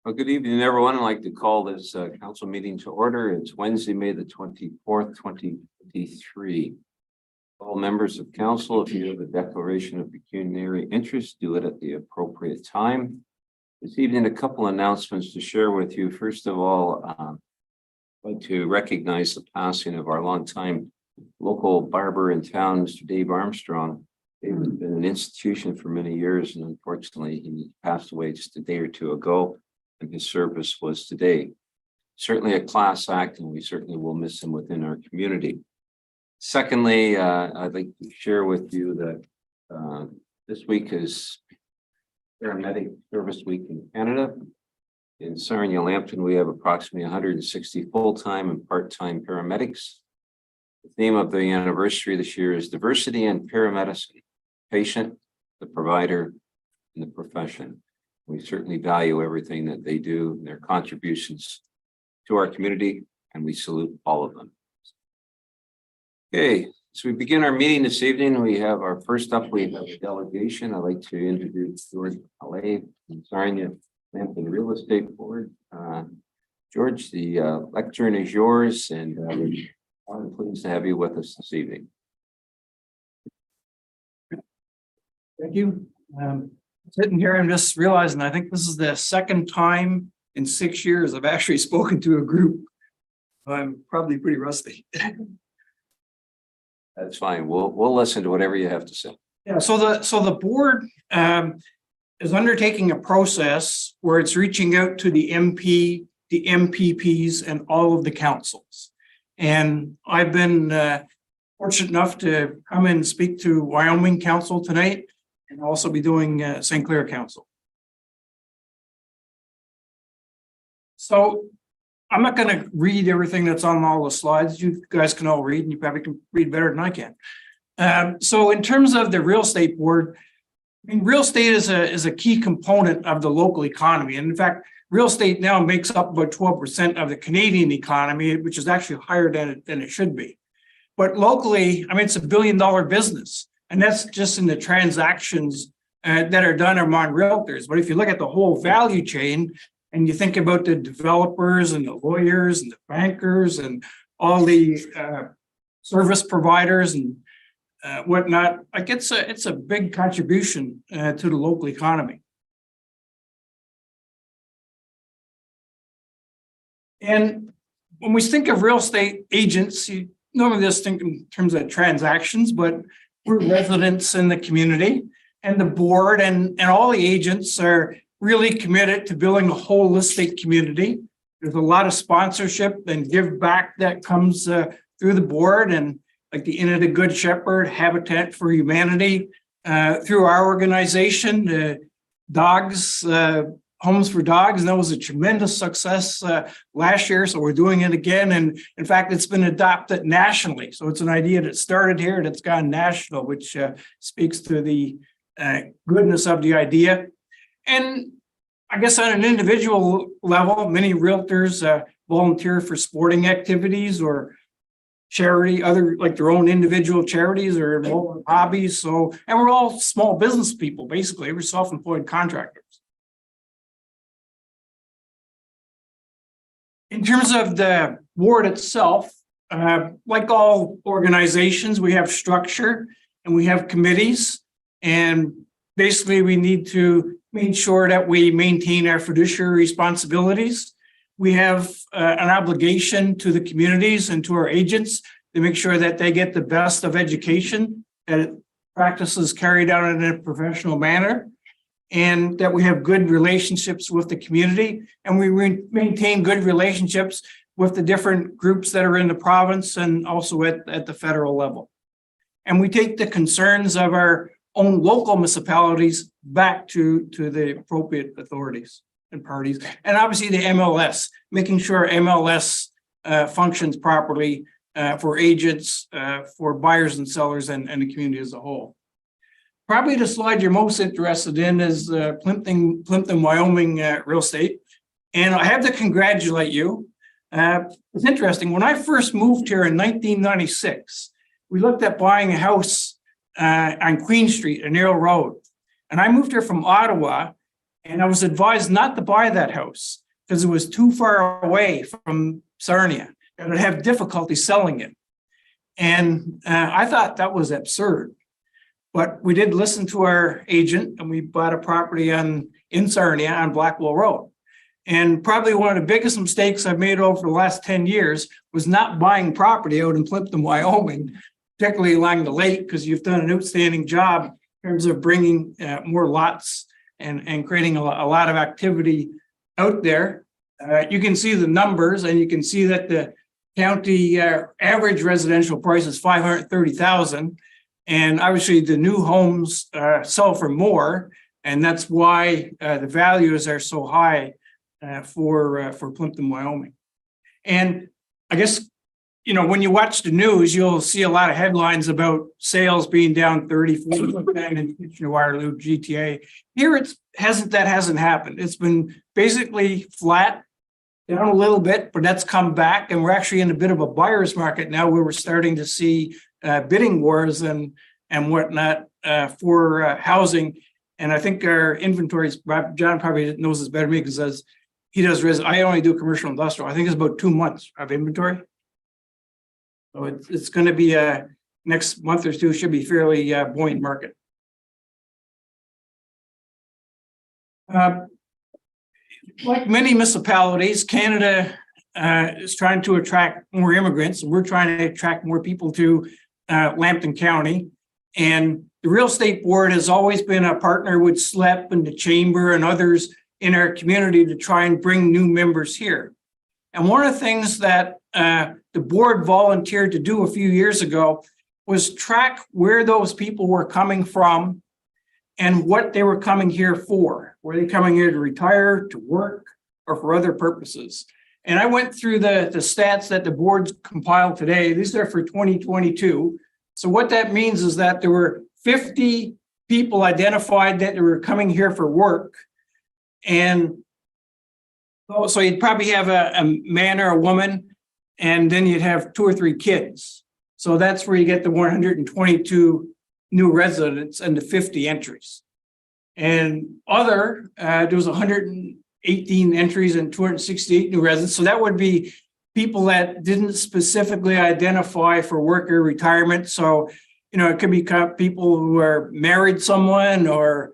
Well, good evening, everyone. I'd like to call this council meeting to order. It's Wednesday, May the 24th, 2023. All members of council, if you have a declaration of pecuniary interest, do it at the appropriate time. This evening, a couple announcements to share with you. First of all, I'd like to recognize the passing of our longtime local barber in town, Mr. Dave Armstrong. Dave has been an institution for many years, and unfortunately, he passed away just a day or two ago. And his service was today. Certainly a class act, and we certainly will miss him within our community. Secondly, I'd like to share with you that this week is Paramedic Service Week in Canada. In Sarnia-Lambton, we have approximately 160 full-time and part-time paramedics. The theme of the anniversary this year is diversity in paramedicine, patient, the provider, and the profession. We certainly value everything that they do, their contributions to our community, and we salute all of them. Okay, so we begin our meeting this evening. We have our first up, we have a delegation. I'd like to introduce George Allais from Sarnia-Lambton Real Estate Board. George, the lectern is yours, and I'm pleased to have you with us this evening. Thank you. Sitting here, I'm just realizing I think this is the second time in 6 years I've actually spoken to a group. I'm probably pretty rusty. That's fine. We'll listen to whatever you have to say. Yeah. So the board is undertaking a process where it's reaching out to the MP, the MPPs, and all of the councils. And I've been fortunate enough to come and speak to Wyoming Council tonight, and also be doing St. Clair Council. So I'm not going to read everything that's on all the slides. You guys can all read, and you probably can read better than I can. So in terms of the real estate board, I mean, real estate is a key component of the local economy. And in fact, real estate now makes up about 12% of the Canadian economy, which is actually higher than it should be. But locally, I mean, it's $1 billion business. And that's just in the transactions that are done among realtors. But if you look at the whole value chain and you think about the developers and the lawyers and the bankers and all the service providers and whatnot, like it's a big contribution to the local economy. And when we think of real estate agents, you normally just think in terms of transactions, but we're residents in the community, and the board and all the agents are really committed to building a holistic community. There's a lot of sponsorship and give back that comes through the board, and like the Inn of the Good Shepherd, Habitat for Humanity, through our organization, Dogs, Homes for Dogs, and that was a tremendous success last year, so we're doing it again. And in fact, it's been adopted nationally. So it's an idea that started here and it's gone national, which speaks to the goodness of the idea. And I guess on an individual level, many realtors volunteer for sporting activities or charity, other like their own individual charities or involved in hobbies. So, and we're all small business people, basically. We're self-employed contractors. In terms of the board itself, like all organizations, we have structure and we have committees. And basically, we need to make sure that we maintain our fiduciary responsibilities. We have an obligation to the communities and to our agents to make sure that they get the best of education, that practices carried out in a professional manner, and that we have good relationships with the community, and we maintain good relationships with the different groups that are in the province and also at the federal level. And we take the concerns of our own local municipalities back to the appropriate authorities and parties. And obviously the MLS, making sure MLS functions properly for agents, for buyers and sellers, and the community as a whole. Probably the slide you're most interested in is Plympton-Wyoming real estate. And I have to congratulate you. It's interesting. When I first moved here in 1996, we looked at buying a house on Queen Street, a narrow road. And I moved here from Ottawa, And I was advised not to buy that house because it was too far away from Sarnia. I would have difficulty selling it. And I thought that was absurd. But we did listen to our agent and we bought a property in Sarnia on Blackwell Road. And probably one of the biggest mistakes I've made over the last 10 years was not buying property out in Plympton-Wyoming, particularly along the lake, because you've done an outstanding job in terms of bringing more lots and creating a lot of activity out there. You can see the numbers and you can see that the county average residential price is $530,000. And obviously the new homes sell for more. And that's why the values are so high for Plympton-Wyoming. And I guess, you know, when you watch the news, you'll see a lot of headlines about sales being down 30-40% in Kitchener-Waterloo, GTA. Here it hasn't happened. It's been basically flat, down a little bit, but that's come back. And we're actually in a bit of a buyer's market now where we're starting to see bidding wars and whatnot for housing. And I think our inventories, John probably knows this better than me because he does I only do commercial industrial. I think it's about 2 months of inventory. So it's going to be next month or two should be fairly buoyant market. Like many municipalities, Canada is trying to attract more immigrants. We're trying to attract more people to Lambton County. And the Real Estate Board has always been a partner with SLEP and the Chamber and others in our community to try and bring new members here. And one of the things that the board volunteered to do a few years ago was track where those people were coming from and what they were coming here for. Were they coming here to retire, to work, or for other purposes? And I went through the stats that the board's compiled today. These are for 2022. So what that means is that there were 50 people identified that they were coming here for work. And so you'd probably have a man or a woman, and then you'd have 2 or 3 kids. So that's where you get the 122 new residents and the 50 entries. And there was 118 entries and 268 new residents. So that would be people that didn't specifically identify for work or retirement. So, you know, it could be people who are married someone, or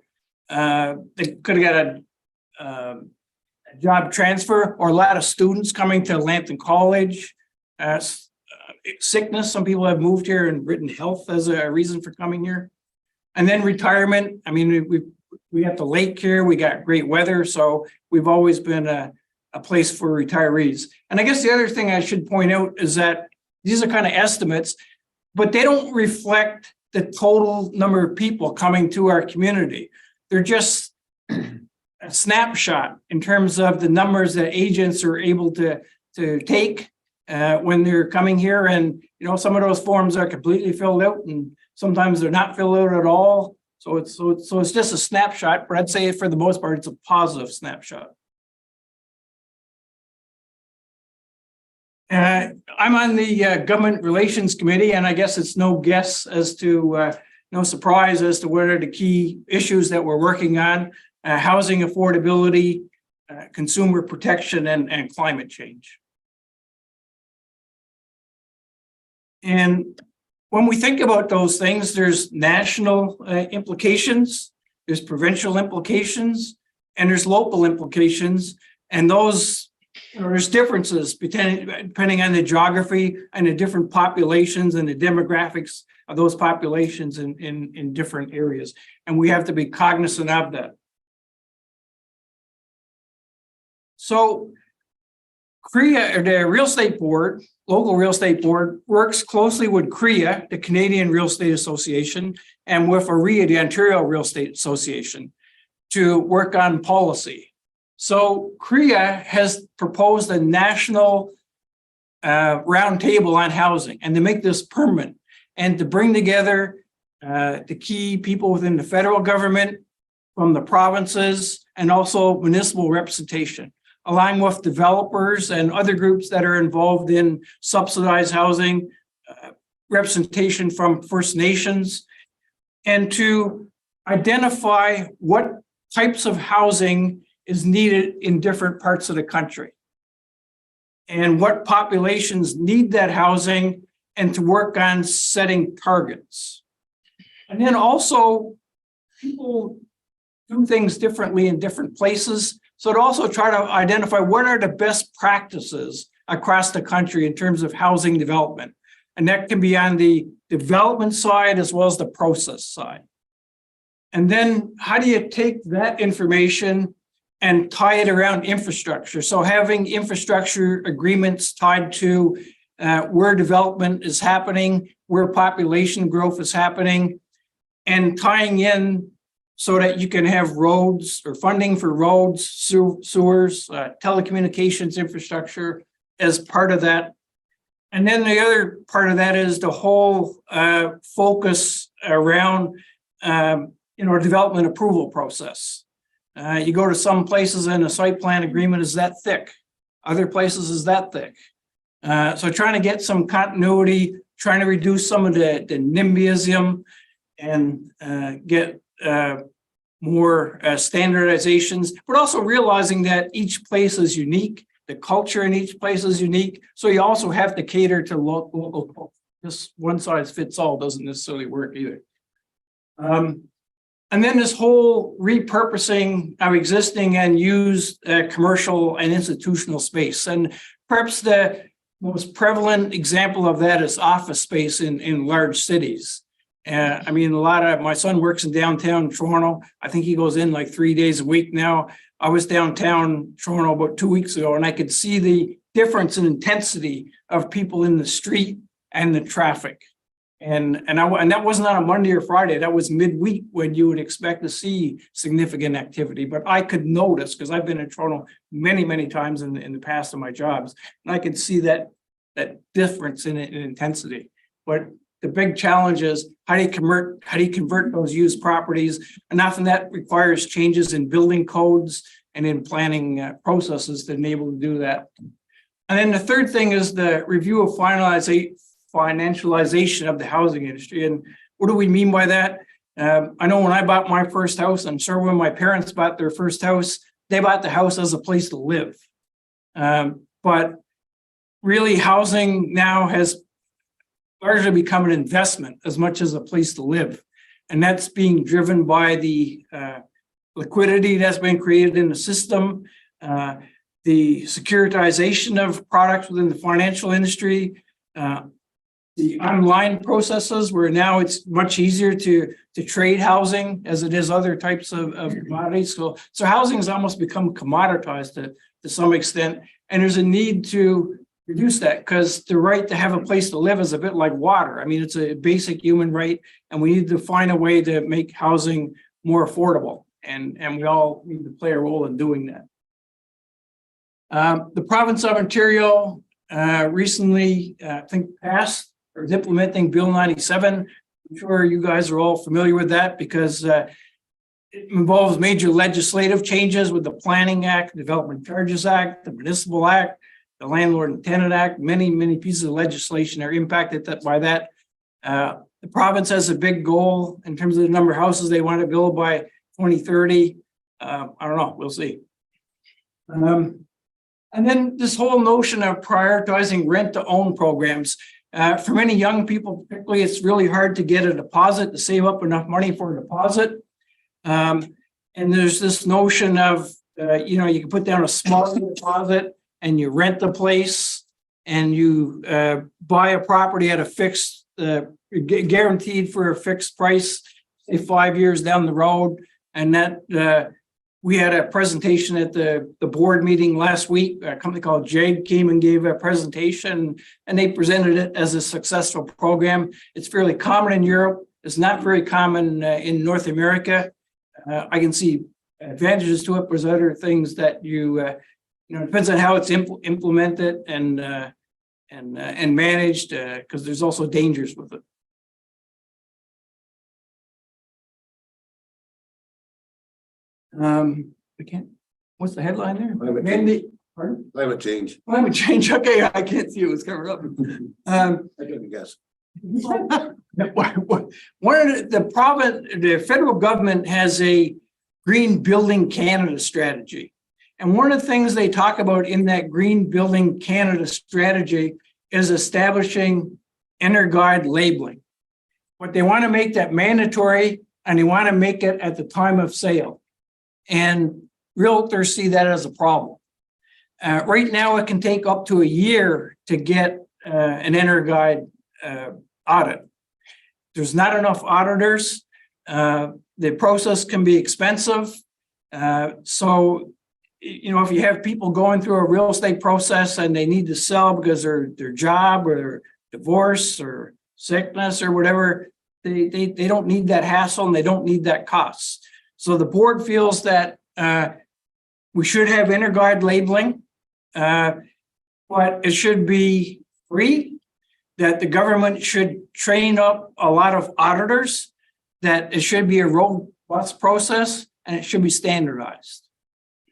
they could have got a job transfer, or a lot of students coming to Lambton College. Sickness, some people have moved here and written health as a reason for coming here. And then retirement. I mean, we have the lake here, we got great weather, so we've always been a place for retirees. And I guess the other thing I should point out is that these are kind of estimates, but they don't reflect the total number of people coming to our community. They're just a snapshot in terms of the numbers that agents are able to take when they're coming here. And, you know, some of those forms are completely filled out and sometimes they're not filled out at all. So it's just a snapshot, but I'd say for the most part, it's a positive snapshot. I'm on the Government Relations Committee, and I guess it's no surprise as to what are the key issues that we're working on: housing affordability, consumer protection, and climate change. And when we think about those things, there's national implications, there's provincial implications, and there's local implications. And those, there's differences depending on the geography and the different populations and the demographics of those populations in different areas. And we have to be cognizant of that. So CREA, or the Real Estate Board, local Real Estate Board, works closely with CREA, the Canadian Real Estate Association, and with AREA, the Ontario Real Estate Association, to work on policy. So CREA has proposed a national roundtable on housing, and to make this permanent and to bring together the key people within the federal government, from the provinces, and also municipal representation, along with developers and other groups that are involved in subsidized housing, representation from First Nations, and to identify what types of housing is needed in different parts of the country, and what populations need that housing, and to work on setting targets. And then also, people do things differently in different places. So to also try to identify what are the best practices across the country in terms of housing development. And that can be on the development side as well as the process side. And then how do you take that information and tie it around infrastructure? So having infrastructure agreements tied to where development is happening, where population growth is happening, and tying in so that you can have roads or funding for roads, sewers, telecommunications infrastructure as part of that. And then the other part of that is the whole focus around development approval process. You go to some places and a site plan agreement is that thick. Other places is that thick. So trying to get some continuity, trying to reduce some of the NIMBYism and get more standardizations, but also realizing that each place is unique. The culture in each place is unique. So you also have to cater to local. Just one size fits all doesn't necessarily work either. And then this whole repurposing of existing and used commercial and institutional space. And perhaps the most prevalent example of that is office space in large cities. I mean, my son works in downtown Toronto. I think he goes in like 3 days a week now. I was downtown Toronto about 2 weeks ago, and I could see the difference in intensity of people in the street and the traffic. And that wasn't on a Monday or Friday. That was midweek when you would expect to see significant activity. But I could notice, because I've been in Toronto many, many times in the past of my jobs, and I could see that difference in intensity. But the big challenge is how do you convert those used properties? And often that requires changes in building codes and in planning processes to enable to do that. And then the third thing is the review of financialization of the housing industry. And what do we mean by that? I know when I bought my first house, I'm sure when my parents bought their first house, they bought the house as a place to live. But really, housing now has largely become an investment as much as a place to live. And that's being driven by the liquidity that's been created in the system, the securitization of products within the financial industry, the online processes where now it's much easier to trade housing as it is other types of commodities. So housing has almost become commoditized to some extent. And there's a need to reduce that, because the right to have a place to live is a bit like water. I mean, it's a basic human right, and we need to find a way to make housing more affordable. And we all need to play a role in doing that. The province of Ontario recently, I think, passed or is implementing Bill 97. I'm sure you guys are all familiar with that because it involves major legislative changes with the Planning Act, Development Charges Act, the Municipal Act, the Landlord and Tenant Act. Many pieces of legislation are impacted by that. The province has a big goal in terms of the number of houses they want to build by 2030. I don't know, we'll see. And then this whole notion of prioritizing rent-to-own programs. For many young people, particularly, it's really hard to get a deposit, to save up enough money for a deposit. And there's this notion of, you can put down a small deposit and you rent the place and you buy a property at a fixed, guaranteed for a fixed price, say 5 years down the road. And that we had a presentation at the board meeting last week. A company called JAG came and gave a presentation, and they presented it as a successful program. It's fairly common in Europe. It's not very common in North America. I can see advantages to it. There's other things that it depends on how it's implemented and managed, because there's also dangers with it. I can't. What's the headline there? Climate change. Climate change. Okay, I can't see what's coming up. I couldn't guess. One of the federal government has a Green Building Canada strategy. And one of the things they talk about in that Green Building Canada strategy is establishing inter-guide labeling. But they want to make that mandatory, and they want to make it at the time of sale. And realtors see that as a problem. Right now, it can take up to a year to get an inter-guide audit. There's not enough auditors. The process can be expensive. So, you know, if you have people going through a real estate process and they need to sell because their job or their divorce or sickness or whatever, they don't need that hassle and they don't need that cost. So the board feels that we should have inter-guide labeling, but it should be free, that the government should train up a lot of auditors, that it should be a robust process, and it should be standardized.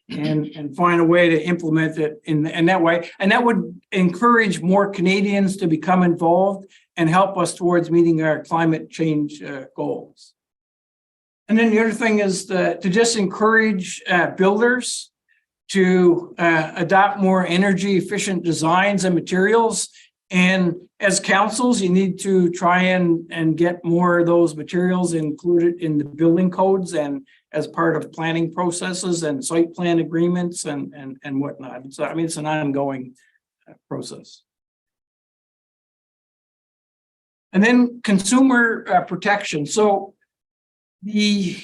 And find a way to implement it in that way. And that would encourage more Canadians to become involved and help us towards meeting our climate change goals. And then the other thing is to just encourage builders to adopt more energy efficient designs and materials. And as councils, you need to try and get more of those materials included in the building codes and as part of planning processes and site plan agreements and whatnot. So, I mean, it's an ongoing process. And then consumer protection. So the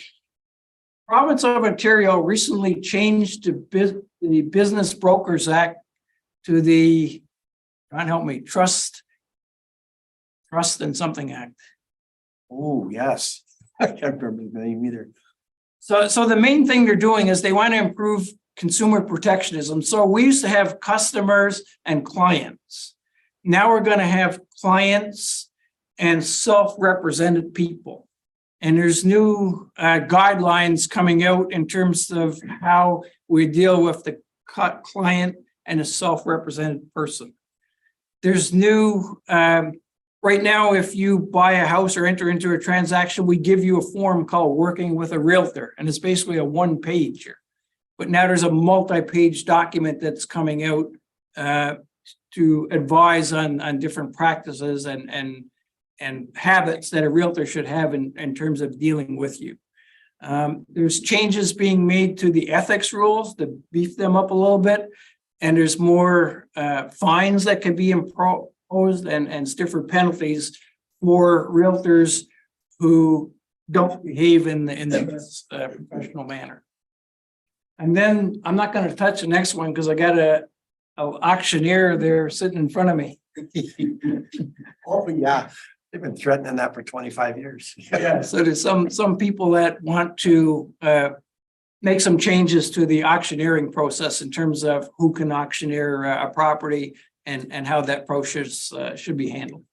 province of Ontario recently changed the Business Brokers Act to the, God help me, Trust and Something Act. Oh, yes. I can't remember the name either. So the main thing they're doing is they want to improve consumer protectionism. So we used to have customers and clients. Now we're going to have clients and self-represented people. And there's new guidelines coming out in terms of how we deal with the client and a self-represented person. There's new, right now, if you buy a house or enter into a transaction, we give you a form called Working with a Realtor, and it's basically a one-pager. But now there's a multi-page document that's coming out to advise on different practices and habits that a realtor should have in terms of dealing with you. There's changes being made to the ethics rules to beef them up a little bit, and there's more fines that can be imposed and stiffer penalties for realtors who don't behave in the best professional manner. And then I'm not going to touch the next one because I got a auctioneer there sitting in front of me. Oh, yeah. They've been threatening that for 25 years. Yeah, so there's some people that want to make some changes to the auctioneering process in terms of who can auctioneer a property and how that process should be handled.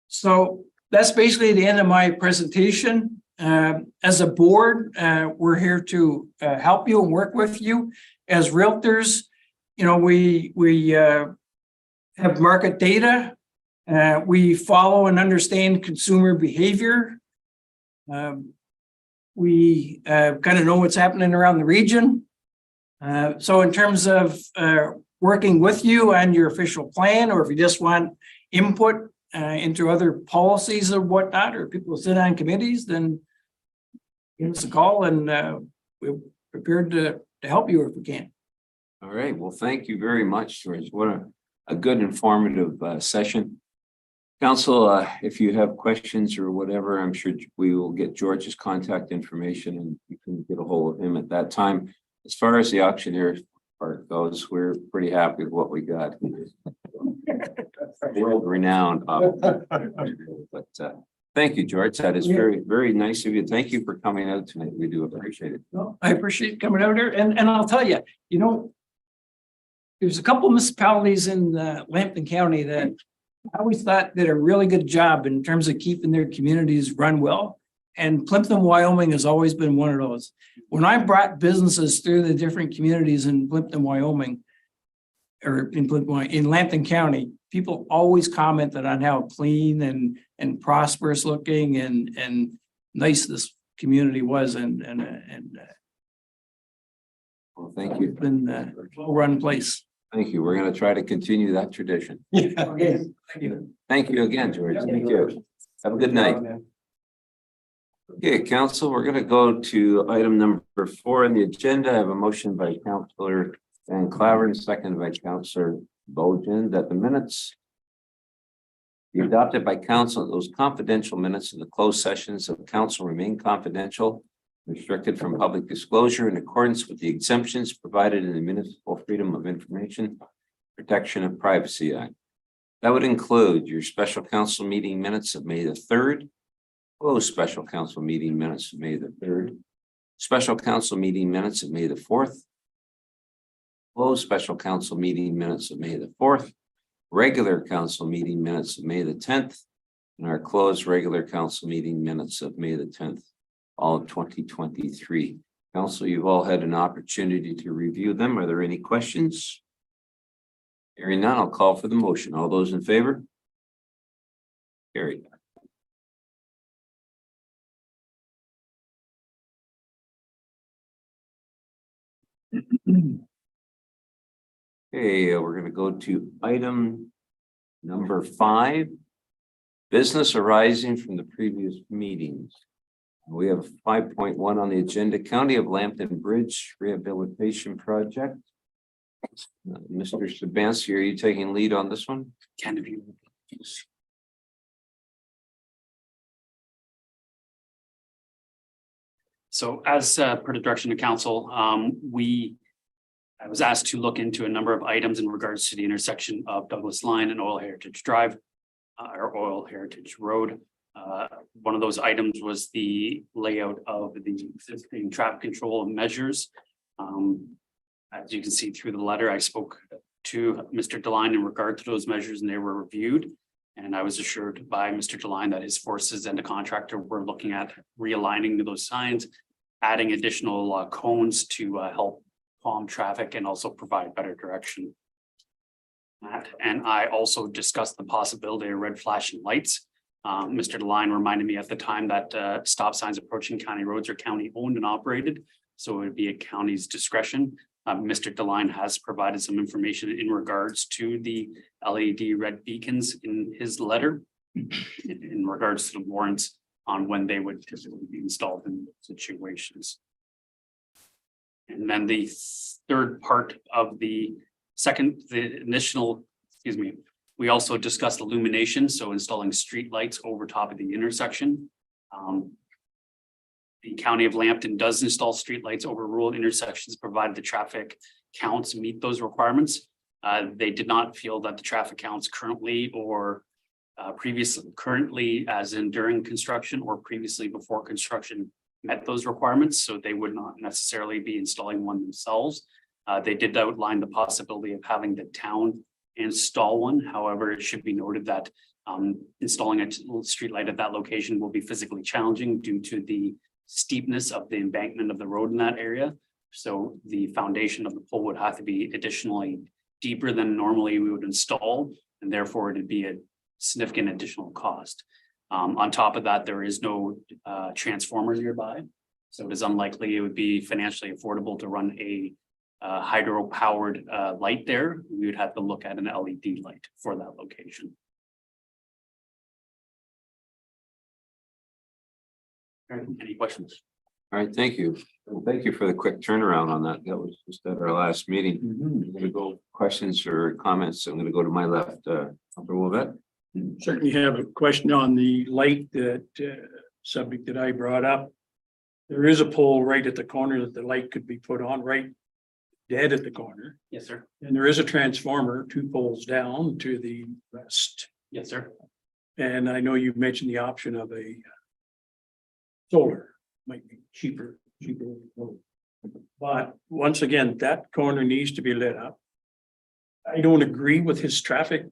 So that's basically the end of my presentation. As a board, we're here to help you and work with you. As realtors, you know, we have market data. We follow and understand consumer behavior. We kind of know what's happening around the region. So in terms of working with you on your official plan, or if you just want input into other policies or whatnot, or people sit on committees, then give us a call and we're prepared to help you if we can. All right. Well, thank you very much, George. What a good informative session. Council, if you have questions or whatever, I'm sure we will get George's contact information and you can get a hold of him at that time. As far as the auctioneer part goes, we're pretty happy with what we got. World renowned. But thank you, George. That is very, very nice of you. Thank you for coming out tonight. We do appreciate it. No, I appreciate coming out here. And I'll tell you, you know, there's a couple of municipalities in Plympton County that I always thought did a really good job in terms of keeping their communities run well. And Plympton-Wyoming has always been one of those. When I brought businesses through the different communities in Plympton-Wyoming, or in Lambton County, people always commented on how clean and prosperous looking and nice this community was and Well, thank you. been a well-run place. Thank you. We're going to try to continue that tradition. Yeah. Okay. Thank you. Thank you again, George. Thank you. Have a good night. Okay, council, we're going to go to item number 4 on the agenda. I have a motion by Councillor Van Claveren, seconded by Councillor Bojan, that the minutes be adopted by council. Those confidential minutes of the closed sessions of council remain confidential, restricted from public disclosure in accordance with the exemptions provided in the Municipal Freedom of Information Protection of Privacy Act. That would include your special council meeting minutes of May the 3rd, closed special council meeting minutes of May the 3rd, special council meeting minutes of May the 4th, closed special council meeting minutes of May the 4th, regular council meeting minutes of May the 10th, and our closed regular council meeting minutes of May the 10th, all of 2023. Council, you've all had an opportunity to review them. Are there any questions? Hearing none, I'll call for the motion. All those in favor? Carried. Okay, we're going to go to item number 5. Business arising from the previous meetings. We have 5.1 on the agenda, County of Lambton Bridge Rehabilitation Project. Mr. Sabansi, are you taking lead on this one? Can of you. So as per the direction of council, I was asked to look into a number of items in regards to the intersection of Douglas Line and Oil Heritage Drive, or Oil Heritage Road. One of those items was the layout of the existing traffic control measures. As you can see through the letter, I spoke to Mr. DeLine in regard to those measures and they were reviewed. And I was assured by Mr. DeLine that his forces and the contractor were looking at realigning those signs, adding additional cones to help calm traffic and also provide better direction. And I also discussed the possibility of red flashing lights. Mr. DeLine reminded me at the time that stop signs approaching county roads are county owned and operated, so it would be a county's discretion. Mr. DeLine has provided some information in regards to the LED red beacons in his letter in regards to the warrants on when they would typically be installed in situations. And then the third part of the initial, we also discussed illumination, so installing street lights over top of the intersection. The County of Lambton does install street lights over rural intersections, provided the traffic counts meet those requirements. They did not feel that the traffic counts currently or currently as in during construction or previously before construction met those requirements, so they would not necessarily be installing one themselves. They did outline the possibility of having the town install one. However, it should be noted that installing a streetlight at that location will be physically challenging due to the steepness of the embankment of the road in that area. So the foundation of the pole would have to be additionally deeper than normally we would install, and therefore it'd be a significant additional cost. On top of that, there is no transformer nearby, so it is unlikely it would be financially affordable to run a hydro powered light there. We would have to look at an LED light for that location. All right, any questions? All right, thank you. Thank you for the quick turnaround on that. That was just at our last meeting. I'm going to go questions or comments. I'm going to go to my left. Councilor Wolvett. Certainly have a question on the light that subject that I brought up. There is a pole right at the corner that the light could be put on, right dead at the corner. Yes, sir. And there is a transformer 2 poles down to the west. Yes, sir. And I know you mentioned the option of a solar, might be cheaper. But once again, that corner needs to be lit up. I don't agree with his traffic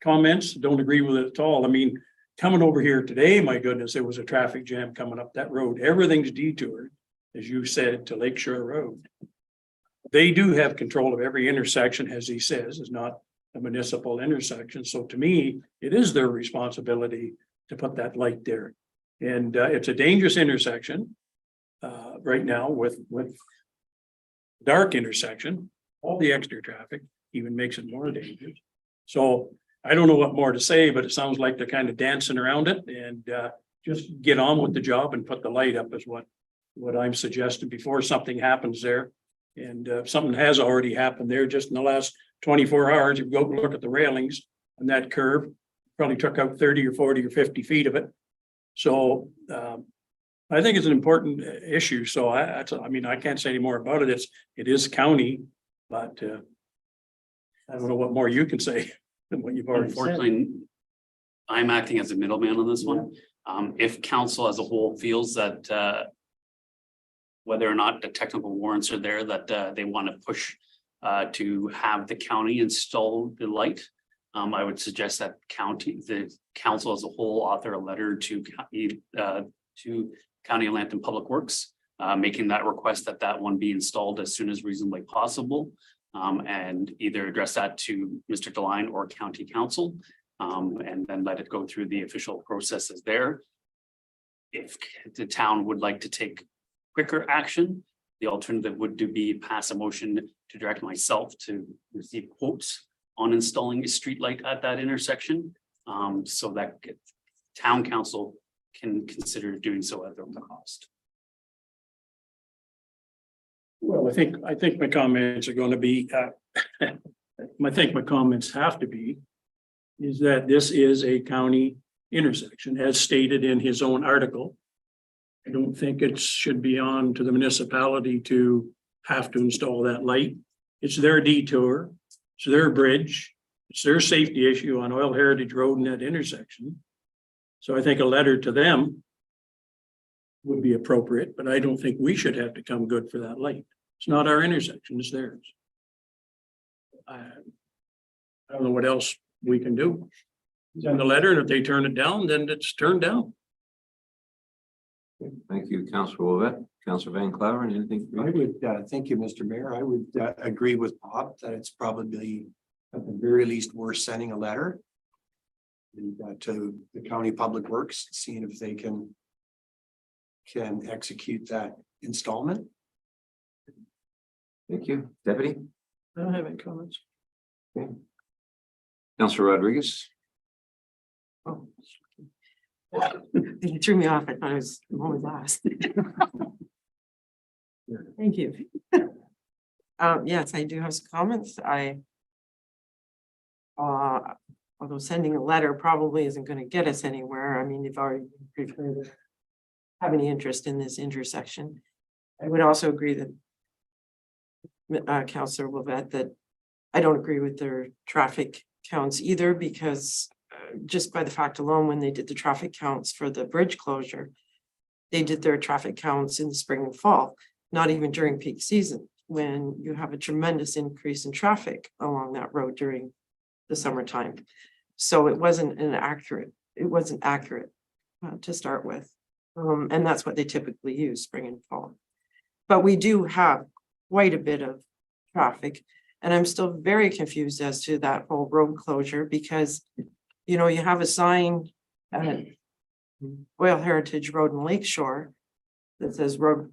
comments. Don't agree with it at all. I mean, coming over here today, my goodness, there was a traffic jam coming up that road. Everything's detoured, as you said, to Lakeshore Road. They do have control of every intersection, as he says, is not a municipal intersection. So to me, it is their responsibility to put that light there. And it's a dangerous intersection. Right now with dark intersection, all the extra traffic even makes it more dangerous. So I don't know what more to say, but it sounds like they're kind of dancing around it and just get on with the job and put the light up is what I'm suggesting before something happens there. And something has already happened there just in the last 24 hours. If you go look at the railings on that curve, probably took out 30 or 40 or 50 feet of it. So I think it's an important issue. So I mean, I can't say any more about it. It is county, but I don't know what more you can say than what you've already said. Unfortunately, I'm acting as a middleman on this one. If council as a whole feels that whether or not the technical warrants are there, that they want to push to have the county install the light, I would suggest that the council as a whole author a letter to County of Lambton Public Works, making that request that one be installed as soon as reasonably possible. And either address that to Mr. DeLine or County Council, and then let it go through the official processes there. If the town would like to take quicker action, the alternative would be pass a motion to direct myself to receive quotes on installing a street light at that intersection, so that town council can consider doing so at their own cost. Well, I think my comments are going to be, I think my comments have to be, is that this is a county intersection, as stated in his own article. I don't think it should be on to the municipality to have to install that light. It's their detour, it's their bridge, it's their safety issue on Oil Heritage Road and that intersection. So I think a letter to them would be appropriate, but I don't think we should have to come good for that light. It's not our intersection, it's theirs. I don't know what else we can do. Send the letter, and if they turn it down, then it's turned down. Thank you, Councilor Willett. Councilor Van Claveren, anything? I would, thank you, Mr. Mayor. I would agree with Bob that it's probably at the very least worth sending a letter to the county public works, seeing if they can execute that installment. Thank you. Deputy? I don't have any comments. Councilor Rodriguez? Oh. You threw me off. I thought I'm always last. Thank you. Yes, I do have some comments. Although sending a letter probably isn't going to get us anywhere. I mean, they've already preferred to have any interest in this intersection. I would also agree that Councillor Willett, that I don't agree with their traffic counts either, because just by the fact alone, when they did the traffic counts for the bridge closure, they did their traffic counts in the spring and fall, not even during peak season, when you have a tremendous increase in traffic along that road during the summertime. So it wasn't accurate to start with. And that's what they typically use, spring and fall. But we do have quite a bit of traffic, and I'm still very confused as to that whole road closure, because you know, you have a sign at Oil Heritage Road and Lakeshore that says road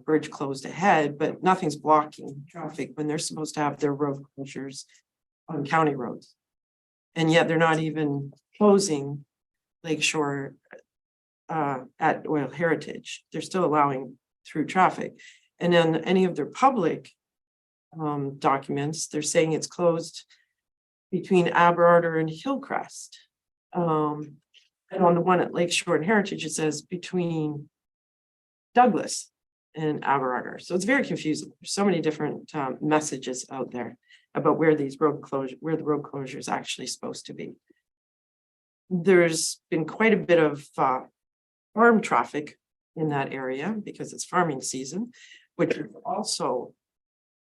bridge closed ahead, but nothing's blocking traffic when they're supposed to have their road closures on county roads. And yet they're not even closing Lakeshore at Oil Heritage. They're still allowing through traffic. And then any of their public documents, they're saying it's closed between Aberarder and Hillcrest. And on the one at Lakeshore and Heritage, it says between Douglas and Aberarder. So it's very confusing. There's so many different messages out there about where the road closure is actually supposed to be. There's been quite a bit of farm traffic in that area because it's farming season, which is also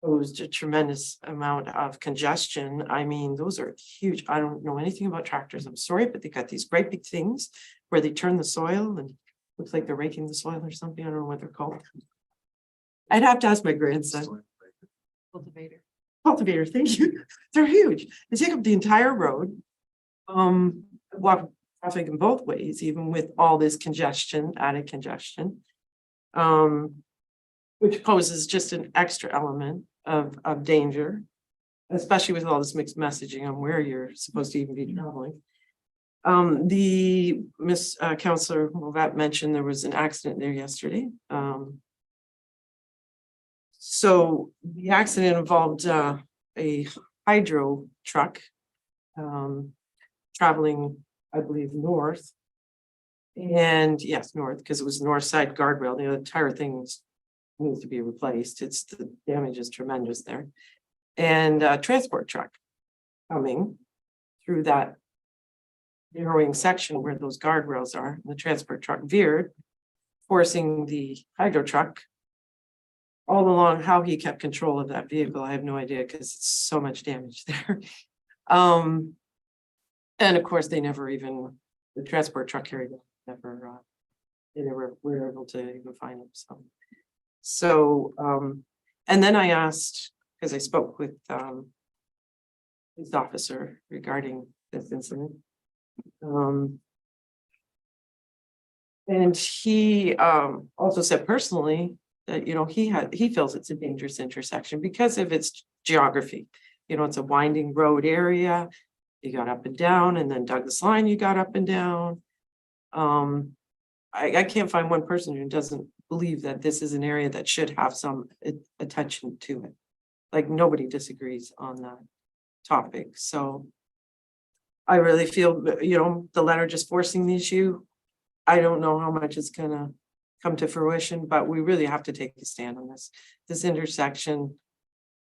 posed a tremendous amount of congestion. I mean, those are huge. I don't know anything about tractors, I'm sorry, but they got these great big things where they turn the soil and looks like they're raking the soil or something. I don't know what they're called. I'd have to ask my grandson. Cultivator, thank you. They're huge. They take up the entire road. Walk traffic in both ways, even with all this congestion, added congestion. Which poses just an extra element of danger, especially with all this mixed messaging on where you're supposed to even be traveling. Councillor Movat mentioned there was an accident there yesterday. So the accident involved a hydro truck traveling, I believe, north. And yes, north, because it was north side guardrail. The entire thing needs to be replaced. The damage is tremendous there. And a transport truck coming through that narrowing section where those guardrails are. The transport truck veered, forcing the hydro truck all along. How he kept control of that vehicle, I have no idea, because it's so much damage there. And of course, the transport truck carrier they never were able to even find him. And then I asked, because I spoke with his officer regarding this incident. And he also said personally that, he feels it's a dangerous intersection because of its geography. It's a winding road area. You got up and down, and then Douglas Line, you got up and down. I can't find one person who doesn't believe that this is an area that should have some attention to it. Like, nobody disagrees on that topic. So I really feel, the letter just forcing the issue. I don't know how much it's gonna come to fruition, but we really have to take a stand on this. This intersection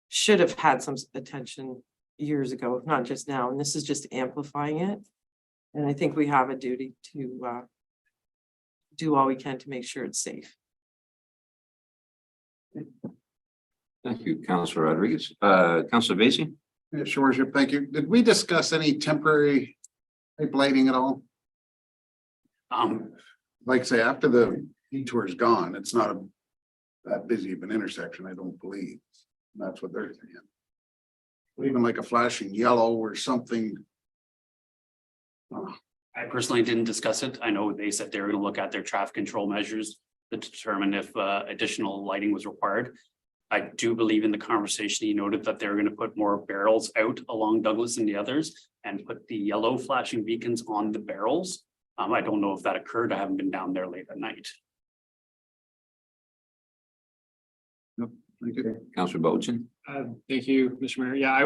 should have had some attention years ago, not just now. And this is just amplifying it. And I think we have a duty to do all we can to make sure it's safe. Thank you, Councillor Rodriguez. Councillor Basie? Yes, your worship, thank you. Did we discuss any temporary pipe lighting at all? Like say, after the detour is gone, it's not that busy of an intersection, I don't believe. That's what they're saying. But even like a flashing yellow or something. I personally didn't discuss it. I know they said they were gonna look at their traffic control measures to determine if additional lighting was required. I do believe in the conversation, he noted that they're gonna put more barrels out along Douglas and the others and put the yellow flashing beacons on the barrels. I don't know if that occurred. I haven't been down there late at night. Thank you. Councillor Bojan? Thank you, Mr. Mayor. Yeah, I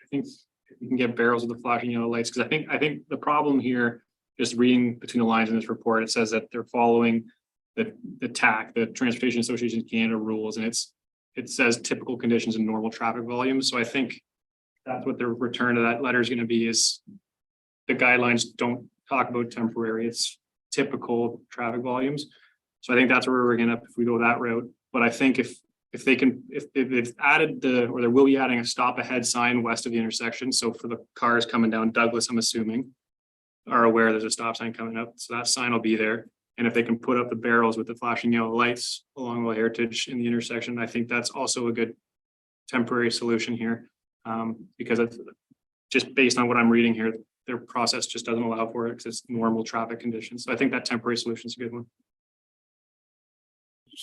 think if you can get barrels of the flashing yellow lights, because I think the problem here, just reading between the lines in this report, it says that they're following the TAC, the Transportation Association of Canada rules, and it says typical conditions and normal traffic volumes. So I think that's what the return of that letter is going to be, is the guidelines don't talk about temporary, it's typical traffic volumes. So I think that's where we're going to, if we go that route. But I think if they've added or they will be adding a stop ahead sign west of the intersection. So for the cars coming down Douglas, I'm assuming, are aware there's a stop sign coming up. So that sign will be there. And if they can put up the barrels with the flashing yellow lights along the heritage in the intersection, I think that's also a good temporary solution here. Because it's just based on what I'm reading here, their process just doesn't allow for it because it's normal traffic conditions. So I think that temporary solution is a good one.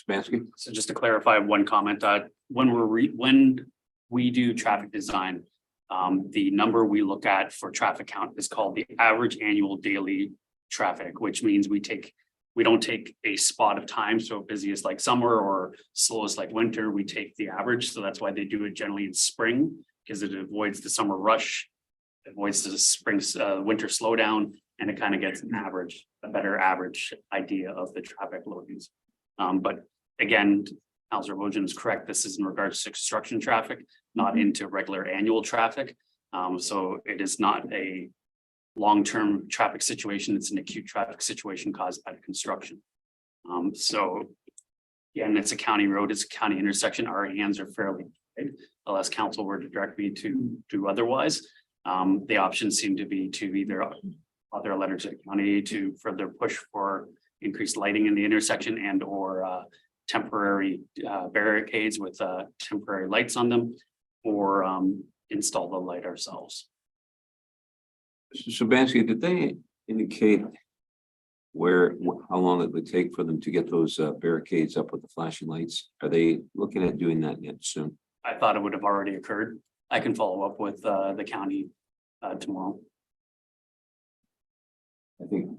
Spansky? So just to clarify one comment, when we do traffic design, the number we look at for traffic count is called the average annual daily traffic, which means we don't take a spot of time. So busy as like summer or slow as like winter, we take the average. So that's why they do it generally in spring, because it avoids the summer rush, avoids the spring, winter slowdown, and it kind of gets an average, a better average idea of the traffic loadings. But again, Councillor Bojan is correct. This is in regards to construction traffic, not into regular annual traffic. So it is not a long-term traffic situation. It's an acute traffic situation caused by the construction. So again, it's a county road, it's a county intersection. Our hands are fairly tied, unless council were to direct me to do otherwise. The options seem to be to either author a letter to the county to further push for increased lighting in the intersection and or temporary barricades with temporary lights on them, or install the light ourselves. Mr. Sabansky, did they indicate how long it would take for them to get those barricades up with the flashing lights? Are they looking at doing that yet soon? I thought it would have already occurred. I can follow up with the county tomorrow. I think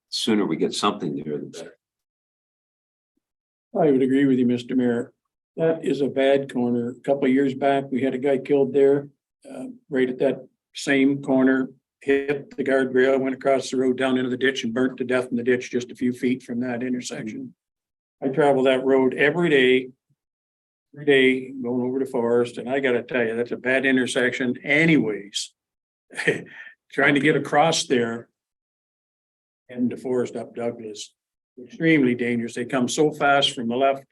sooner we get something there, the better. I would agree with you, Mr. Mayor. That is a bad corner. A couple of years back, we had a guy killed there, right at that same corner, hit the guardrail, went across the road down into the ditch and burnt to death in the ditch just a few feet from that intersection. I travel that road every day going over to Forest, and I gotta tell you, that's a bad intersection anyways. Trying to get across there and the Forest up Douglas, extremely dangerous. They come so fast from the left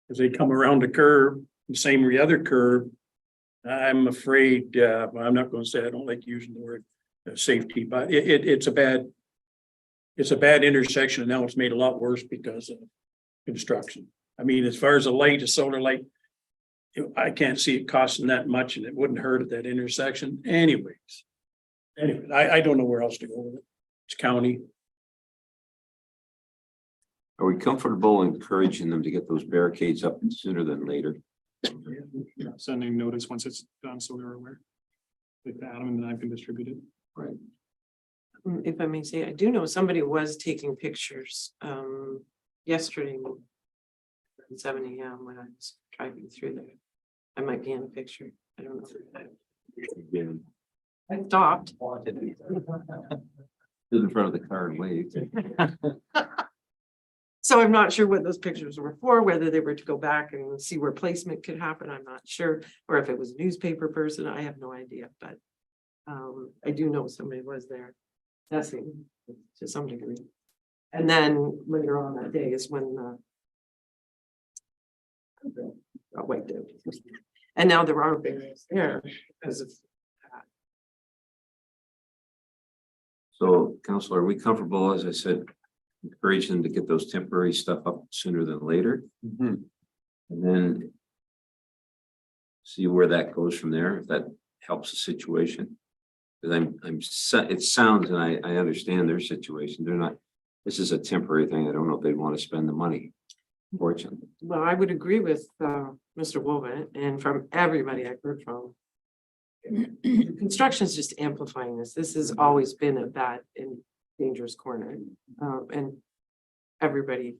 as they come around the curve, the same with the other curve. I'm afraid, well, I'm not gonna say, I don't like using the word safety, but it's a bad intersection, and now it's made a lot worse because of construction. I mean, as far as a light, a solar light, I can't see it costing that much, and it wouldn't hurt at that intersection anyways. Anyway, I don't know where else to go with it. It's county. Are we comfortable encouraging them to get those barricades up sooner than later? Sending notice once it's done, so they're aware. Like Adam and then I can distribute it. Right. If I may say, I do know somebody was taking pictures yesterday. At 7 AM when I was driving through there. I might be in a picture. I don't know. I stopped. Stood in front of the car and waved. So I'm not sure what those pictures were for, whether they were to go back and see where placement could happen, I'm not sure, or if it was a newspaper person, I have no idea, but I do know somebody was there testing to some degree. And then later on that day is when got wiped out. And now there are barriers there because of that. So, Councilor, are we comfortable, as I said, encourage them to get those temporary stuff up sooner than later? And then see where that goes from there, if that helps the situation. Because it sounds, and I understand their situation. They're not, this is a temporary thing. I don't know if they want to spend the money, fortunately. Well, I would agree with Mr. Woven, and from everybody I've heard from. Construction is just amplifying this. This has always been a bad and dangerous corner. And everybody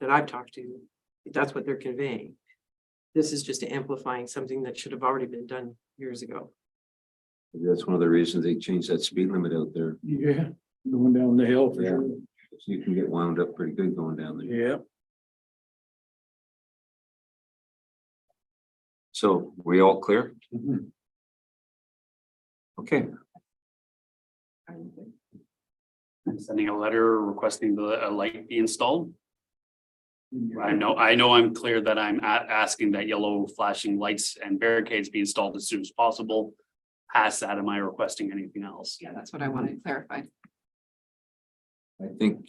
that I've talked to, that's what they're conveying. This is just amplifying something that should have already been done years ago. Maybe that's one of the reasons they changed that speed limit out there. Yeah, going down the hill for sure. So you can get wound up pretty good going down there. Yeah. So we all clear? Okay, I'm sending a letter requesting a light be installed. I know I'm clear that I'm asking that yellow flashing lights and barricades be installed as soon as possible. Past that, am I requesting anything else? Yeah, that's what I wanted to clarify. I think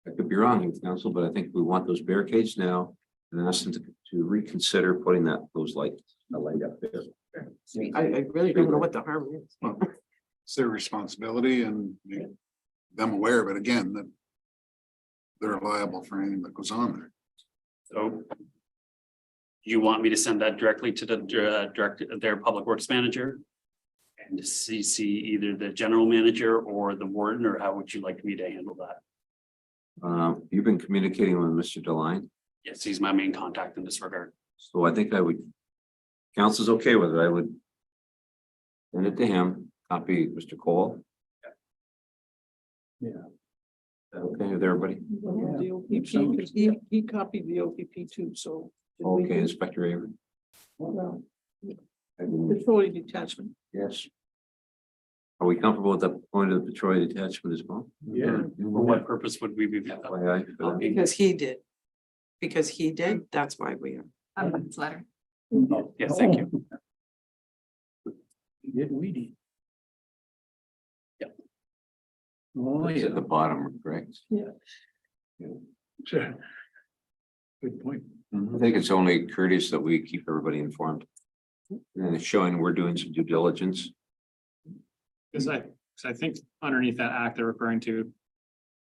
I could be wrong, Council, but I think we want those barricades now and ask them to reconsider putting those lights, a light up there. I really don't know what the harm is. It's their responsibility and make them aware, but again, that they're liable for anything that goes on there. So. You want me to send that directly to the their public works manager? And CC either the general manager or the warden, or how would you like me to handle that? You've been communicating with Mr. Deline, Yes, he's my main contact in this regard. so I think council's okay with it. I would send it to him, copy Mr. Cole. Yeah. Is that okay with everybody? The OPP, he copied the OPP too, so. Okay, Inspector Avery. Petroleum detachment. Yes. Are we comfortable with the point of the petroleum detachment as well? Yeah. For what purpose would we be? FYI. Because he did. Because he did, that's why we are. This letter. Yes, thank you. Did weedy. Yep. Oh, It's yeah. at the bottom, correct? Sure. Good point. I think it's only courteous that we keep everybody informed. And it's showing we're doing some due diligence. Because I think underneath that act they're referring to,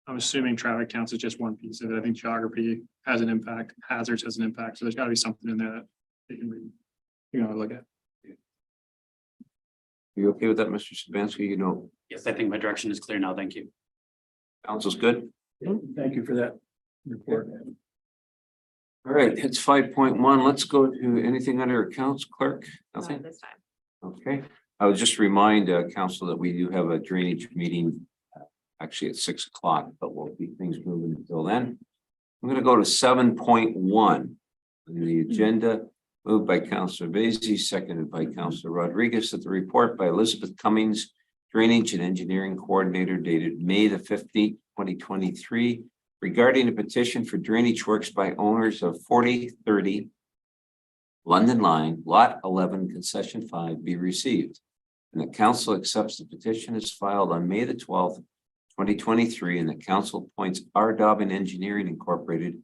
I'm assuming traffic counts is just one piece of it. I think geography has an impact, hazards has an impact, so there's gotta be something in there that they can read. You know, look at. You okay with that, Mr. Sabansky? You know, Yes, I think my direction is clear now. Thank you. council's good. Thank you for that report. All right, it's 5.1. Let's go to anything under accounts, clerk. Nothing. This time. Okay, I would just remind council that we do have a drainage meeting actually at 6 o'clock, but we'll keep things moving until then. I'm going to go to 7.1 on the agenda, moved by Councillor Basie, seconded by Councillor Rodriguez, that the report by Elizabeth Cummings, Drainage and Engineering Coordinator, dated May the 15th, 2023, regarding a petition for drainage works by owners of 4030 London Line, Lot 11, Concession 5, be received. And the council accepts the petition as filed on May the 12th, 2023, and the council appoints R. Dobbin Engineering Incorporated to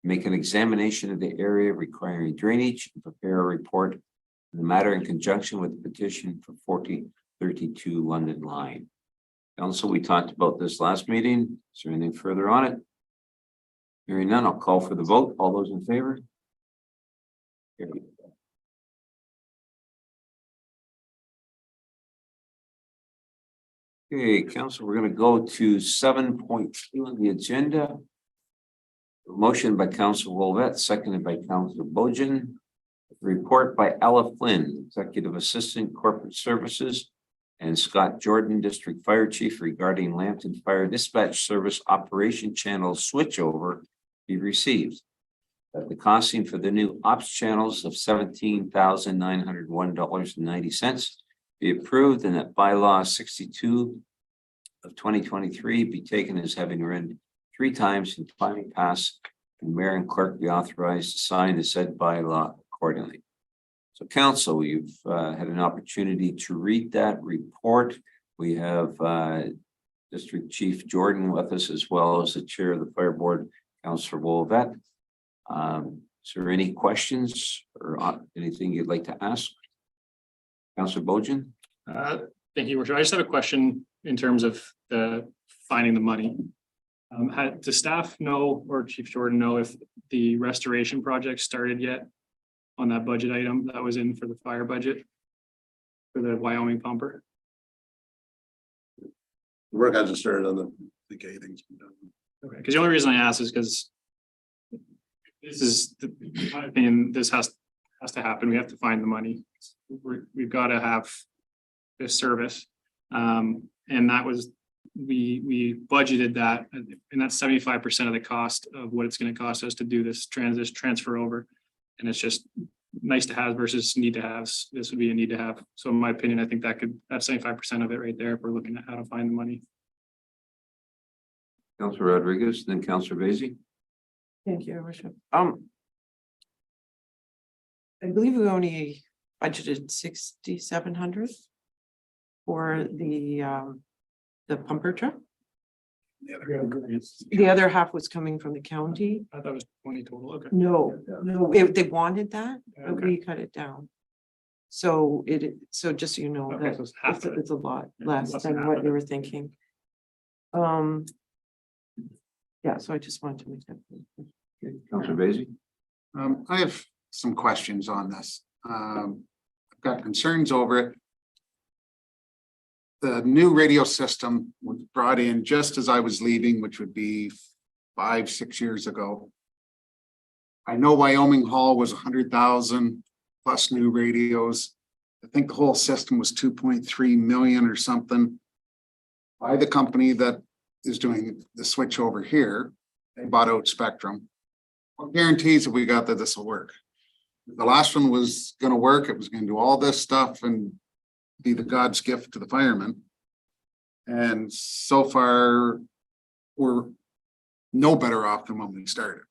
make an examination of the area requiring drainage and prepare a report on the matter in conjunction with the petition for 4032 London Line. Council, we talked about this last meeting. Is there anything further on it? Hearing none, I'll call for the vote. All those in favor? Carried. Okay, council, we're going to go to 7.2 on the agenda. Motion by Councilor Wolvett, seconded by Councilor Bojan. Report by Ella Flynn, Executive Assistant Corporate Services, and Scott Jordan, District Fire Chief, regarding Lambton Fire Dispatch Service Operation Channel switchover be received. That the costing for the new ops channels of $17,901.90 be approved, and that bylaw 62 of 2023 be taken as having read 3 times and finally passed, and mayor and clerk be authorized to sign the said bylaw accordingly. So council, we've had an opportunity to read that report. We have District Chief Jordan with us, as well as the chair of the fire board, Councilor Wolvett. Is there any questions or anything you'd like to ask? Councilor Bojan? Thank you, Worship. I just have a question in terms of the finding the money. Does staff know, or Chief Jordan know, if the restoration project started yet on that budget item that was in for the fire budget for the Wyoming pumper? Work hasn't started on the anything's been done. Okay, because the only reason I ask is because this is, in my opinion, this has to happen. We have to find the money. We've got to have this service. And that was, we budgeted that, and that's 75% of the cost of what it's going to cost us to do this transfer over. And it's just nice to have versus need to have. This would be a need to have. So in my opinion, I think that's 75% of it right there if we're looking at how to find the money. Councilor Rodriguez, then Councilor Basie. Thank you, Your Worship. I believe we only budgeted 6,700 for the pumper truck. The other half was coming from the county. I thought it was 20 total. Okay. No, they wanted that, but Okay. we cut it down. So so just so you know, Okay, that so it's half of it. it's a lot Yeah, less less than than half what of they it. were thinking. Yeah, so I just wanted to make that. Councilor Basie. I have some questions on this. I've got concerns over it. The new radio system was brought in just as I was leaving, which would be 5-6 years ago. I know Wyoming Hall was 100,000 plus new radios. I think the whole system was 2.3 million or something. By the company that is doing the switch over here, they bought out Spectrum. What guarantees have we got that this will work? The last one was going to work. It was going to do all this stuff and be the God's gift to the firemen. And so far, we're no better off than when we started.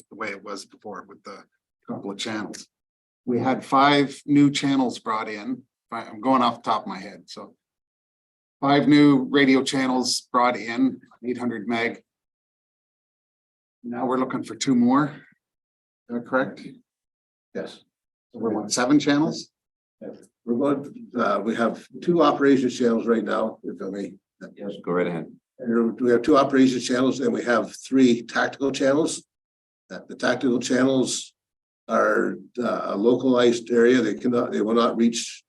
The way it was before with the couple of channels. We had 5 new channels brought in. I'm going off the top of my head. So 5 new radio channels brought in, 800 meg. Now we're looking for 2 more. Is that correct? Yes. So we're on 7 channels? We're going, we have two operations channels right now, if I may. Yes, go right ahead. And we have two operations channels and we have three tactical channels. The tactical channels are a localized area. They will not reach.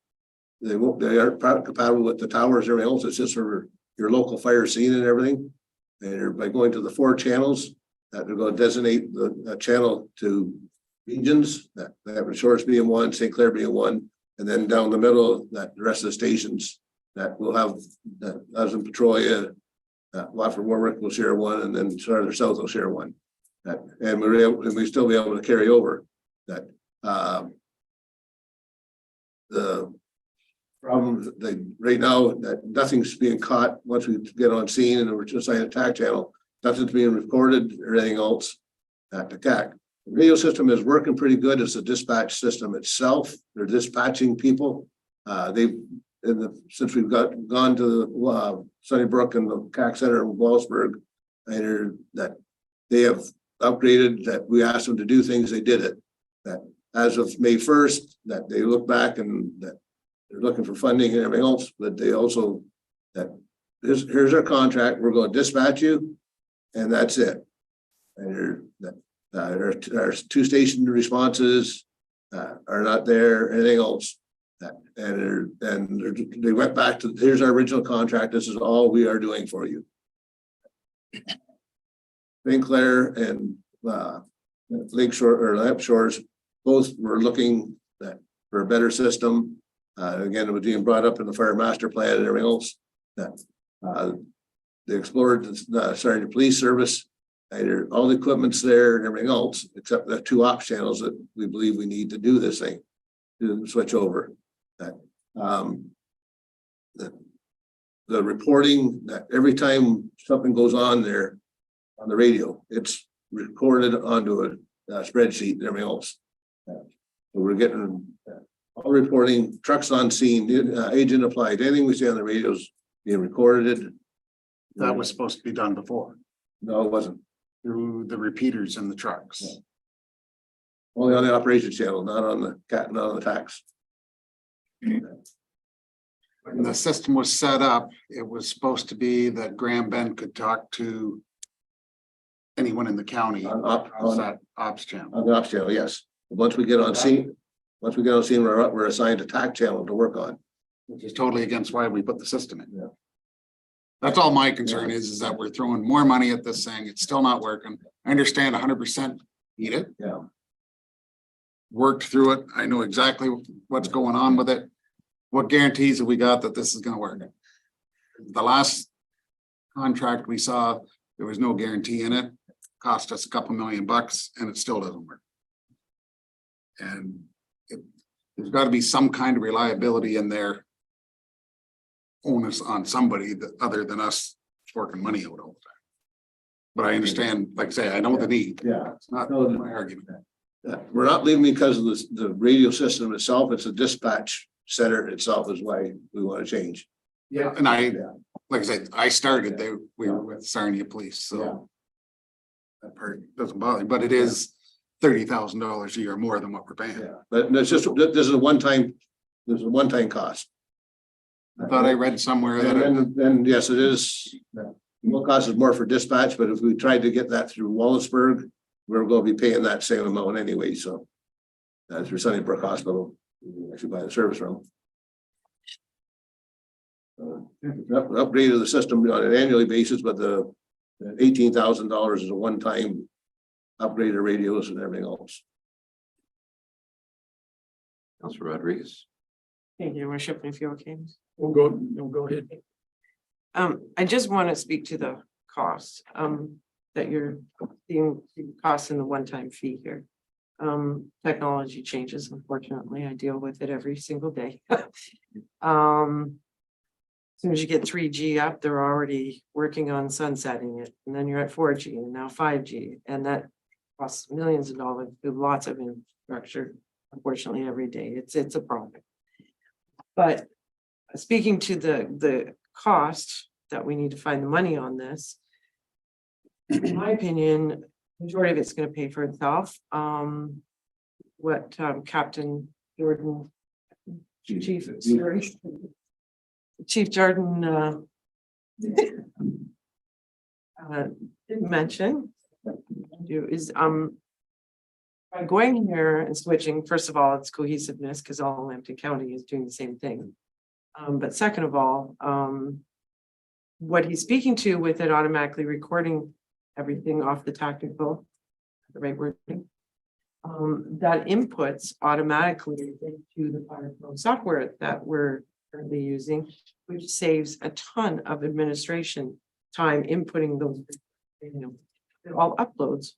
They aren't compatible with the towers and everything else. It's just for your local fire scene and everything. And by going to the four channels, that they're going to designate the channel to regions, that Shores being one, St. Clair being one, and then down the middle, that the rest of the stations that will have, that as in Petrolia, Watford Warwick will share one, and then farther south will share one. And we still be able to carry over that. The problem right now that nothing's being caught once we get on scene and we're just assigning a TAC channel, nothing's being recorded or anything else at the CAC. The radio system is working pretty good as a dispatch system itself. They're dispatching people. Since we've gone to the Sunnybrook and the CAC Center in Wallsburg, and that they have upgraded, that we asked them to do things, they did it. That as of May 1st, that they look back and that they're looking for funding and everything else, but they also that here's our contract, we're going to dispatch you, and that's it. And our two station responses are not there, anything else. And they went back to, here's our original contract, this is all we are doing for you. St. Clair and Lakeshore or Lamp Shores both were looking for a better system. Again, it was being brought up in the fire master plan and everything else. They explored the Sergeant Police Service. All the equipment's there and everything else, except the two ops channels that we believe we need to do this thing, to switch over. The reporting that every time something goes on there on the radio, it's recorded onto a spreadsheet and everything else. So we're getting all reporting, trucks on scene, agent applied, anything we say on the radio is being recorded. That was supposed to be done before, No, it wasn't. through the repeaters in the trucks. Only on the operations channel, not on the tax. When the system was set up, it was supposed to be that Graham Bend could talk to anyone in the county On that ops channel. the ops channel, yes. Once we get on scene, we're assigned a TAC channel to work on. Which is totally against why we put the system in. Yeah. That's all my concern is that we're throwing more money at this thing. It's still not working. I understand 100% need it. Yeah. Worked through it. I know exactly what's going on with it. What guarantees have we got that this is gonna work? The last contract we saw, there was no guarantee in it. Cost us a couple $1,000,000 and it still doesn't work. And there's got to be some kind of reliability in there. Onus on somebody that other than us forking money out all the time. But I understand, like I say, I know the need. Yeah. It's not my argument. We're not leaving because of the radio system itself. It's a dispatch center itself is why we want to change. Yeah. And like I said, I started there, we were with Sarnia Police, so. That part doesn't bother me, but it is $30,000 a year more than what we're paying. Yeah, but it's just, this is a one-time cost. I thought I read somewhere that And yes, it is. What cost is more for dispatch, but if we tried to get that through Wallaceburg, we're going to be paying that same amount anyway, so. Through Sunnybrook Hospital, we actually buy the service room. Upgrade of the system on an annually basis, but the $18,000 is a one-time upgrade of radios and everything else. Councilor Rodriguez. Thank you, Your Worship, if you're okay. Go ahead. I just want to speak to the cost, that you're seeing costs in the one-time fee here. Technology changes, unfortunately, I deal with it every single day. As soon as you get 3G up, they're already working on sunsetting it, and then you're at 4G and now 5G, and that costs millions of dollars with lots of infrastructure. Unfortunately, every day it's a problem. But speaking to the cost that we need to find the money on this, in my opinion, majority of it's going to pay for itself. What Captain Jordan Chief Jordan, didn't mention is, by going here and switching, first of all, it's cohesiveness because all Lambton County is doing the same thing. But second of all, what he's speaking to with it automatically recording everything off the tactical, the right wording, that inputs automatically into the FirePro software that we're currently using, which saves a ton of administration time inputting those, it all uploads.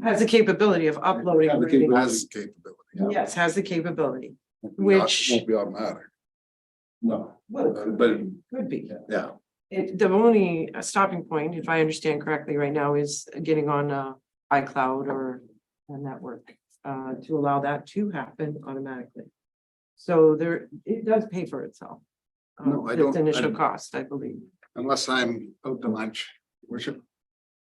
Has the capability of uploading. Has capability. Yes, has the capability, Won't which, be automatic. No, well, but could be. yeah, The only stopping point, if I understand correctly right now, is getting on iCloud or a network to allow that to happen automatically. So there, it does pay for itself. No, I Its don't- initial cost, I believe. Unless I'm out to lunch, worship.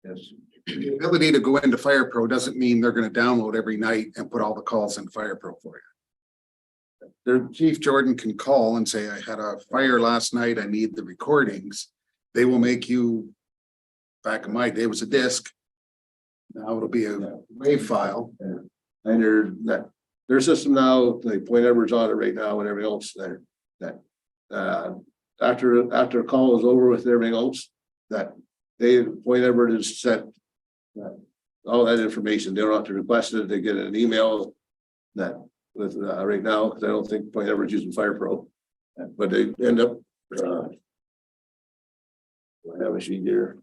yes. The ability to go into FirePro doesn't mean they're gonna download every night and put all the calls in FirePro for you. Their Chief Jordan can call and say, I had a fire last night, I need the recordings. They will make you, back in my day, it was a disc. Now it'll be a WAV file. And their system now, like Point Edward's on it right now and everything else there, that. After a call is over with everything else, that Point Edward is set. All that information, they don't have to request it, they get an email. That with right now, because I don't think Point Edward's using FirePro. But they end up. I have a sheet here.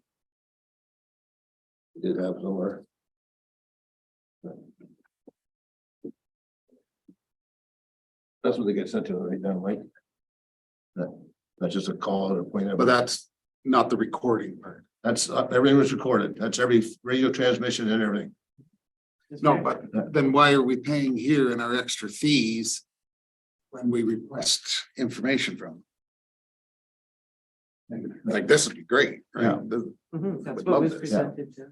Did have somewhere. That's what they get sent to right now, right? That's just a call or Point Edward. But that's not the recording part. That's everything was recorded. That's every radio transmission and everything. No, but then why are we paying here in our extra fees? When we request information from them? Like, this would be great, right? That's Would what love was this. presented to.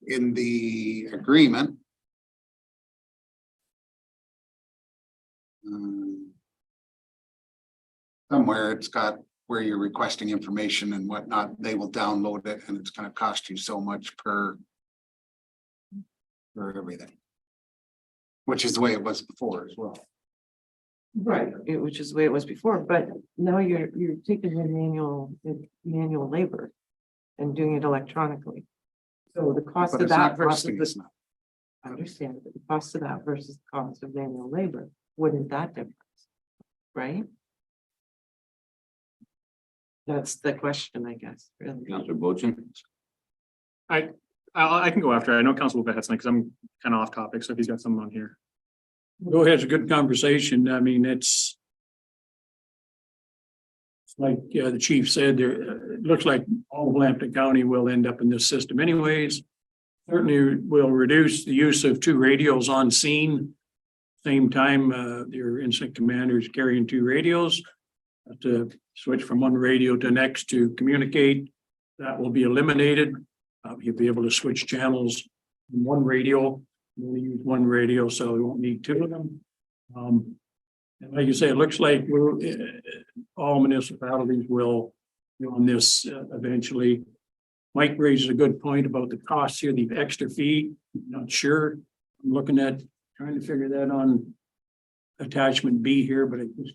In the agreement. Somewhere it's got where you're requesting information and whatnot, they will download it and it's gonna cost you so much per. For everything. Which is the way it was before as well. Right, which is the way it was before, but now you're taking the manual labor and doing it electronically. So the cost But of it's that not versus costing us the, now. I understand, but the cost of that versus the cost of manual labor, what is that difference? Right? That's the question, I guess, really. Councilor Bojan? I can go after. I know Council Wolf had something because I'm kind of off topic. So if he's got someone on here. Go ahead, it's a good conversation. I mean, it's like the chief said, there, it looks like all of Lambton County will end up in this system anyways. Certainly will reduce the use of two radios on scene. Same time, your incident commanders carrying two radios. Have to switch from one radio to next to communicate. That will be eliminated. You'll be able to switch channels in one radio. You only use one radio, so we won't need two of them. And like you say, it looks like all municipalities will be on this eventually. Mike raises a good point about the costs here, the extra fee. Not sure. I'm looking at trying to figure that on attachment B here, but it just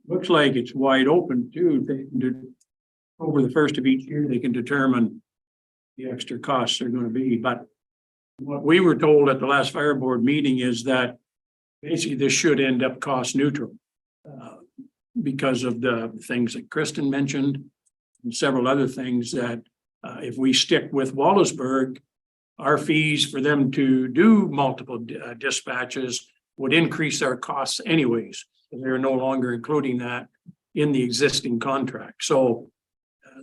looks like it's wide open too. They can do over the first of each year, they can determine the extra costs are going to be. But what we were told at the last fire board meeting is that basically this should end up cost neutral because of the things that Kristen mentioned and several other things that if we stick with Wallaceburg, our fees for them to do multiple dispatches would increase our costs anyways. They're no longer including that in the existing contract. So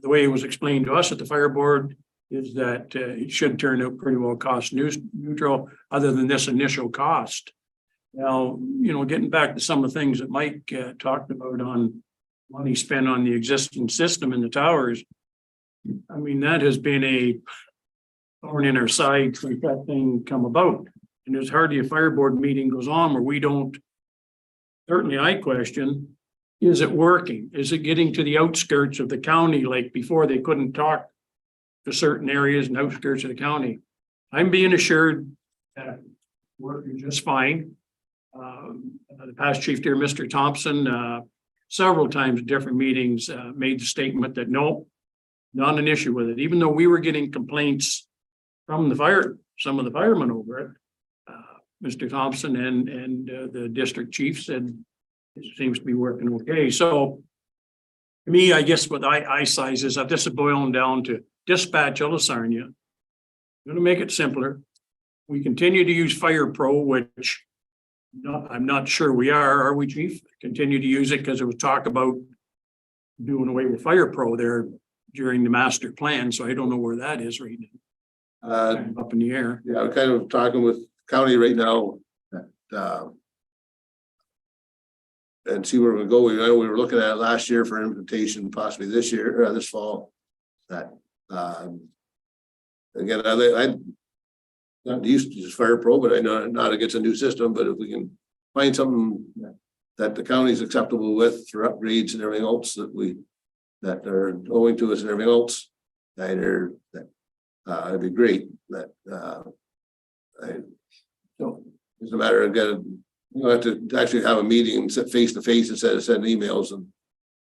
the way it was explained to us at the fire board is that it should turn out pretty well cost neutral, other than this initial cost. Now, you know, getting back to some of the things that Mike talked about on money spent on the existing system in the towers. I mean, that has been a thorn in our side since that thing come about. And there's hardly a fire board meeting goes on where we don't. Certainly I question, is it working? Is it getting to the outskirts of the county like before they couldn't talk to certain areas and outskirts of the county? I'm being assured that working just fine. The past chief there, Mr. Thompson, several times at different meetings, made the statement that no, not an issue with it, even though we were getting complaints from some of the firemen over it. Mr. Thompson and the district chief said it seems to be working okay. So to me, I guess what I size is that this is boiling down to dispatch out of Sarnia. I'm gonna make it simpler. We continue to use Fire Pro, which I'm not sure we are we, chief? Continue to use it because there was talk about doing away with Fire Pro there during the master plan. So I don't know where that is right now. Kind of up in the air. Yeah, I'm kind of talking with county right now. And see where we go. I know we were looking at it last year for implementation, possibly this year, this fall. That, again, I'm not used to use Fire Pro, but I know not against a new system, but if we can find something that the county is acceptable with for upgrades and everything else that are owing to us and everything else, it'd be great. So it's a matter of getting, you have to actually have a meeting and sit face to face instead of sending emails and.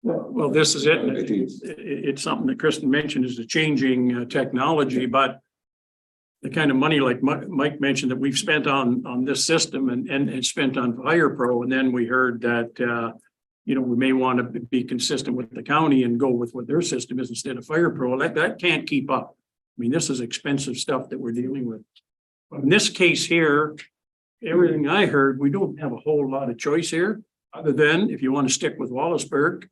Well, this is it. It's something that Kristen mentioned is the changing technology, but the kind of money like Mike mentioned that we've spent on this system and spent on Fire Pro, and then we heard that we may want to be consistent with the county and go with what their system is instead of Fire Pro. That can't keep up. I mean, this is expensive stuff that we're dealing with. But in this case here, everything I heard, we don't have a whole lot of choice here, other than if you want to stick with Wallaceburg,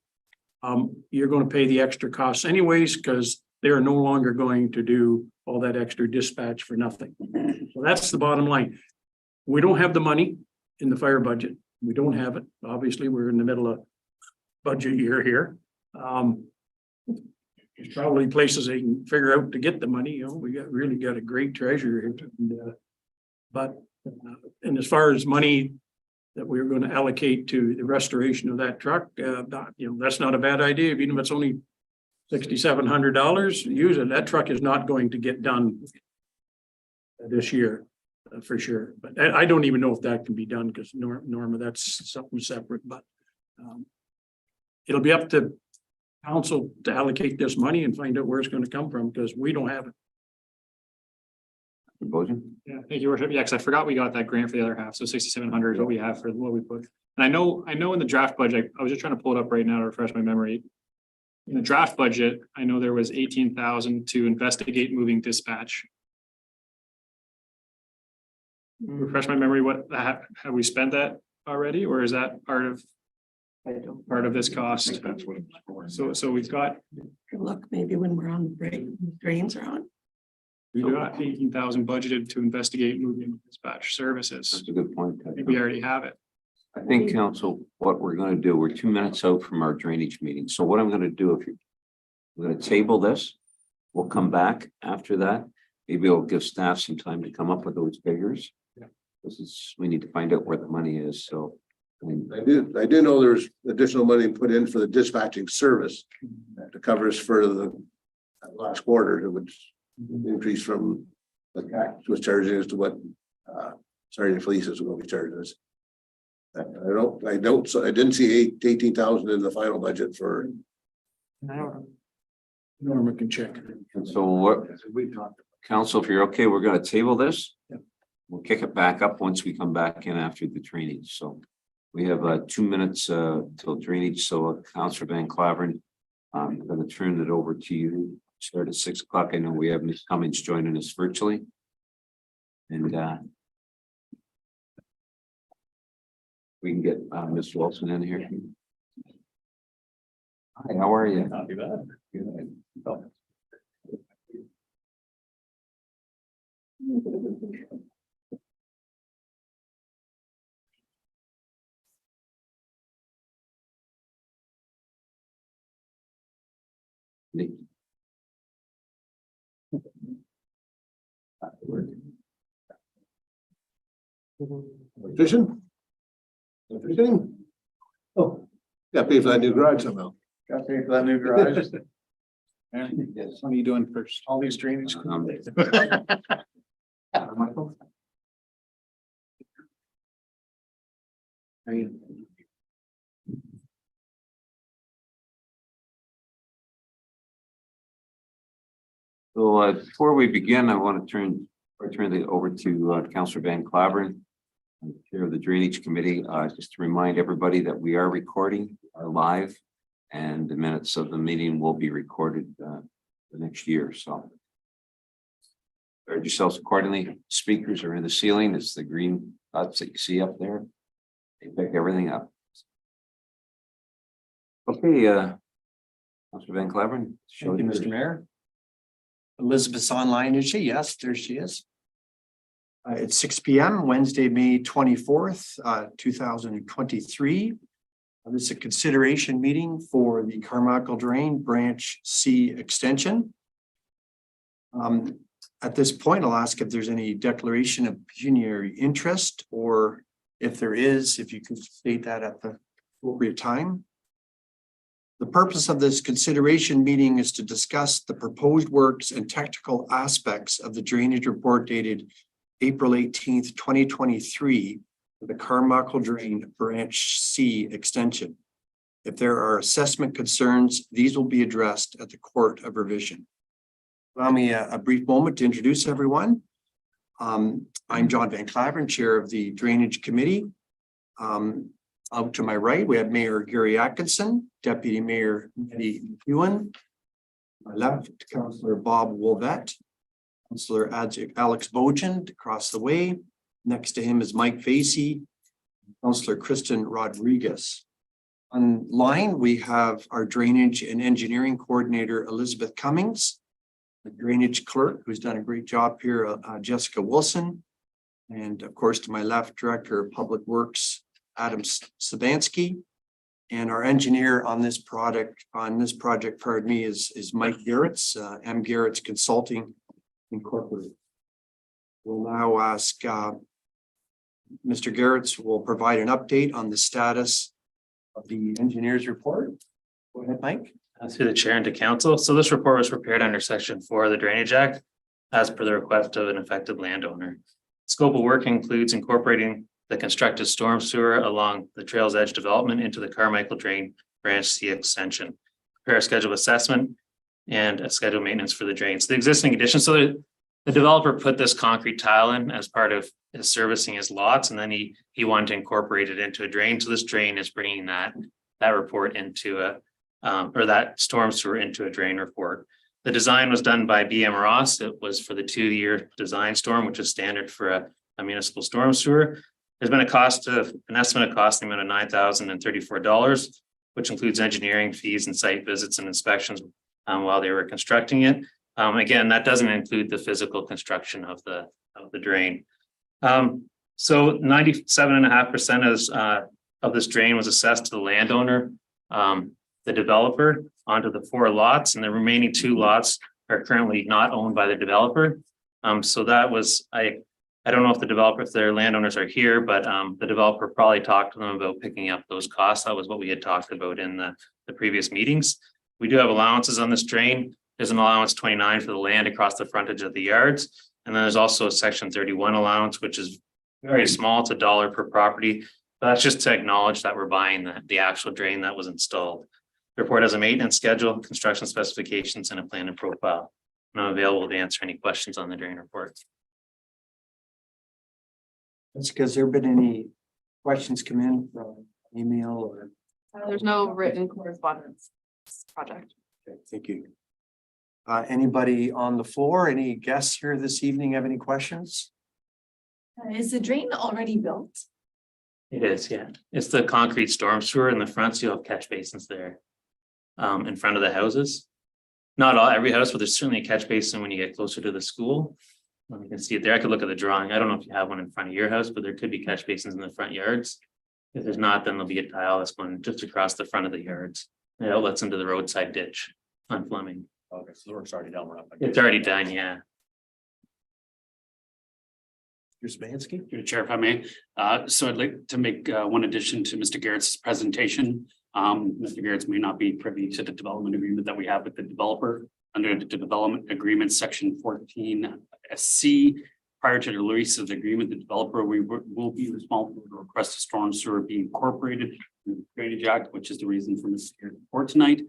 you're going to pay the extra costs anyways, because they're no longer going to do all that extra dispatch for nothing. So that's the bottom line. We don't have the money in the fire budget. We don't have it. Obviously, we're in the middle of budget year here. There's probably places they can figure out to get the money. We really got a great treasurer here. And as far as money that we're going to allocate to the restoration of that truck, that's not a bad idea. Even if it's only $6,700, use it. That truck is not going to get done this year for sure. But I don't even know if that can be done because Norma, that's something separate. But it'll be up to council to allocate this money and find out where it's going to come from because we don't have it. Yeah, thank you, Worship. Yeah, because I forgot we got that grant for the other half. So 6,700 is what we have for what we put. And I know in the draft budget, I was just trying to pull it up right now to refresh my memory. In the draft budget, I know there was 18,000 to investigate moving dispatch. Refresh my memory. Have we spent that already, or is that part of this cost? That's what it was for. So we've got Look, maybe when we're on the break, drains are on. 18,000 budgeted to investigate moving dispatch services. That's a good point. I think we already have it. I think, council, what we're going to do, we're 2 minutes out from our drainage meeting. So what I'm going to do, we're going to table this, we'll come back after that. Maybe it'll give staff some time to come up with those figures. We need to find out where the money is. So I do know there's additional money put in for the dispatching service to cover us for the last quarter, which increase from what CAC was charging us to what Sergeant Felicis will be charging us. I didn't see 18,000 in the final budget for. Norma can check. And so what, council, if you're okay, we're going to table this. We'll kick it back up once we come back in after the drainage. So we have 2 minutes till drainage. So Councillor Van Claveren, I'm going to turn it over to you. Start at 6 o'clock. I know we have Ms. Cummings joining us virtually. And we can get Ms. Wilson in here. Hi, how are you? Not too bad. Good. Nick. Fishing? Fishing? Oh, got to pay for that new garage somehow. Got to pay for that new garage. Yes. What are you doing first? All these drainage. Michael? So before we begin, I want to turn it over to Councillor Van Claveren, Chair of the Drainage Committee, just to remind everybody that we are recording, are live, and the minutes of the meeting will be recorded the next year. So guard yourselves accordingly. Speakers are in the ceiling. It's the green dots that you see up there. They pick everything up. Okay, Councillor Van Claveren. Thank you, Mr. Mayor. Elizabeth's online, is she? Yes, there she is. It's 6 p.m. Wednesday, May 24th, 2023. This is a consideration meeting for the Carmichael Drain Branch C extension. At this point, I'll ask if there's any declaration of pecuniary interest, or if there is, if you could state that at the appropriate time. The purpose of this consideration meeting is to discuss the proposed works and technical aspects of the drainage report dated April 18th, 2023, for the Carmichael Drain Branch C extension. If there are assessment concerns, these will be addressed at the Court of Revision. Allow me a brief moment to introduce everyone. I'm John Van Claveren, Chair of the Drainage Committee. Out to my right, we have Mayor Gary Atkinson, Deputy Mayor Eddie McEwen. My left, Councillor Bob Wolvette, Councillor Alex Bojan across the way. Next to him is Mike Facey, Councillor Kristen Rodriguez. Online, we have our Drainage and Engineering Coordinator, Elizabeth Cummings, the Drainage Clerk, who's done a great job here, Jessica Wilson, and of course, to my left, Director of Public Works, Adam Sabansky, and our engineer on this project, pardon me, is Mike Garrett's, M. Garrett's Consulting Incorporated. We'll now ask Mr. Garrett's will provide an update on the status of the engineer's report. Go ahead, Mike. Through the chair and to council. So this report was prepared under Section 4 of the Drainage Act as per the request of an affected landowner. Scope of work includes incorporating the constructed storm sewer along the trail's edge development into the Carmichael Drain Branch C extension. Prepare a schedule of assessment and a schedule of maintenance for the drains. The existing addition, so the developer put this concrete tile in as part of his servicing his lots, and then he wanted to incorporate it into a drain. So this drain is bringing that report into or that storm sewer into a drain report. The design was done by BM Ross. It was for the 2-year design storm, which is standard for a municipal storm sewer. There's been an estimate of cost in the amount of $9,034, which includes engineering fees and site visits and inspections while they were constructing it. Again, that doesn't include the physical construction of the drain. So 97.5% of this drain was assessed to the landowner, the developer, onto the 4 lots, and the remaining 2 lots are currently not owned by the developer. So that was, I don't know if their landowners are here, but the developer probably talked to them about picking up those costs. That was what we had talked about in the previous meetings. We do have allowances on this drain. There's an allowance 29 for the land across the frontage of the yards. And then there's also a section 31 allowance, which is very small. It's $1 per property. But that's just to acknowledge that we're buying the actual drain that was installed. The report has a maintenance schedule, construction specifications, and a plan and profile. And I'm available to answer any questions on the drain report. Has there been any questions come in from email or? There's no written correspondence project. Okay, thank you. Anybody on the floor, any guests here this evening have any questions? Is the drain already built? It is, yeah. It's the concrete storm sewer in the front, so you'll have catch basins there in front of the houses. Not every house, but there's certainly a catch basin when you get closer to the school. You can see it there. I could look at the drawing. I don't know if you have one in front of your house, but there could be catch basins in the front yards. If there's not, then there'll be a tile that's going just across the front of the yards. It outlets into the roadside ditch on Fleming. Okay, so the work's already done. It's already done, yeah. Mr. Smansky? Through the chair, if I may. So I'd like to make one addition to Mr. Garrett's presentation. Mr. Garrett's may not be privy to the development agreement that we have with the developer. Under the development agreement, section 14C. Prior to the release of the agreement, the developer will be responsible for the request of storm sewer be incorporated in the Drainage Act, which is the reason for Mr. Garrett's report tonight.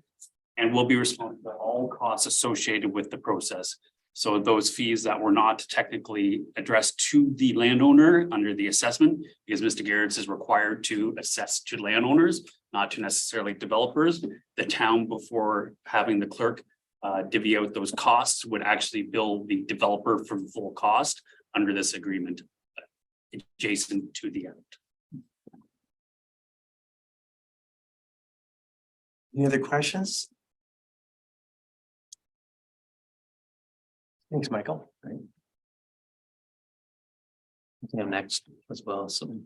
And will be responsible for all costs associated with the process. So those fees that were not technically addressed to the landowner under the assessment, because Mr. Garrett's is required to assess to landowners, not to necessarily developers. The town, before having the clerk divvy out those costs, would actually bill the developer for the full cost under this agreement adjacent to the act. Any other questions? Thanks, Michael. Right. Next as well. So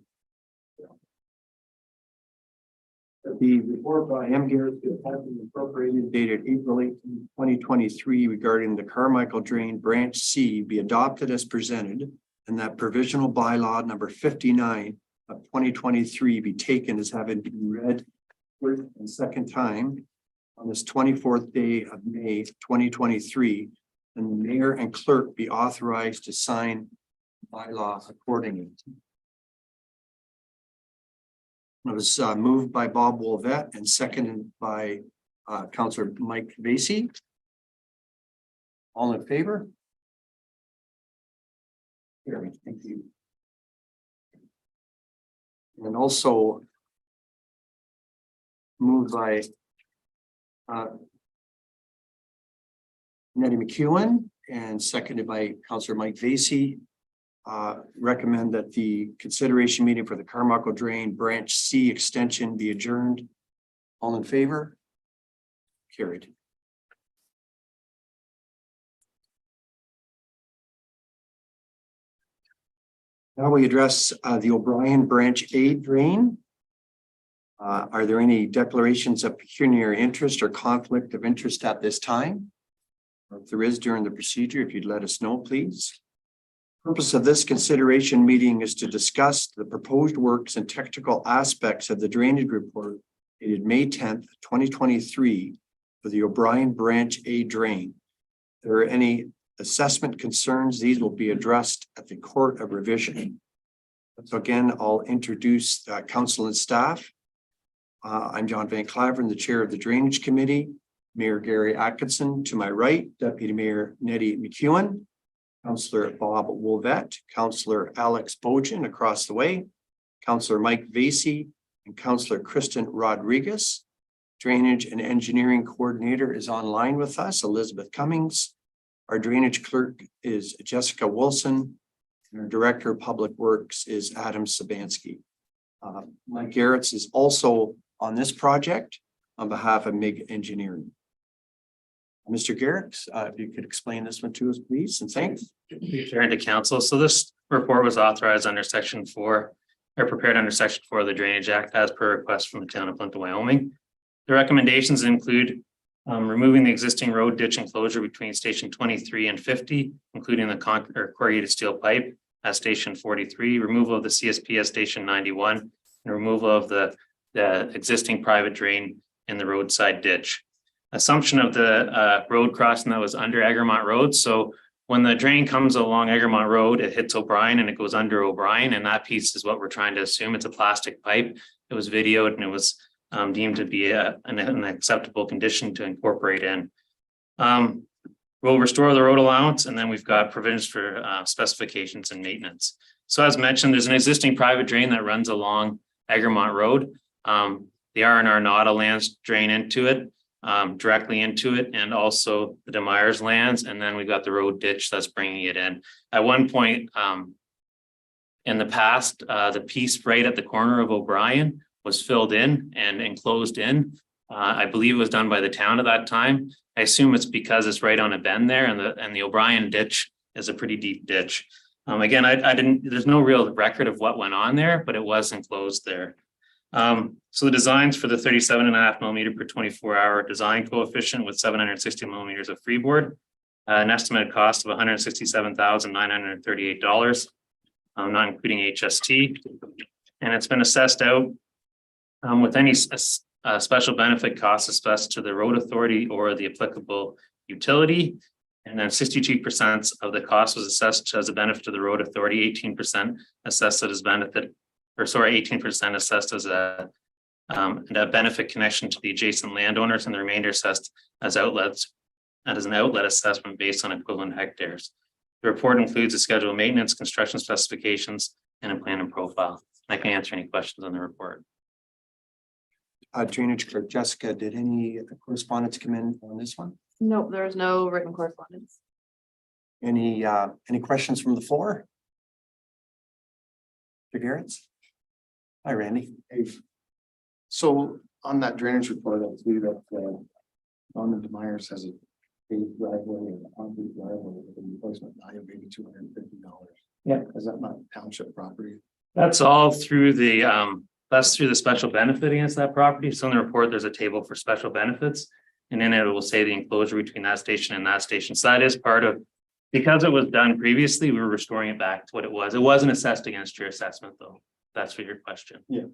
The report by M. Garrett has been appropriated dated April 18, 2023 regarding the Carmichael Drain Branch C be adopted as presented, and that provisional bylaw number 59 of 2023 be taken as having been read first and second time on this 24th day of May 2023, and the mayor and clerk be authorized to sign bylaw accordingly. It was moved by Bob Wolvett and seconded by Councillor Mike Vasey. All in favor? Here, thank you. And also moved by Nettie McEwen and seconded by Councillor Mike Vasey. Recommend that the consideration meeting for the Carmichael Drain Branch C extension be adjourned. All in favor? Carried. Now we address the O'Brien Branch A drain. Are there any declarations of pecuniary interest or conflict of interest at this time? Or if there is during the procedure, if you'd let us know, please. Purpose of this consideration meeting is to discuss the proposed works and technical aspects of the drainage report dated May 10th, 2023 for the O'Brien Branch A drain. If there are any assessment concerns, these will be addressed at the Court of Revision. So again, I'll introduce council and staff. I'm John Van Claveren, the chair of the Drainage Committee. Mayor Gary Atkinson to my right, Deputy Mayor Nettie McEwen, Councillor Bob Wolvett, Councillor Alex Bojan across the way, Councillor Mike Vasey, and Councillor Kristen Rodriguez. Drainage and Engineering Coordinator is online with us, Elizabeth Cummings. Our drainage clerk is Jessica Wilson, and our Director of Public Works is Adam Sabansky. Mike Garrett's is also on this project on behalf of MIG Engineering. Mr. Garrett, if you could explain this one to us, please, and thanks. Sharing to council. So this report was authorized under section 4, or prepared under section 4 of the Drainage Act as per request from the town of Plympton-Wyoming. The recommendations include removing the existing road ditch enclosure between station 23 and 50, including the corrugated steel pipe at station 43, removal of the CSP at station 91, and removal of the existing private drain in the roadside ditch. Assumption of the road crossing that was under Egremont Road. So when the drain comes along Egremont Road, it hits O'Brien and it goes under O'Brien, and that piece is what we're trying to assume. It's a plastic pipe. It was videoed and it was deemed to be an acceptable condition to incorporate in. We'll restore the road allowance, and then we've got provisions for specifications and maintenance. So as mentioned, there's an existing private drain that runs along Egremont Road. The R&R Nada lands drain into it, directly into it, and also the DeMeyer's lands, and then we've got the road ditch that's bringing it in. At one point in the past, the piece right at the corner of O'Brien was filled in and enclosed in. I believe it was done by the town at that time. I assume it's because it's right on a bend there, and the O'Brien ditch is a pretty deep ditch. Again, there's no real record of what went on there, but it was enclosed there. So the designs for the 37.5 millimeter per 24-hour design coefficient with 760 millimeters of freeboard, an estimated cost of $167,938. not including HST. And it's been assessed out with any special benefit costs assessed to the road authority or the applicable utility. And then 62% of the cost was assessed as a benefit to the road authority, 18% assessed as benefit, or sorry, 18% assessed as a benefit connection to the adjacent landowners, and the remainder assessed as outlets, and as an outlet assessment based on equivalent hectares. The report includes a schedule of maintenance, construction specifications, and a plan and profile. I can answer any questions on the report. Drainage clerk Jessica, did any correspondence come in on this one? Nope, there is no written correspondence. Any questions from the floor? Mr. Garrett's? Hi, Randy. So on that drainage report, I see that Norman Demeyers has a paved driveway and a concrete driveway with a replacement value of maybe $250. Yeah. Is that not township property? That's all through the special benefit against that property. So in the report, there's a table for special benefits. And in it will say the enclosure between that station and that station. So that is part of, because it was done previously, we were restoring it back to what it was. It wasn't assessed against your assessment though. That's for your question. Yeah.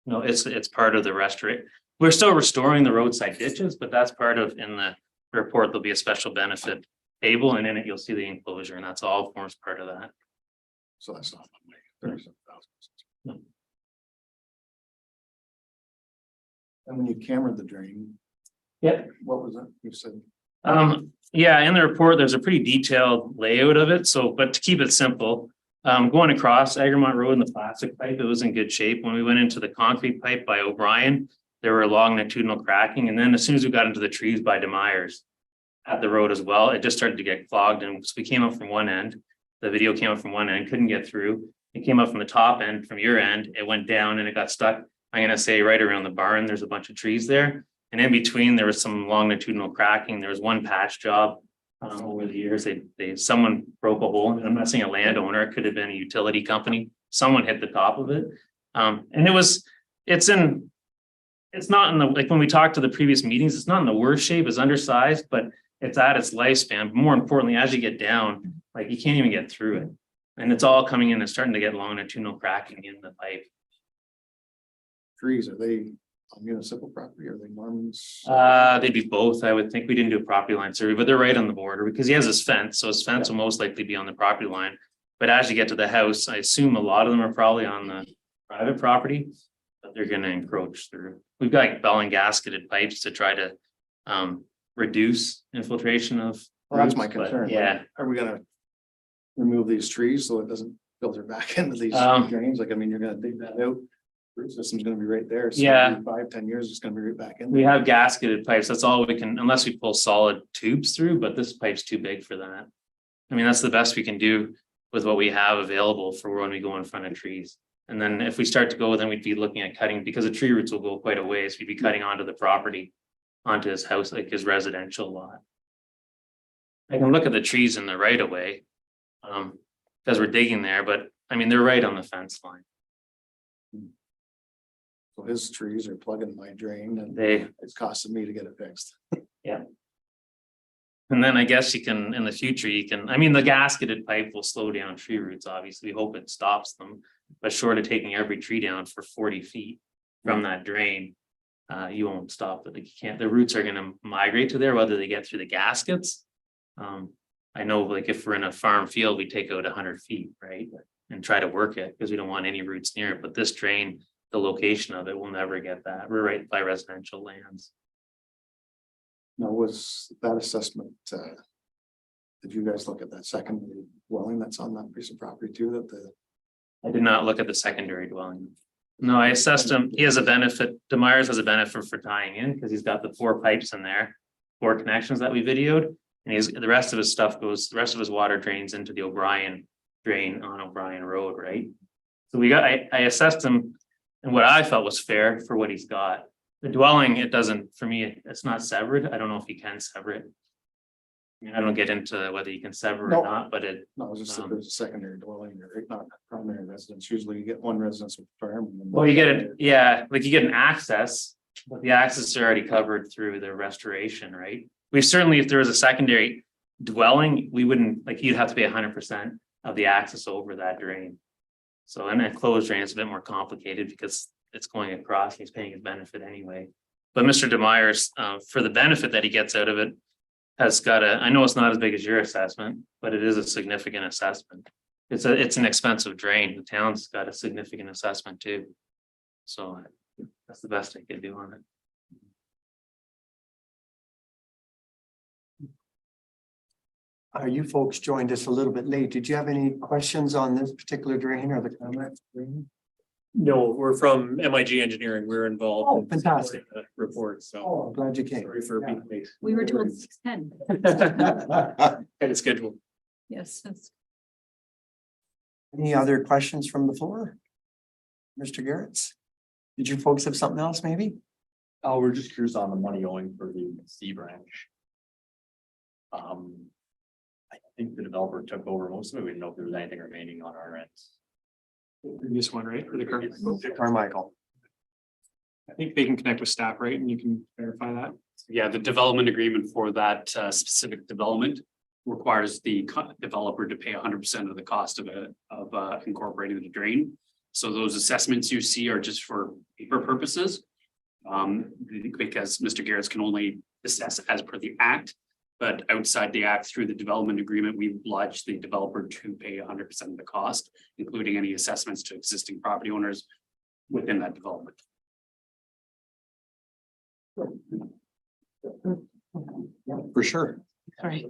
No, it's part of the restoration. We're still restoring the roadside ditches, but that's part of, in the report, there'll be a special benefit table, and in it, you'll see the enclosure, and that's all forms part of that. So that's not my 37,000. And when you cameraed the drain. Yeah. What was it? You said. Yeah, in the report, there's a pretty detailed layout of it. So, but to keep it simple, going across Egremont Road in the plastic pipe, it was in good shape. When we went into the concrete pipe by O'Brien, there were longitudinal cracking. And then as soon as we got into the trees by Demeyers at the road as well, it just started to get clogged. And so we came up from one end. The video came up from one end, couldn't get through. It came up from the top end, from your end. It went down and it got stuck. I'm going to say right around the barn, there's a bunch of trees there. And in between, there was some longitudinal cracking. There was one patch job over the years. Someone broke a hole. And I'm not saying a landowner, it could have been a utility company. Someone hit the top of it. And it's not in the, like when we talked to the previous meetings, it's not in the worst shape, it's undersized, but it's at its lifespan. But more importantly, as you get down, like you can't even get through it. And it's all coming in and starting to get longitudinal cracking in the pipe. Trees, are they on municipal property? Are they Norman's? They'd be both. I would think we didn't do a property line survey, but they're right on the border because he has his fence. So his fence will most likely be on the property line. But as you get to the house, I assume a lot of them are probably on the private property, but they're going to encroach through. We've got bell and gasketed pipes to try to reduce infiltration of. Well, that's my roots, but concern. yeah. Are we gonna remove these trees so it doesn't filter back into these drains? Like, I mean, you're gonna dig that out. Root system's gonna be right there. So Yeah. 5-10 years, it's gonna be right back in. We have gasketed pipes. That's all we can, unless we pull solid tubes through, but this pipe's too big for that. I mean, that's the best we can do with what we have available for when we go in front of trees. And then if we start to go, then we'd be looking at cutting, because the tree roots will go quite a ways. We'd be cutting onto the property, onto his house, like his residential lot. I can look at the trees in the right of way, because we're digging there, but I mean, they're right on the fence line. So his trees are plugging my drain and They, it's costing me to get it fixed. and then I guess you can, in the future, you can, I mean, the gasketed pipe will slow down tree roots, obviously. We hope it stops them. But short of taking every tree down for 40 feet from that drain, you won't stop it. Like you can't, the roots are gonna migrate to there, whether they get through the gaskets. I know like if we're in a farm field, we take out 100 feet, right? And try to work it because we don't want any roots near it. But this drain, the location of it will never get that. We're right by residential lands. Now, was that assessment, did you guys look at that secondary dwelling that's on that piece of property too, that the? I did not look at the secondary dwelling. No, I assessed him. He has a benefit. Demeyers has a benefit for tying in because he's got the 4 pipes in there, 4 connections that we videoed. And he's, the rest of his stuff goes, the rest of his water drains into the O'Brien drain on O'Brien Road, right? So I assessed him and what I felt was fair for what he's got. The dwelling, it doesn't, for me, it's not severed. I don't know if he can sever it. I mean, I don't get into whether you can sever No. or not, but it, No, it was just that there's a secondary dwelling there, not primary residence. Usually you get one residence with farm. and then- well, you get it, yeah, like you get an access, but the access is already covered through the restoration, right? We certainly, if there was a secondary dwelling, we wouldn't, like, you'd have to pay 100% of the access over that drain. So, and a closed drain is a bit more complicated because it's going across, he's paying his benefit anyway. But Mr. Demeyer's, for the benefit that he gets out of it, has got a, I know it's not as big as your assessment, but it is a significant assessment. It's an expensive drain. The town's got a significant assessment too. So that's the best I could do on it. You folks joined us a little bit late. Did you have any questions on this particular drain or the comment? No, we're from MIG Engineering. We're involved. Oh, fantastic. In the report, so Oh, I'm glad you came. sorry for being late. We were told 6:10. Kind of schedule. Yes, that's. Any other questions from the floor? Mr. Garrett's? Did you folks have something else maybe? Oh, we're just curious on the money owing for the C branch. I think the developer took over most of it. We didn't know if there was anything remaining on our end. Previous one, right? For the current. Carmichael. I think they can connect with staff, right? And you can verify that. Yeah, the development agreement for that specific development requires the developer to pay 100% of the cost of incorporating the drain. So those assessments you see are just for paper purposes. Because Mr. Garrett's can only assess as per the act, but outside the act through the development agreement, we oblige the developer to pay 100% of the cost, including any assessments to existing property owners within that development. For sure. Right.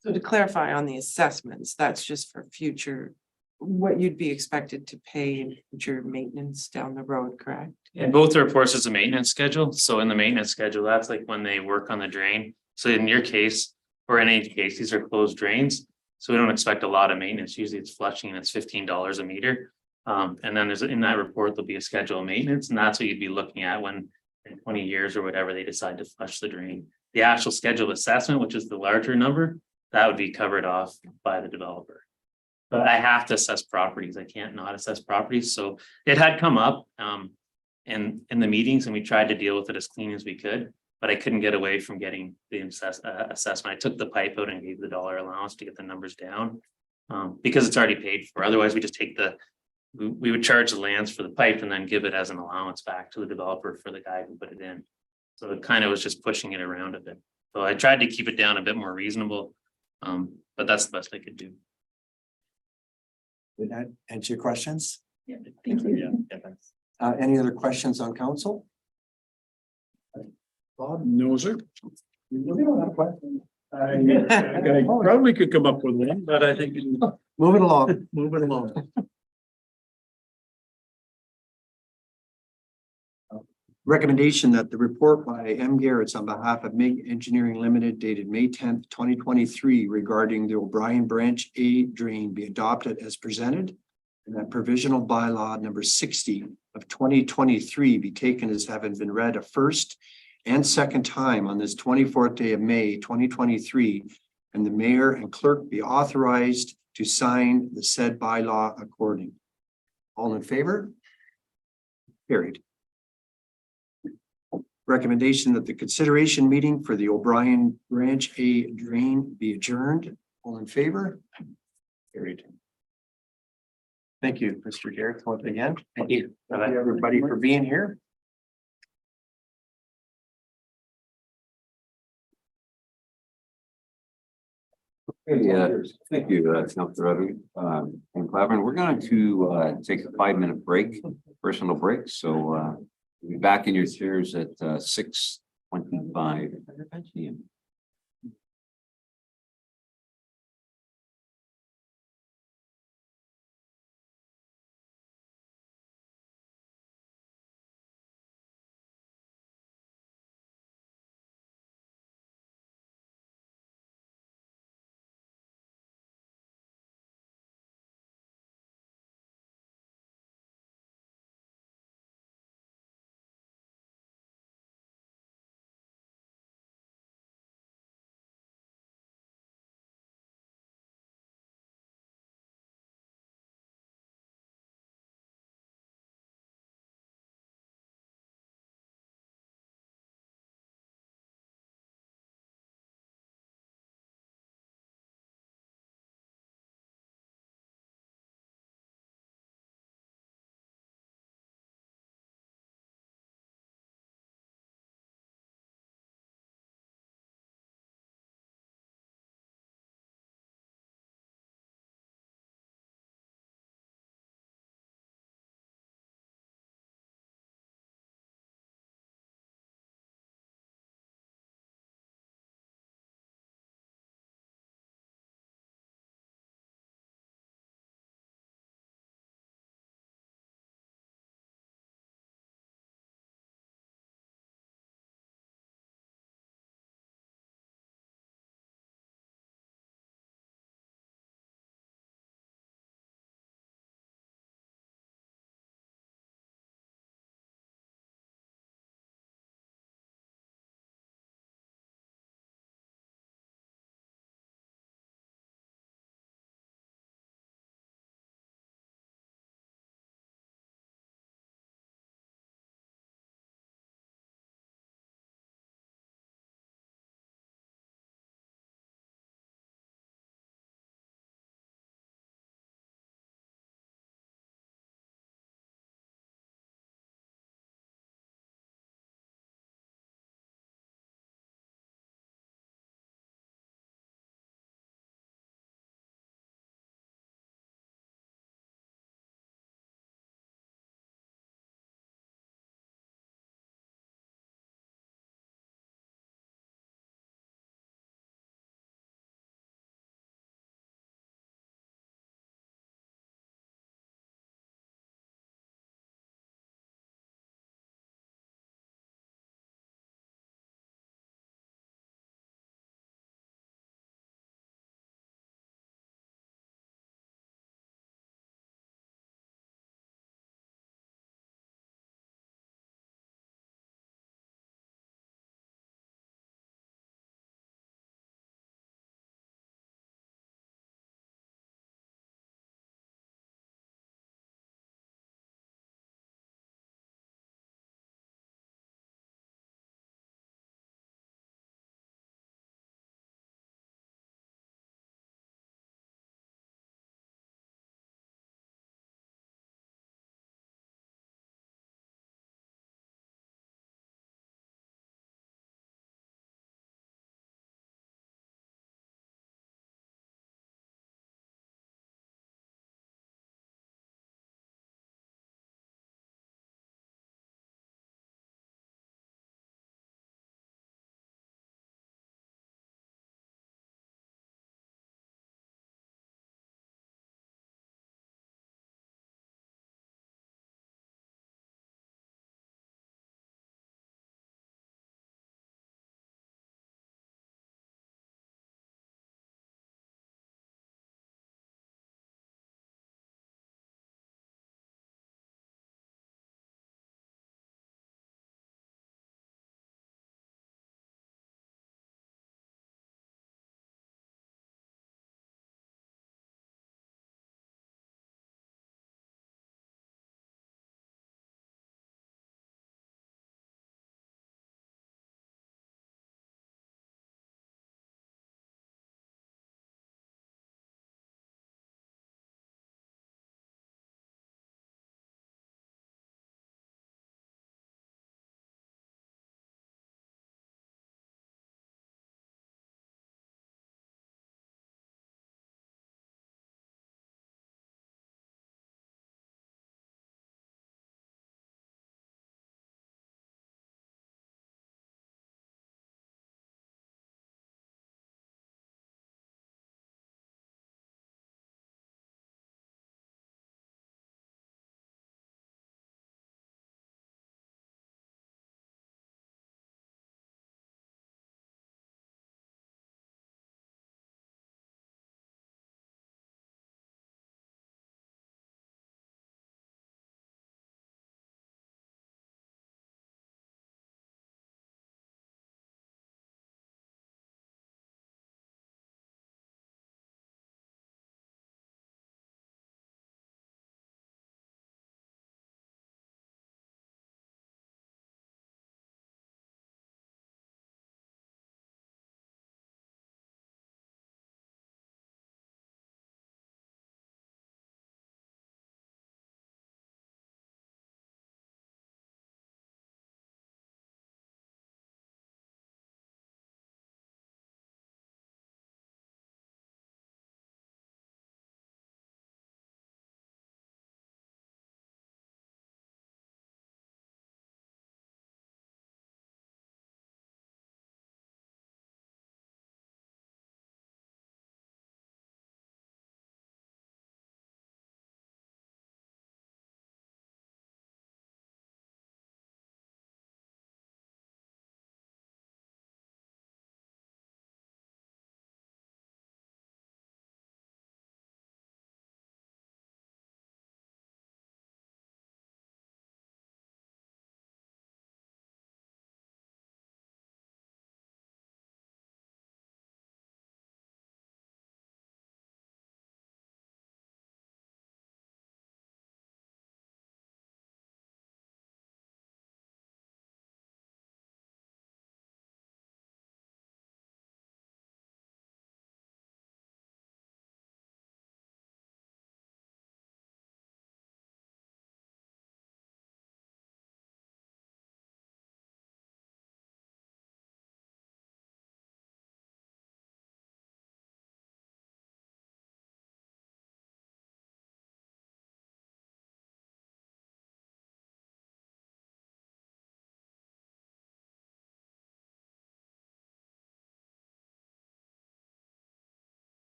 So to clarify on the assessments, that's just for future, what you'd be expected to pay in future maintenance down the road, correct? In both the reports is a maintenance schedule. So in the maintenance schedule, that's like when they work on the drain. So in your case, or in any case, these are closed drains. So we don't expect a lot of maintenance. Usually it's flushing and it's $15 a meter. And then there's in that report, there'll be a schedule of maintenance, and that's what you'd be looking at when in 20 years or whatever they decide to flush the drain. The actual schedule of assessment, which is the larger number, that would be covered off by the developer. But I have to assess properties. I can't not assess properties. So it had come up in the meetings, and we tried to deal with it as clean as we could, but I couldn't get away from getting the assessment. I took the pipe out and gave the dollar allowance to get the numbers down because it's already paid for. Otherwise, we just take we would charge the lands for the pipe and then give it as an allowance back to the developer for the guy who put it in. So it kind of was just pushing it around a bit. So I tried to keep it down a bit more reasonable, but that's the best I could do. Did that answer your questions? Yeah. Thank you. Yeah, thanks. Any other questions on council? Bob? No, sir. We don't have questions. I probably could come up with one, but I think Moving along. moving along. Recommendation that the report by M. Garrett's on behalf of MIG Engineering Limited dated May 10th, 2023 regarding the O'Brien Branch A drain be adopted as presented, and that provisional bylaw number 60 of 2023 be taken as having been read a first and second time on this 24th day of May 2023, and the mayor and clerk be authorized to sign the said bylaw according. All in favor? Carried. Recommendation that the consideration meeting for the O'Brien Branch A drain be adjourned. All in favor? Carried. Thank you, Mr. Garrett, once again. Thank you. Thank you, everybody, for being here. Hey, thank you, Councilor Ruddy, and Clavin. We're going to take a 5-minute break, personal break. So we'll be back in your chairs at 6:25 p.m.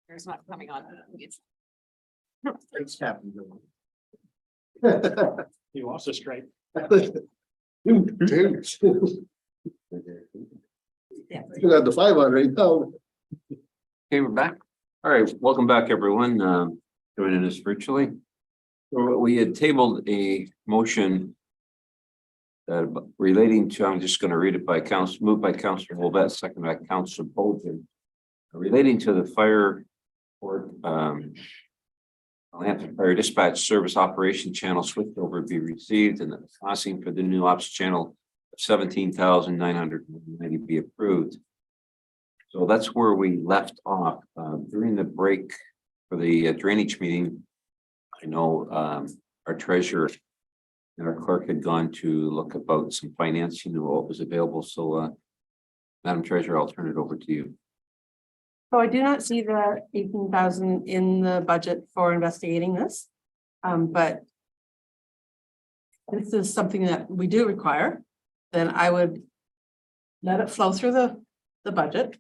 There's not coming on. It's It's happened. He lost a strike. You got the 500 now. Okay, we're back. All right, welcome back, everyone, joining us virtually. So we had tabled a motion relating to, I'm just going to read it by council, moved by Councilor Holbert, second by Councilor Bolton, relating to the fire or Plympton Fire Dispatch Service Operation Channel switchover be received and the costing for the new ops channel of $17,990 be approved. So that's where we left off during the break for the drainage meeting. I know our treasurer and our clerk had gone to look about some financing and what was available. So Madam Treasurer, I'll turn it over to you. So I do not see the 18,000 in the budget for investigating this. But this is something that we do require, then I would let it flow through the budget.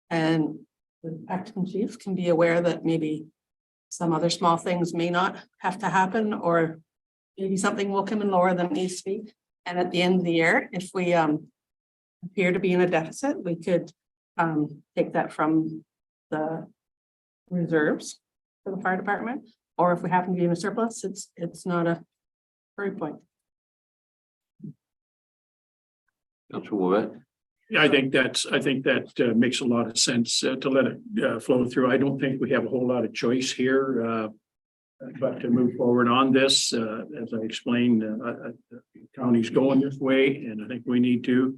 And the acting chief can be aware that maybe some other small things may not have to happen, or maybe something will come in lower than it needs to be. And at the end of the year, if we appear to be in a deficit, we could take that from the reserves for the fire department, or if we happen to be in a surplus, it's not a hurry point. Councilor Willett. Yeah, I think that makes a lot of sense to let it flow through. I don't think we have a whole lot of choice here. But to move forward on this, as I explained, the county's going this way, and I think we need to.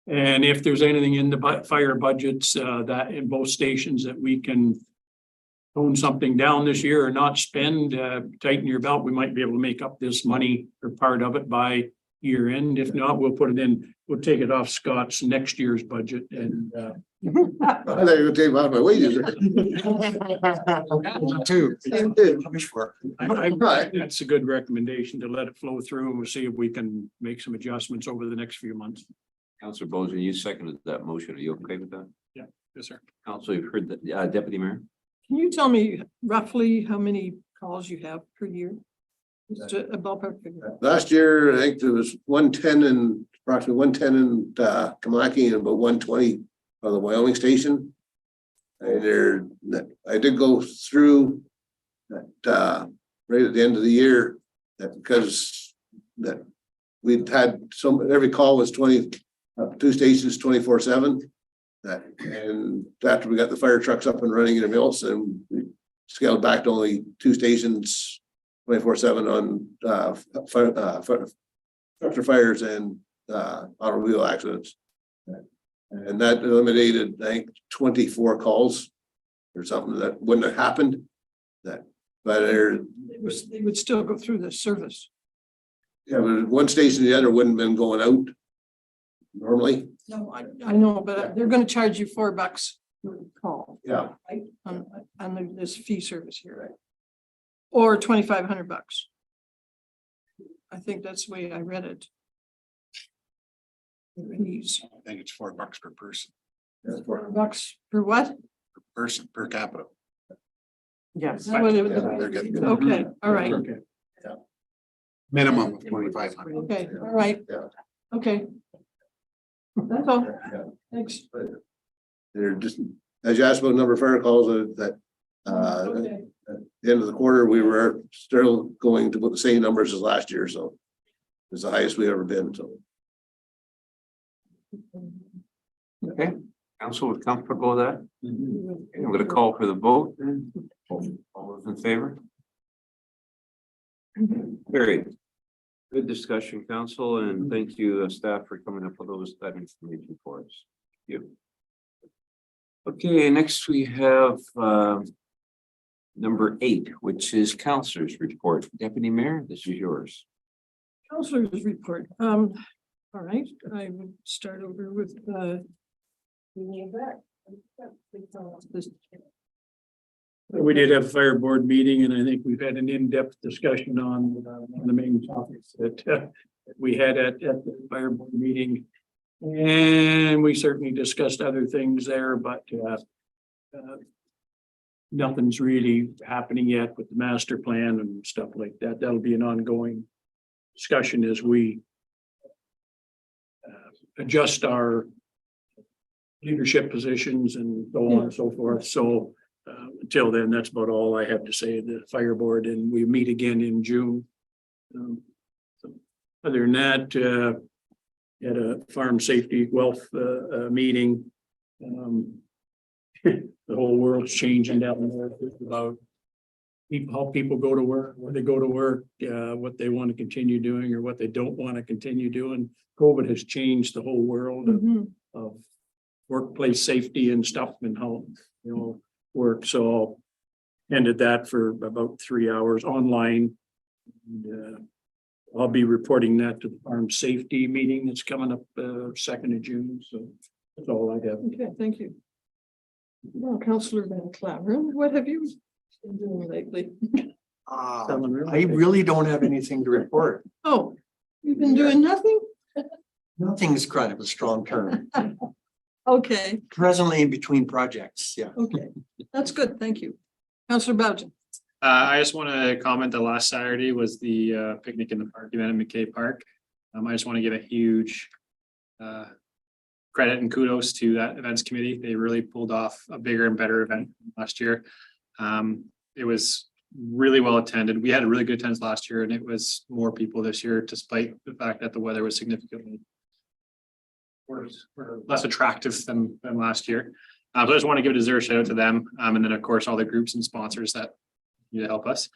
And if there's anything in the fire budgets that in both stations that we can tone something down this year or not spend, tighten your belt, we might be able to make up this money or part of it by year end. If not, we'll put it in, we'll take it off Scott's next year's budget and I thought you were gonna take out my wages. Two. that's a good recommendation to let it flow through, and we'll see if we can make some adjustments over the next few months. Councilor Bozier, you seconded that motion. Are you okay with that? Yes, sir. Council, you've heard that, Deputy Mayor? Can you tell me roughly how many calls you have per year? Just a ballpark figure. Last year, I think there was approximately 110 in Kamlaki and about 120 on the Wyoming station. And I did go through that right at the end of the year, that because that we'd had every call was 2 stations 24/7. And after we got the fire trucks up and running in the mills, and we scaled back to only 2 stations 24/7 on structure fires and automobile accidents. And that eliminated, I think, 24 calls or something that wouldn't have happened. But They would still go through the service. yeah, but one station or the other wouldn't have been going out normally. No, I know, but they're gonna charge you $4 per call. Yeah. Right, on this fee service here, right? Or $2,500. I think that's the way I read it. I think it's $4 per person, That's for $4 per what? per capita. Yes. Is that what it was? Yeah, they're getting- Okay, all right, Okay. Minimum of 2,500. okay, all right. Yeah. Okay. That's all. Yeah. Thanks. They're just, as you asked about the number of fire calls that Okay. at the end of the quarter, we were still going to put the same numbers as last year, so it's the highest we've ever been, so. Okay, council, we're comfortable with that? Okay, I'm gonna call for the vote. All those in favor? Very good discussion, council, and thank you, staff, for coming up with that information for us. Thank you. Okay, next we have number 8, which is councilor's report. Deputy Mayor, this is yours. Counselor's report. All right, I would start over with We did have a fire board meeting, and I think we've had an in-depth discussion on the main topics that we had at the fire board meeting. And we certainly discussed other things there, but nothing's really happening yet with the master plan and stuff like that. That'll be an ongoing discussion as we adjust our leadership positions and so on and so forth. So until then, that's about all I have to say. The fire board, and we meet again in June. So other than that, at a farm safety wealth meeting. The whole world's changing down there. It's about people, how people go to work, where they go to work, what they want to continue doing or what they don't want to continue doing. COVID has changed the whole world of workplace safety and stuff and how, work. So ended that for about 3 hours online. And, I'll be reporting that to the farm safety meeting that's coming up 2nd of June. So that's all I have. Okay, thank you. Well, Councillor Van Claveren, what have you been doing lately? I really don't have anything to report. Oh, you've been doing nothing? Nothing's kind of a strong term. Okay, Presently in between projects, yeah. okay, that's good, thank you. Councillor Boughton. I just want to comment that last Saturday was the picnic in the park event at McKay Park. I just want to give a huge credit and kudos to that events committee. They really pulled off a bigger and better event last year. It was really well attended. We had a really good attendance last year, and it was more people this year, despite the fact that the weather was significantly worse or less attractive than last year. So I just want to give a deserved shout out to them, and then of course all the groups and sponsors that to help us.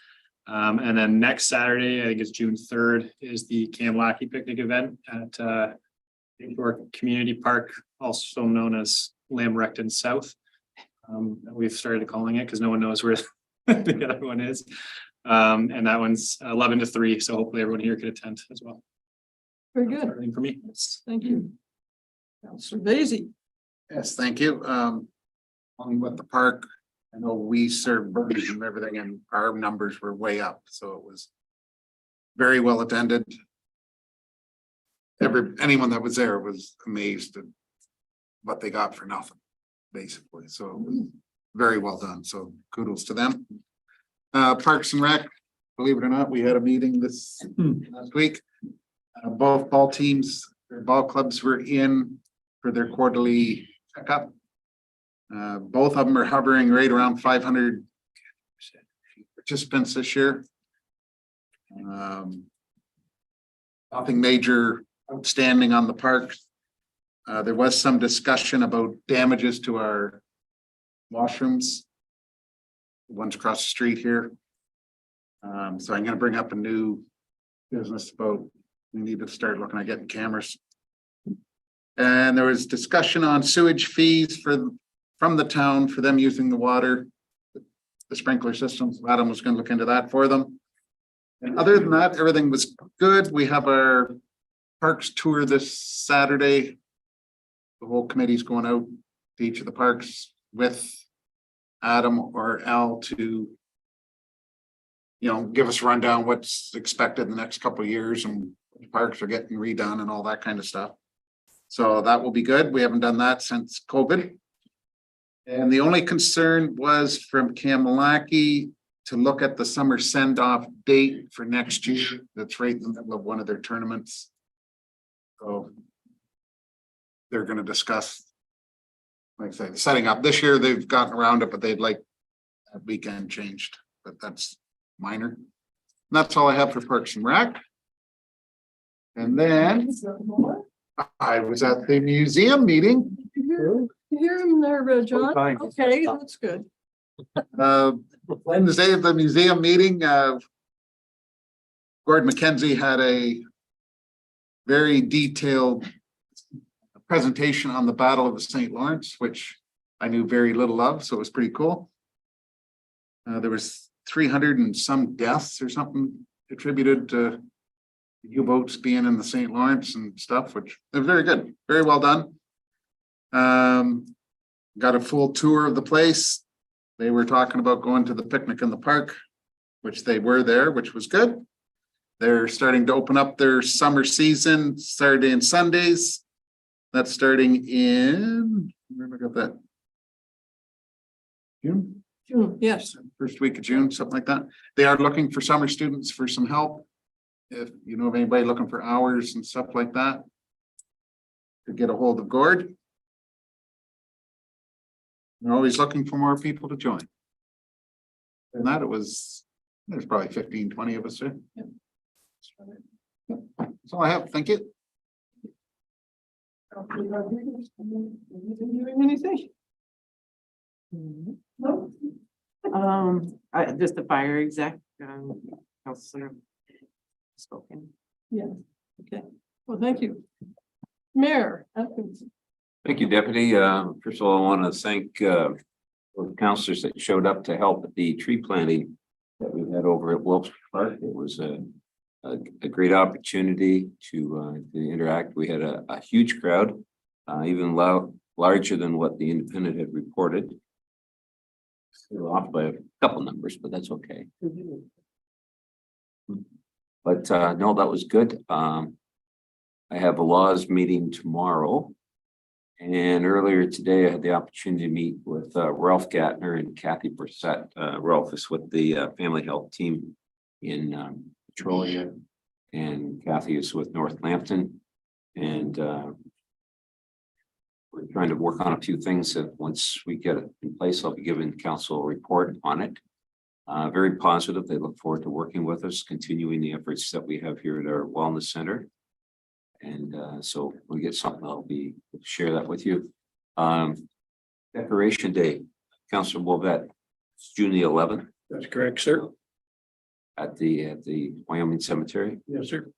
And then next Saturday, I think it's June 3rd, is the Kamlaki picnic event at our community park, also known as Lamrecton South. We've started calling it because no one knows where the other one is. And that one's 11 to 3. So hopefully everyone here can attend as well. Very good, Everything for me. thank you. Councillor Vaizey. Yes, thank you. On with the park, I know we served burgers and everything, and our numbers were way up, so it was very well attended. Anyone that was there was amazed at what they got for nothing, basically. So it was very well done. So kudos to them. Parks and Rec, believe it or not, we had a meeting this last week. Both ball teams, their ball clubs were in for their quarterly checkup. Both of them are hovering right around 500 participants this year. Nothing major outstanding on the park. There was some discussion about damages to our washrooms. The ones across the street here. So I'm going to bring up a new business about we need to start looking at getting cameras. And there was discussion on sewage fees from the town for them using the water, the sprinkler systems. Adam was going to look into that for them. And other than that, everything was good. We have our parks tour this Saturday. The whole committee's going out to each of the parks with Adam or Al to, give us a rundown what's expected in the next couple of years and the parks are getting redone and all that kind of stuff. So that will be good. We haven't done that since COVID. And the only concern was from Kamlaki to look at the summer send-off date for next year. That's right in the middle of one of their tournaments. So they're going to discuss, like I say, the setting up. This year they've gotten around it, but they'd like that weekend changed, but that's minor. And that's all I have for Parks and Rec. And then I was at the museum meeting. You hear him there, John? Fine. Okay, that's good. Wednesday at the museum meeting, Gordon McKenzie had a very detailed presentation on the Battle of the St. Lawrence, which I knew very little of, so it was pretty cool. There was 300 and some deaths or something attributed to U-boats being in the St. Lawrence and stuff, which they're very good, very well done. Got a full tour of the place. They were talking about going to the picnic in the park, which they were there, which was good. They're starting to open up their summer season Saturday and Sundays. That's starting in, where have I got that? June? June, yes. first week of June, something like that. They are looking for summer students for some help. If you know of anybody looking for hours and stuff like that, to get a hold of Gord. They're always looking for more people to join. And that there's probably 15, 20 of us there. That's all I have. Thank you. Doing anything? No? Just the fire exec, counselor spoken. Yeah, okay. Well, thank you. Mayor Atkins. Thank you, Deputy. First of all, I want to thank the counselors that showed up to help at the tree planting that we had over at Wilkes Park. It was a great opportunity to interact. We had a huge crowd, even larger than what the Independent had reported. Still off by a couple numbers, but that's okay. But no, that was good. I have a laws meeting tomorrow. And earlier today, I had the opportunity to meet with Ralph Gatner and Kathy Brissett. Ralph is with the family health team in Petrolia, and Kathy is with North Lambton. And we're trying to work on a few things that once we get it in place, I'll be giving council a report on it. Very positive. They look forward to working with us, continuing the efforts that we have here at our wellness center. And so we get something, I'll be share that with you. Decoration Day, Councilor Bovet, it's June the 11th That's correct, sir. at the Wyoming Cemetery. Yes, sir.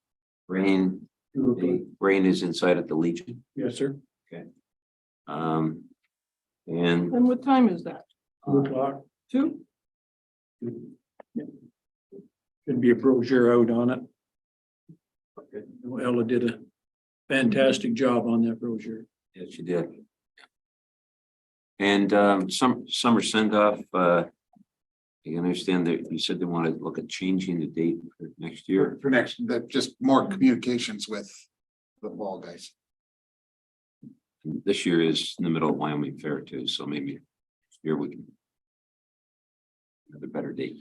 Rain, the rain is inside at the Legion. Yes, sir. And And what time is that? 2:00. 2? Should be a brochure out on it. Ella did a fantastic job on that brochure. yes, you did. And summer send off. You understand that you said they want to look at changing the date for next year. For next, that just more communications with the ball guys. This year is in the middle of Wyoming Fair too, so maybe next year we can have a better date.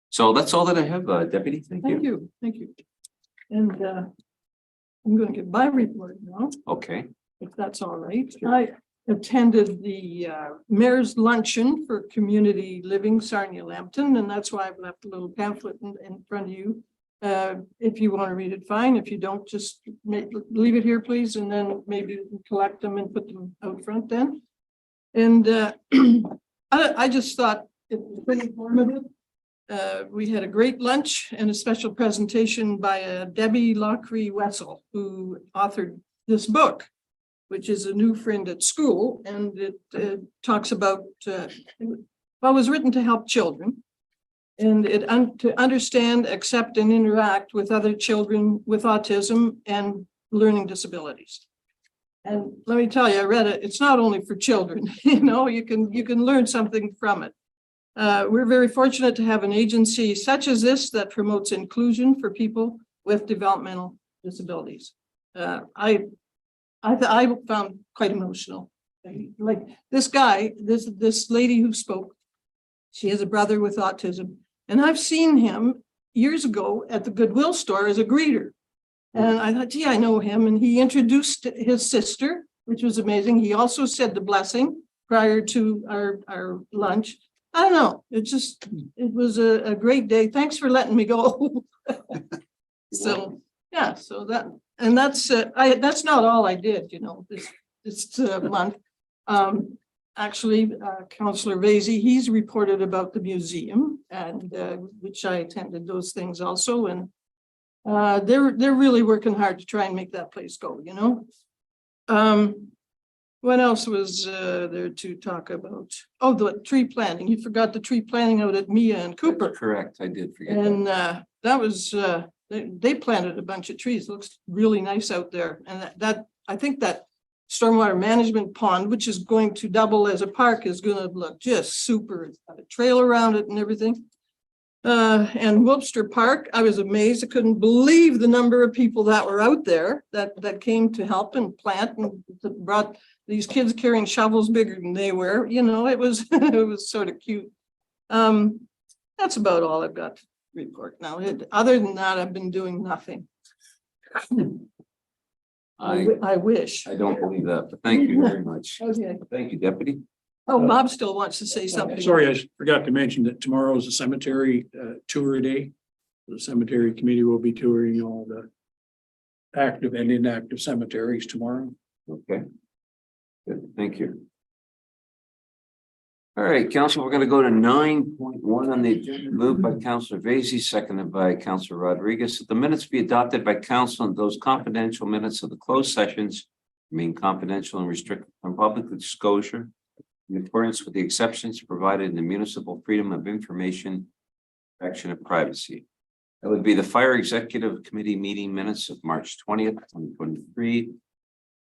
So that's all that I have, Deputy. Thank Thank you. you, thank you. And I'm gonna get my report now, Okay, if that's all right. I attended the mayor's luncheon for community living Sarnia Lambton, and that's why I've left a little pamphlet in front of you. If you want to read it, fine. If you don't, just leave it here, please, and then maybe collect them and put them out front then. And I just thought it was pretty informative. We had a great lunch and a special presentation by Debbie Lockery Wessel, who authored this book, which is a new friend at school, and it talks about, well, it was written to help children. And to understand, accept, and interact with other children with autism and learning disabilities. And let me tell you, I read it. It's not only for children. You can learn something from it. We're very fortunate to have an agency such as this that promotes inclusion for people with developmental disabilities. I found quite emotional. Like this guy, this lady who spoke, she has a brother with autism, and I've seen him years ago at the Goodwill store as a greeter. And I thought, gee, I know him. And he introduced his sister, which was amazing. He also said the blessing prior to our lunch. I don't know. It was a great day. Thanks for letting me go. So, yeah, so that's not all I did, this month. Actually, Councillor Vasey, he's reported about the museum and which I attended those things also. And they're really working hard to try and make that place go, What else was there to talk about? Oh, the tree planting. You forgot the tree planting out at Mia and Cooper. that's correct. I did forget. And that was, they planted a bunch of trees. Looks really nice out there. And that I think that stormwater management pond, which is going to double as a park, is going to look just super. It's got a trail around it and everything. And Webster Park, I was amazed. I couldn't believe the number of people that were out there that came to help and plant and brought these kids carrying shovels bigger than they were, you know, it was, it was sort of cute. That's about all I've got to report now. Other than that, I've been doing nothing. I wish. I don't believe that, but thank you very much. Okay. Thank you, Deputy. Oh, Bob still wants to say something. Sorry, I forgot to mention that tomorrow is a cemetery tour day. The cemetery committee will be touring all the active and inactive cemeteries tomorrow. Okay. Good, thank you. All right, council, we're gonna go to 9.1 on the agenda, moved by Councillor Vacy, seconded by Councillor Rodriguez. That the minutes be adopted by council and those confidential minutes of the closed sessions remain confidential and restricted from public disclosure in accordance with the exceptions provided in the Municipal Freedom of Information Protection of Privacy. That would be the Fire Executive Committee meeting minutes of March 20th, 2023.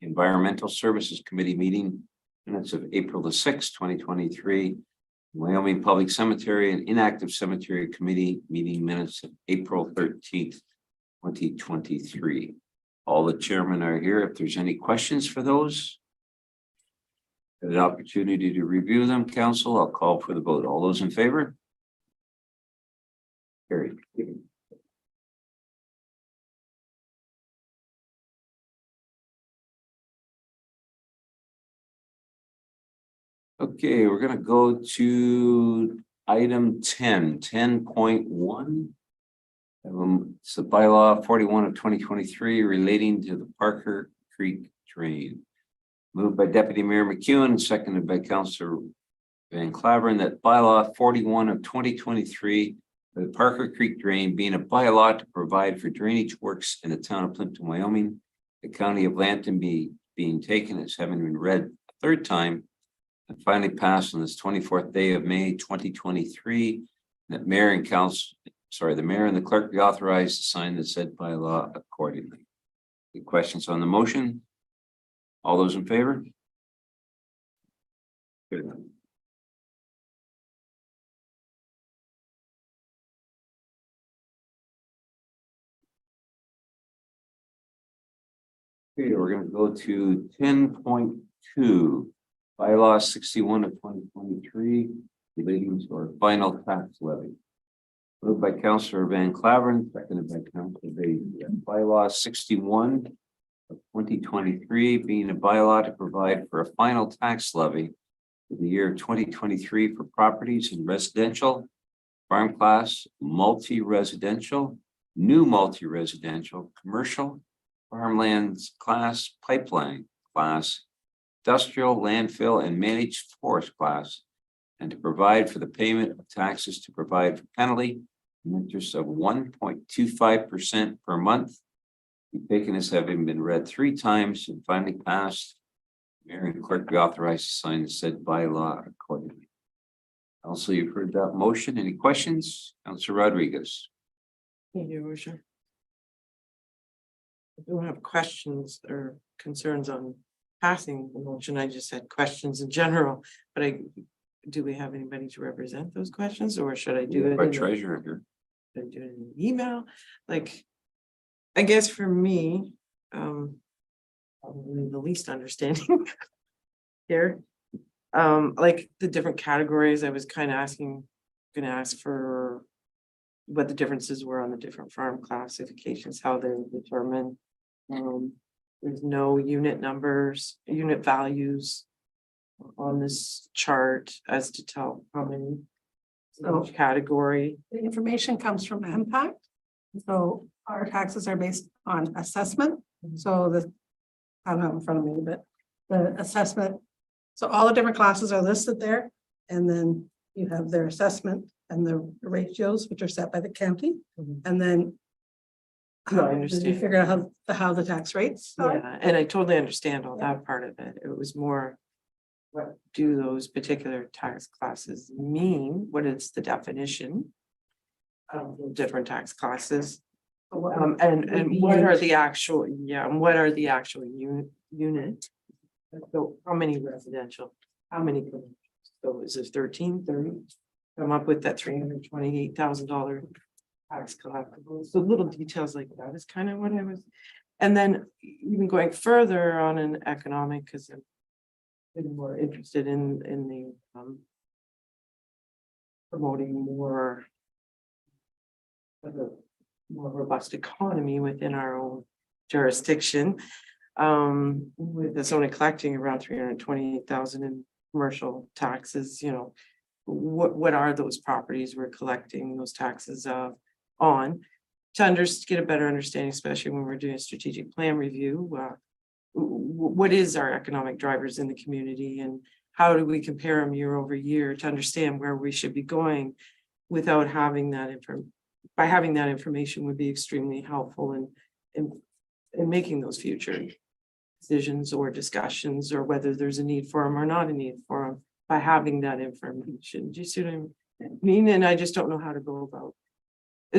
Environmental Services Committee meeting minutes of April the 6th, 2023. Wyoming Public Cemetery and Inactive Cemetery Committee meeting minutes of April 13th, 2023. All the chairmen are here. If there's any questions for those, an opportunity to review them, council, I'll call for the vote. All those in favor? Carried. Okay, we're gonna go to item 10.1. It's the bylaw 41 of 2023 relating to the Parker Creek drain. Moved by Deputy Mayor McEwen, seconded by Councillor Van Claveren, that bylaw 41 of 2023, the Parker Creek drain being a bylaw to provide for drainage works in the town of Plympton-Wyoming, the county of Lambton being taken as having been read a third time and finally passed on this 24th day of May 2023, that the mayor and the clerk be authorized to sign the said bylaw accordingly. Any questions on the motion? All those in favor? Good. Okay, we're going to go to 10.2, bylaw 61 of 2023 relating to our final tax levy. Moved by Councillor Van Claveren, seconded by Councillor Vacy. Bylaw 61 of 2023 being a bylaw to provide for a final tax levy for the year 2023 for properties in residential, farm class, multi-residential, new multi-residential, commercial, farmlands class, pipeline class, industrial, landfill, and managed forest class, and to provide for the payment of taxes to provide for penalty and interest of 1.25% per month. Be taken as having been read 3 times and finally passed. Mayor and clerk be authorized to sign the said bylaw accordingly. Also, you've heard that motion. Any questions? Councillor Rodriguez. Thank you, Worship. I don't have questions or concerns on passing the motion. I just had questions in general, but do we have anybody to represent those questions, or should I do it? Our treasurer here. Should I do it in an email? Like, I guess for me, probably the least understanding here. Like the different categories, I was kind of gonna ask for what the differences were on the different farm classifications, how they're determined. There's no unit numbers, unit values on this chart as to tell how many each category. The information comes from impact. So our taxes are based on assessment. So I don't have it in front of me, but the assessment. So all the different classes are listed there. And then you have their assessment and the ratios, which are set by the county. And then I understand. you figure out how the tax rates are. Yeah, and I totally understand all that part of it. It was more, what do those particular tax classes mean? What is the definition of the different tax classes? And what are the actual, and what are the actual unit? So how many residential, how many commercial? So is it 13, 30? come up with that $328,000 tax collectible. So little details like that is kind of what I was. And then even going further on an economic, because I'm been more interested in the promoting more of a more robust economy within our own jurisdiction. With us only collecting around 328,000 in commercial taxes, you know, what are those properties we're collecting those taxes on to get a better understanding, especially when we're doing a strategic plan review. What is our economic drivers in the community and how do we compare them year over year to understand where we should be going without having that by having that information would be extremely helpful in making those future decisions or discussions, or whether there's a need for them or not a need for them by having that information. Do you see what I mean? And I just don't know how to go about.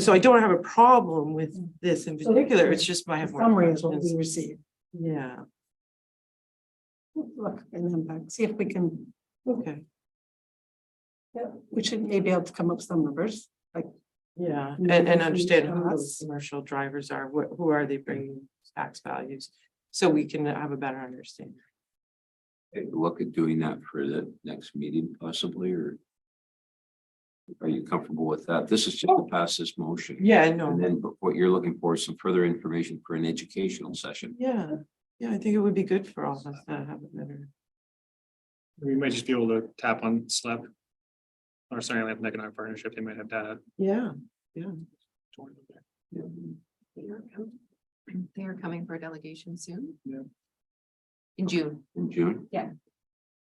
So I don't have a problem with this in particular. It's just I have more Summary is what we questions. receive. Yeah, Look and then back, see if we can, okay, we should maybe able to come up with some numbers, like. yeah, No and information understand on who those us. commercial drivers are, who are they bringing tax values? So we can have a better understanding. Take a look at doing that for the next meeting possibly, or are you comfortable with that? This is just to pass this motion. Yeah, I And know. then what you're looking for is some further information for an educational session. Yeah, I think it would be good for all of us to have a better. We might just be able to tap on SLEP. Or sorry, like economic partnership, they might have data. Yeah. They are coming for a delegation soon. Yeah. In June. In June,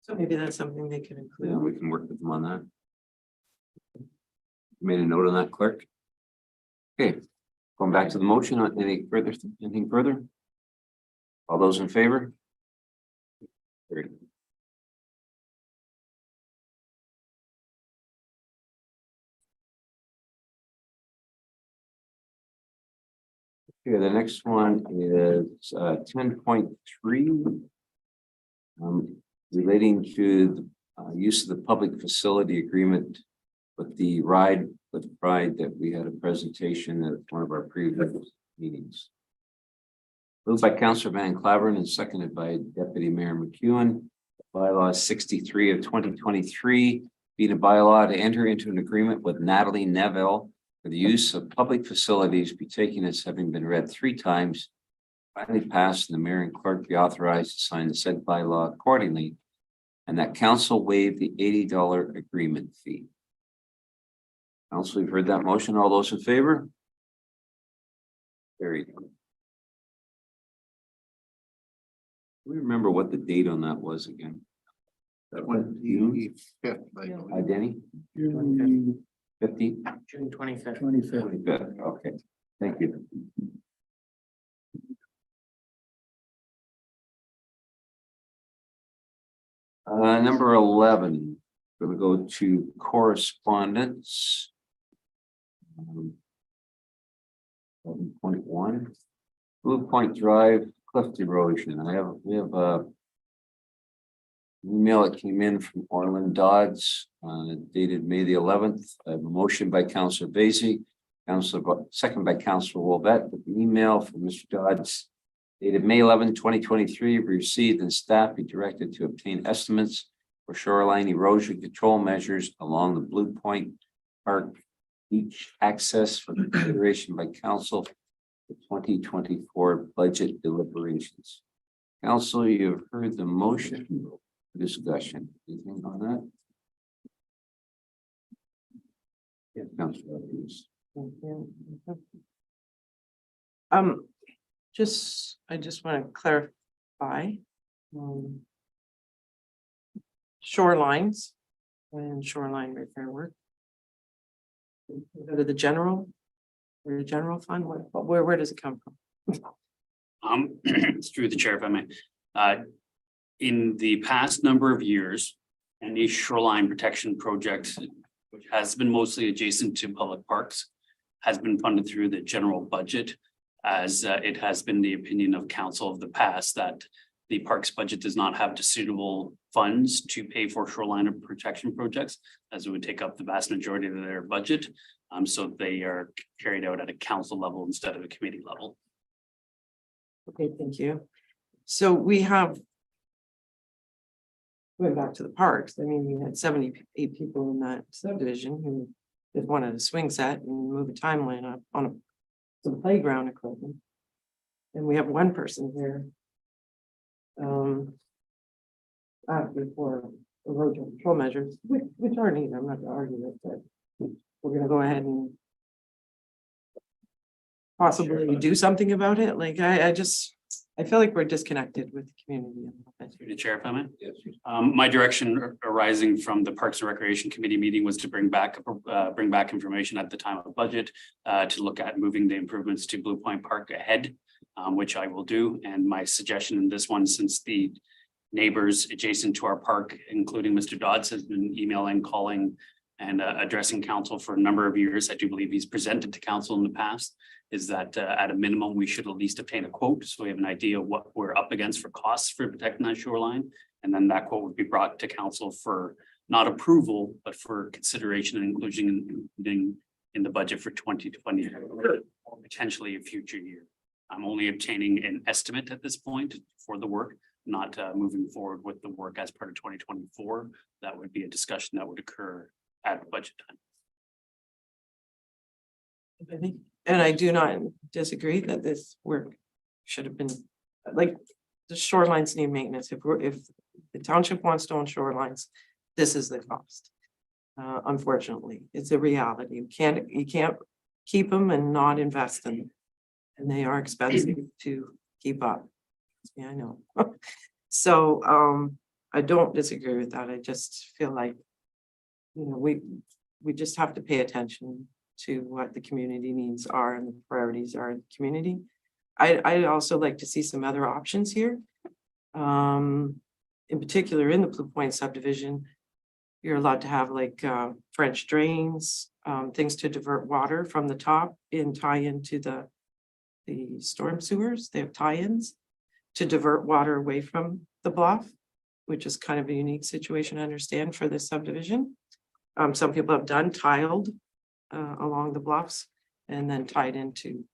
So maybe that's something they can yeah, include. we can work with them on that. Made a note on that, clerk. Okay, going back to the motion, anything further? All those in favor? Carried. Okay, the next one is 10.3. Relating to the use of the public facility agreement with the Ride with Pride that we had a presentation at one of our previous meetings. Moved by Councillor Van Claveren and seconded by Deputy Mayor McEwen. Bylaw 63 of 2023, being a bylaw to enter into an agreement with Natalie Neville for the use of public facilities be taken as having been read 3 times, finally passed, and the mayor and clerk be authorized to sign the said bylaw accordingly, and that council waive the $80 agreement fee. Council, you've heard that motion. All those in favor? Carried. Do we remember what the date on that was again? That was June? 25th, I Yeah. believe. Denny? June 15? June 25th. 25th. 25th, okay, thank you. Number 11, we're going to go to correspondence. 11.1, Blue Point Drive, cliff erosion. We have a email that came in from Orland Dodds, dated May the 11th. I have a motion by Councillor Basie, second by Councillor Wolbett, with the email from Mr. Dodds dated May 11, 2023, received and staff be directed to obtain estimates for shoreline erosion control measures along the Blue Point Park beach access for consideration by council for 2024 budget deliberations. Council, you have heard the motion. Discussion. Anything on that? Yeah, Councilor Hughes. I just want to clarify. Shorelines and shoreline repair work. Go to the general fund, where does it come from? Through the chair, if I may. In the past number of years, any shoreline protection project, which has been mostly adjacent to public parks, has been funded through the general budget, as it has been the opinion of council of the past that the parks budget does not have the suitable funds to pay for shoreline protection projects, as it would take up the vast majority of their budget. So they are carried out at a council level instead of a committee level. Okay, thank you. So we have. Going back to the parks, I mean, we had 78 people in that subdivision who just wanted a swing set and move a timeline up on some playground equipment. And we have one person here. For erosion control measures, which are needed, I'm not gonna argue it, but we're gonna go ahead and possibly do something about it. Like, I feel like we're disconnected with the community. Through the chair, if I may. Yes. My direction arising from the Parks and Recreation Committee meeting was to bring back information at the time of budget to look at moving the improvements to Blue Point Park ahead, which I will do. And my suggestion in this one, since the neighbors adjacent to our park, including Mr. Dodds, has been emailing, calling, and addressing council for a number of years. I do believe he's presented to council in the past, is that at a minimum, we should at least obtain a quote. So we have an idea of what we're up against for costs for protecting that shoreline. And then that quote would be brought to council for not approval, but for consideration and including in the budget for 2020, or potentially a future year. I'm only obtaining an estimate at this point for the work, not moving forward with the work as part of 2024. That would be a discussion that would occur at budget time. And I do not disagree that this work should have been, like, the shorelines need maintenance. If the township wants to own shorelines, this is the cost. Unfortunately, it's a reality. You can't keep them and not invest in them. And they are expensive to keep up. Yeah, I know. So I don't disagree with that. I just feel like, you know, we just have to pay attention to what the community needs are and the priorities are in the community. I also like to see some other options here. In particular, in the Blue Point subdivision, you're allowed to have like French drains, things to divert water from the top and tie into the storm sewers. They have tie-ins to divert water away from the bluff, which is kind of a unique situation, I understand, for this subdivision. Some people have done tiled along the bluffs and then tied into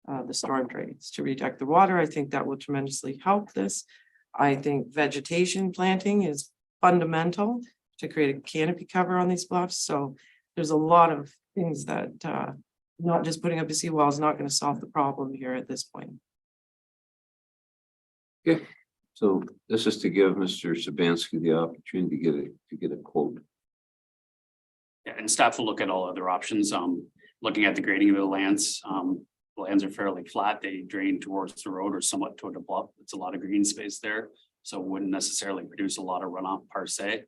the storm drains to reject the water. I think that will tremendously help this. I think vegetation planting is fundamental to create a canopy cover on these bluffs. So there's a lot of things that not just putting up a seawall is not going to solve the problem here at this point. Okay, so this is to give Mr. Sabansky the opportunity to get a quote. Yeah, and staff will look at all other options. Looking at the grading of the lands, the lands are fairly flat. They drain towards the road or somewhat toward the bluff. It's a lot of green space there, so it wouldn't necessarily produce a lot of runoff per se.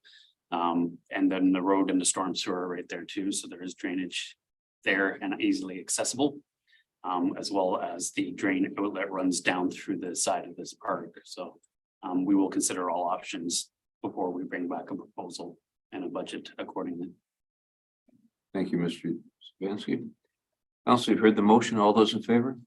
And then the road and the storm sewer are right there too, so there is drainage there and easily accessible, as well as the drain outlet runs down through the side of this park. So we will consider all options before we bring back a proposal and a budget accordingly. Thank you, Mr. Sabansky. Council, you've heard the motion. All those in favor?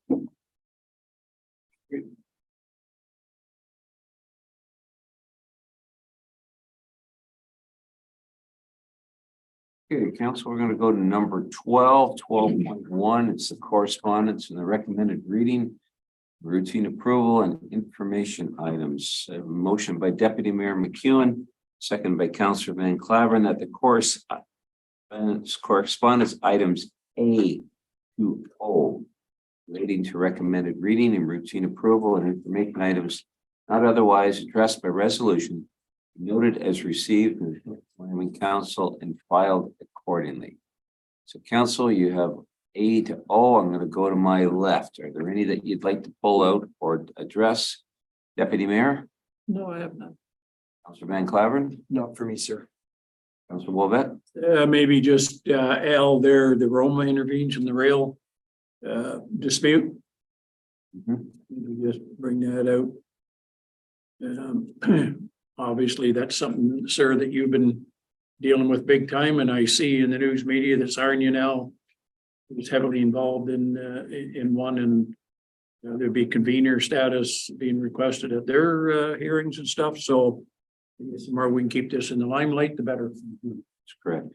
Okay, council, we're going to go to number 12.1. It's the correspondence and the recommended reading, routine approval and information items. A motion by Deputy Mayor McEwen, second by Councillor Van Claveren, that the correspondence items A to O relating to recommended reading and routine approval and information items not otherwise addressed by resolution noted as received in the Wyoming Council and filed accordingly. So council, you have A to O. I'm going to go to my left. Are there any that you'd like to pull out or address? Deputy Mayor? No, I have none. Councillor Van Claveren? Not for me, sir. Councillor Wolvett? Maybe just L there, the Roma intervenes in the rail dispute. Maybe just bring that out. Obviously, that's something, sir, that you've been dealing with big time, and I see in the news media that Sarnia now is heavily involved in one, and There'd be convener status being requested at their hearings and stuff, so. The more we can keep this in the limelight, the better. That's correct.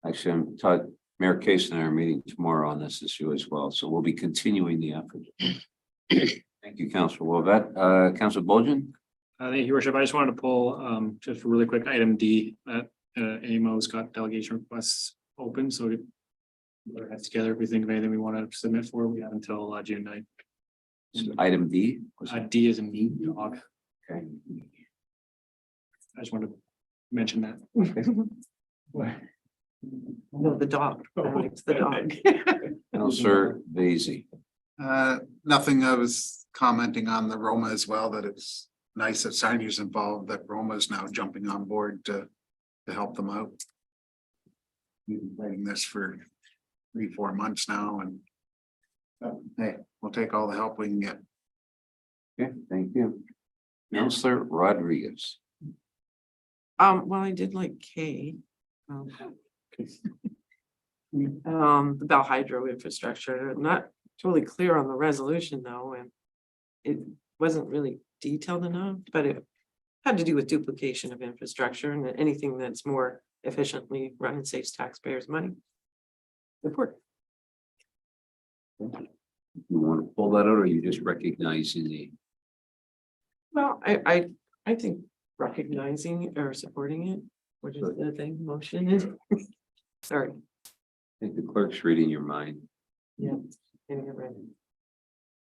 Actually, I'm taught Mayor Case and I are meeting tomorrow on this issue as well, so we'll be continuing the effort. Thank you, Councilor Wolvet. Councilor Bolgen? Thank you, Your Worship. I just wanted to pull, just a really quick item D, that, AMO's got delegation requests open, so we put our heads together. If we think of anything we want to submit for, we have until June 9th. So item D? D is in me, dog. Okay. I just wanted to mention that. No, the dog. It's the dog. Councilor Vaizey. Nothing. I was commenting on the Roma as well, that it's nice that Sarnia's involved, that Roma is now jumping on board to help them out. We've been writing this for 3-4 months now, and hey, we'll take all the help we can get. Okay, thank you. Councilor Rodriguez. Well, I did like K. The Bell Hydro infrastructure, not totally clear on the resolution though, and it wasn't really detailed enough, but it had to do with duplication of infrastructure and anything that's more efficiently run and saves taxpayers' money. Report. You want to pull that out, or are you just recognizing the? Well, I think recognizing or supporting it, which is the thing, motion is. Sorry. I think the clerk's reading your mind. Yeah. Getting it ready.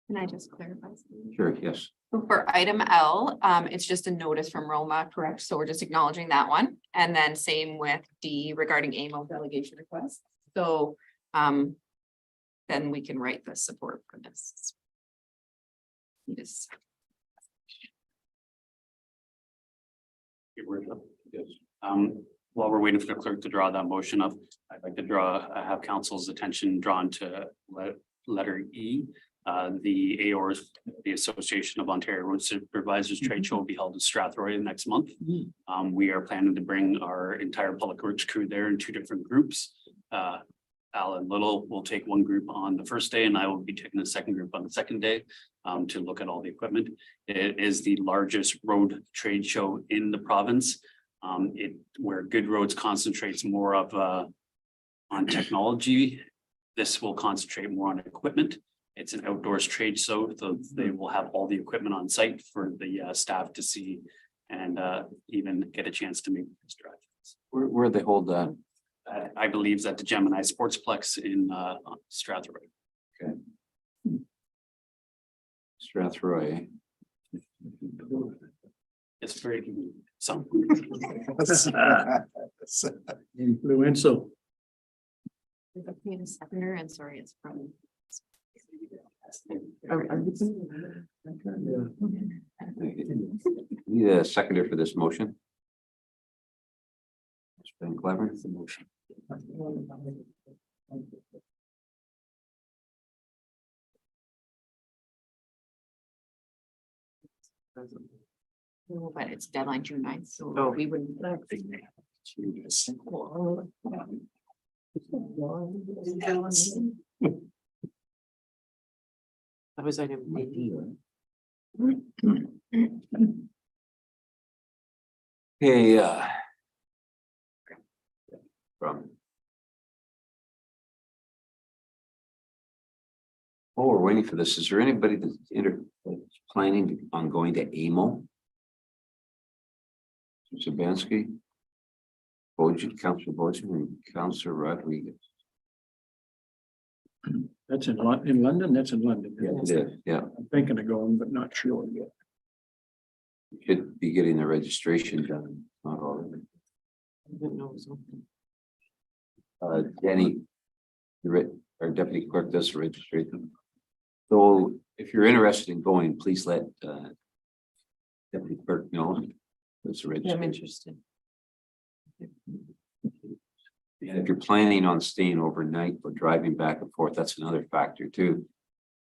Can I just clarify something? Sure, yes. So for item L, it's just a notice from Roma, correct? So we're just acknowledging that one. And then same with D regarding AMO delegation request. So then we can write the support for this. Yes. Yes. While we're waiting for the clerk to draw that motion up, I'd like to have council's attention drawn to letter E. The AOR's, the Association of Ontario Road Supervisors Trade Show will be held in Strathroy next month. We are planning to bring our entire public works crew there in 2 different groups. Alan Little will take one group on the first day, and I will be taking the second group on the second day to look at all the equipment. It is the largest road trade show in the province. Where Good Roads concentrates more of on technology, this will concentrate more on equipment. It's an outdoors trade show, so they will have all the equipment on site for the staff to see and even get a chance to make this drive. Where they hold that? I believe that the Gemini Sportsplex in Strathroy. Okay. Strathroy. It's very convenient. So. Influential. Need a seconder, and sorry, it's from. Need a seconder for this motion. It's been clever. It's the motion. But it's deadline June 9th, so we wouldn't. That was item D. Okay, from. Oh, we're waiting for this. Is there anybody that's planning on going to AMO? Sabansky? Bojan, Councilor Bojan, and Councilor Rodriguez. That's in London, that's in London. Yeah, it is. Yeah, I'm thinking of going, but not sure yet. should be getting the registration done, not already. I didn't know it was open. Danny, our deputy clerk does the registration. So if you're interested in going, please let deputy clerk know. That's the Yeah, I'm registration. interested. And if you're planning on staying overnight or driving back and forth, that's another factor too.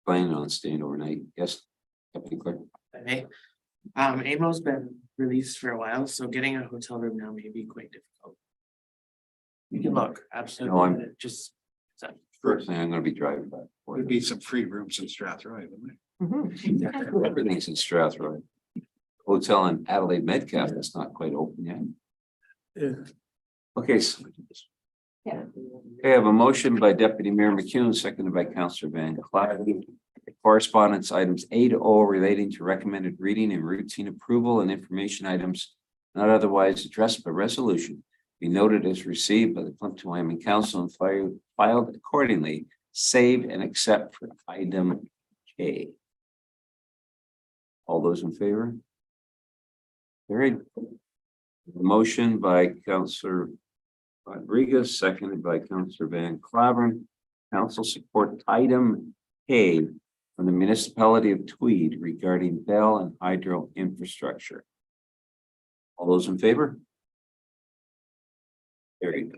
Planning on staying overnight, yes, deputy clerk. Hey, AMO's been released for a while, so getting a hotel room now may be quite difficult. You can look, absolutely. No, I'm- just. First thing, I'm gonna be driving back and There'd be some free rooms in Strathroy, wouldn't there? Everything's in Strathroy. Hotel in Adelaide Metcalf that's not quite open yet. Yeah. Okay, so. Okay, I have a motion by Deputy Mayor McCune, seconded by Councillor Van Clyde. Correspondence items A to O relating to recommended reading and routine approval and information items not otherwise addressed by resolution be noted as received by the Plympton-Wyoming Council and filed accordingly, save and accept for item K. All those in favor? Carried. Motion by Councillor Rodriguez, seconded by Councillor Van Claveren. Council support item K from the municipality of Tweed regarding Bell and hydro infrastructure. All those in favor? Carried.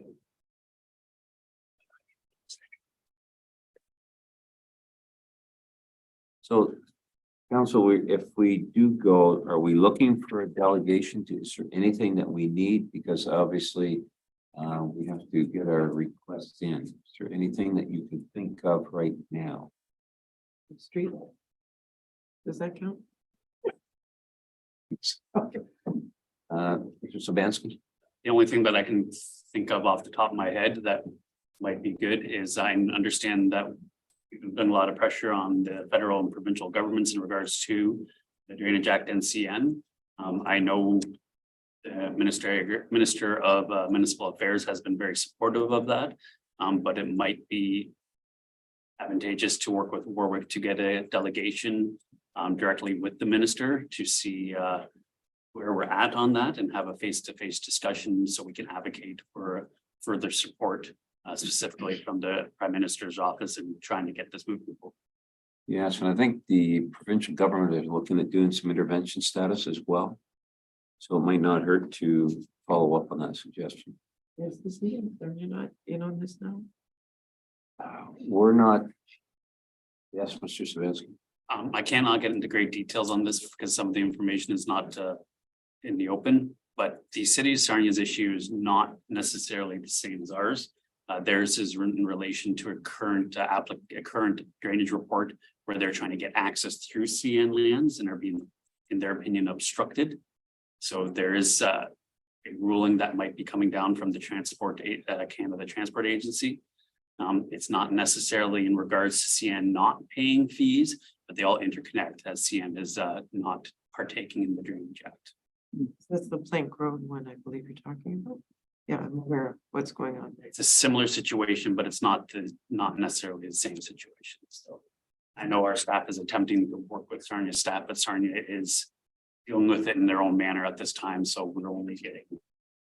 So, council, if we do go, are we looking for a delegation to, is there anything that we need? Because obviously, we have to get our requests in. Is there anything that you can think of right now? Street. Does that count? Okay. Mr. Sabansky? The only thing that I can think of off the top of my head that might be good is I understand that we've done a lot of pressure on the federal and provincial governments in regards to the Drainage Act and CN. I know the Minister of Municipal Affairs has been very supportive of that, but it might be advantageous to work with Warwick to get a delegation directly with the minister to see where we're at on that and have a face-to-face discussion so we can advocate for further support specifically from the Prime Minister's office and trying to get this moving forward. Yes, and I think the provincial government is looking at doing some intervention status as well. So it might not hurt to follow up on that suggestion. Yes, this meeting, are you not in on this now? We're not. Yes, Mr. Sabansky. I cannot get into great details on this because some of the information is not in the open, but the city of Sarnia's issue is not necessarily the same as ours. Theirs is in relation to a current drainage report where they're trying to get access through CN lands and are being, in their opinion, obstructed. So there is a ruling that might be coming down from the Canada Transport Agency. It's not necessarily in regards to CN not paying fees, but they all interconnect as CN is not partaking in the Drainage Act. That's the Plank Road one, I believe you're talking about. Yeah, I'm aware of what's going on. It's a similar situation, but it's not necessarily the same situation. So I know our staff is attempting to work with Sarnia staff, but Sarnia is dealing with it in their own manner at this time. So we're only getting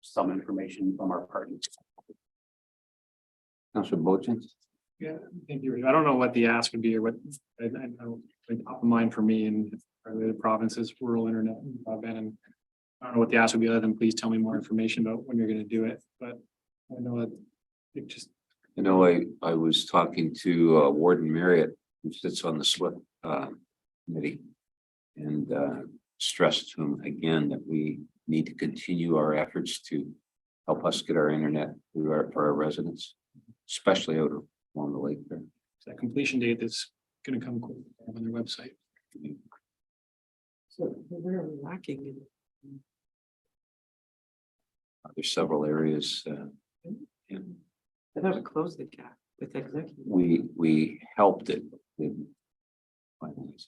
some information from our partners. Councilor Bochin? Yeah, thank you. I don't know what the ask would be or what, I don't, like, top of mind for me and the provinces, rural internet and broadband, and I don't know what the ask would be other than please tell me more information about when you're gonna do it, but I know that it just. You know, I was talking to Warden Marriott, who sits on the SWIFT committee, and stressed to him again that we need to continue our efforts to help us get our internet for our residents, especially out along the lake there. That completion date that's gonna come quick on their website. So where are we lacking in? There's several areas. Yeah. I thought it closed the gap with executive. We helped it. Mr.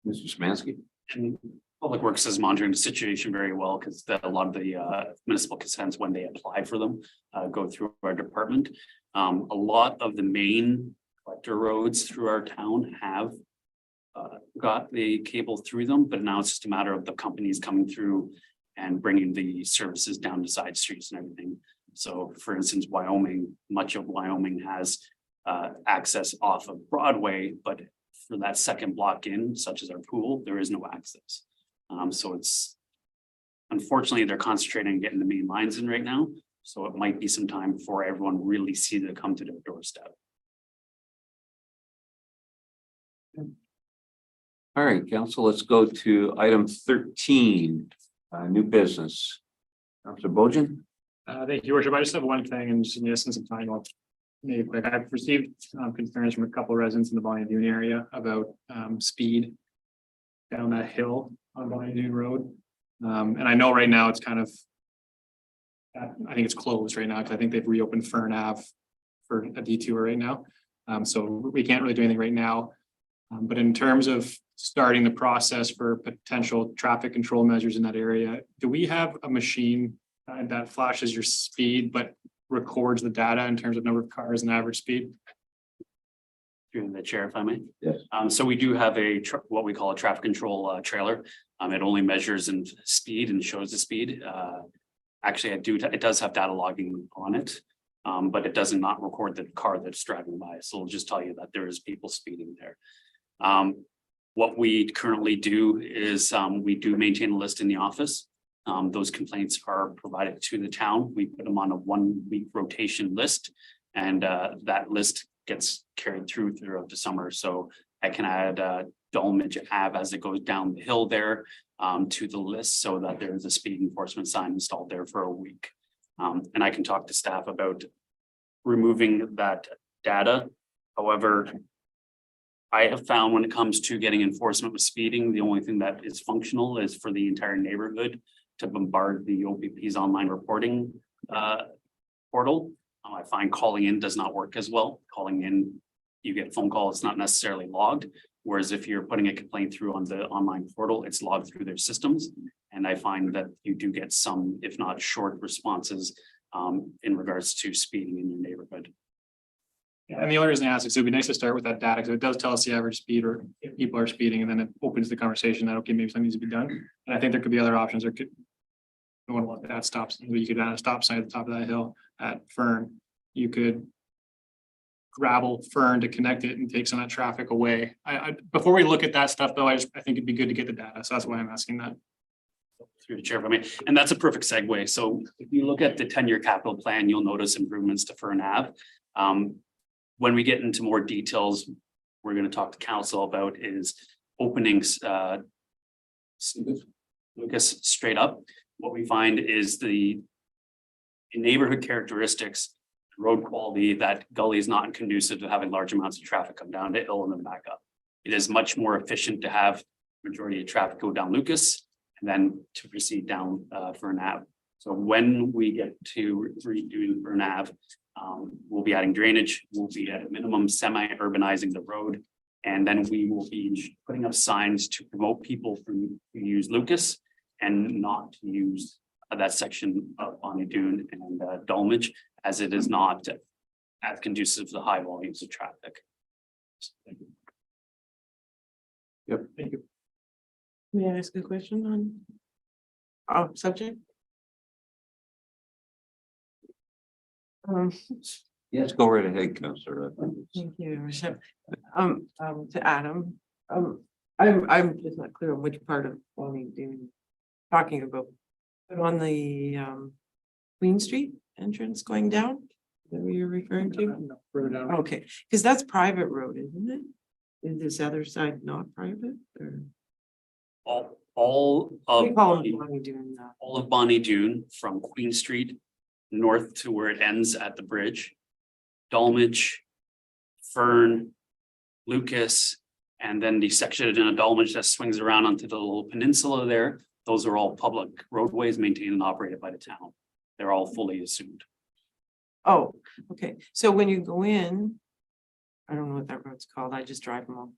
Smansky? And Public Works is monitoring the situation very well because a lot of the municipal consents, when they apply for them, go through our department. A lot of the main collector roads through our town have got the cable through them, but now it's just a matter of the companies coming through and bringing the services down to side streets and everything. So for instance, much of Wyoming has access off of Broadway, but for that second block in, such as our pool, there is no access. So it's, unfortunately, they're concentrating on getting the main lines in right now. So it might be some time before everyone really sees it come to their doorstep. All right, council, let's go to item 13, new business. Councilor Bojan? Thank you, Worship. I just have one thing, and just in the essence of time, I'll maybe quick. I've received concerns from a couple of residents in the Bonnie Dune area about speed down that hill on Bonnie Dune Road. And I know right now it's kind of, I think it's closed right now because I think they've reopened Fern Ave for a detour right now. So we can't really do anything right now. But in terms of starting the process for potential traffic control measures in that area, do we have a machine that flashes your speed but records the data in terms of number of cars and average speed? Through the chair, if I may. Yes. So we do have what we call a traffic control trailer. It only measures in speed and shows the speed. Actually, it does have data logging on it, but it does not record the car that's driving by. So it'll just tell you that there is people speeding there. What we currently do is we do maintain a list in the office. Those complaints are provided to the town. We put them on a 1-week rotation list, and that list gets carried throughout the summer. So I can add Dolmage Ave as it goes down the hill there to the list so that there is a speed enforcement sign installed there for a week. And I can talk to staff about removing that data. However, I have found when it comes to getting enforcement with speeding, the only thing that is functional is for the entire neighborhood to bombard the OPP's online reporting portal. I find calling in does not work as well. Calling in, you get a phone call, it's not necessarily logged. Whereas if you're putting a complaint through on the online portal, it's logged through their systems. And I find that you do get some, if not short responses in regards to speeding in your neighborhood. Yeah, and the only reason I ask is it would be nice to start with that data because it does tell us the average speed or if people are speeding, and then it opens the conversation that, okay, maybe something needs to be done. And I think there could be other options. There could, I want to look at that stops. You could add a stop sign at the top of that hill at Fern. You could gravel Fern to connect it and take some of that traffic away. Before we look at that stuff though, I think it'd be good to get the data. So that's why I'm asking that. Through the chair, for me, and that's a perfect segue. So if you look at the 10-year capital plan, you'll notice improvements to Fern Ave. When we get into more details, we're going to talk to council about is openings Lucas straight up. What we find is the neighborhood characteristics, road quality, that gully is not conducive to having large amounts of traffic come down the hill and then back up. It is much more efficient to have majority of traffic go down Lucas and then to proceed down Fern Ave. So when we get to redoing Fern Ave, we'll be adding drainage, we'll be at a minimum semi-urbanizing the road, and then we will be putting up signs to promote people to use Lucas and not to use that section of Bonnie Dune and Dolmage, as it is not as conducive to the high volumes of traffic. Thank you. Yep. Thank you. May I ask a question on subject? Yes, go right ahead, Councillor. Thank you, Michelle. To Adam, I'm just not clear on which part of Bonnie Dune talking about. But on the Queen Street entrance going down, is that what you're referring to? Further down. Okay, because that's private road, isn't it? Is this other side not private or? All We of call it Bonnie Dune now. all of Bonnie Dune from Queen Street north to where it ends at the bridge, Dolmage, Fern, Lucas, and then the section in a Dolmage that swings around onto the little peninsula there. Those are all public roadways maintained and operated by the town. They're all fully assumed. Oh, okay. So when you go in, I don't know what that road's called. I just drive them all.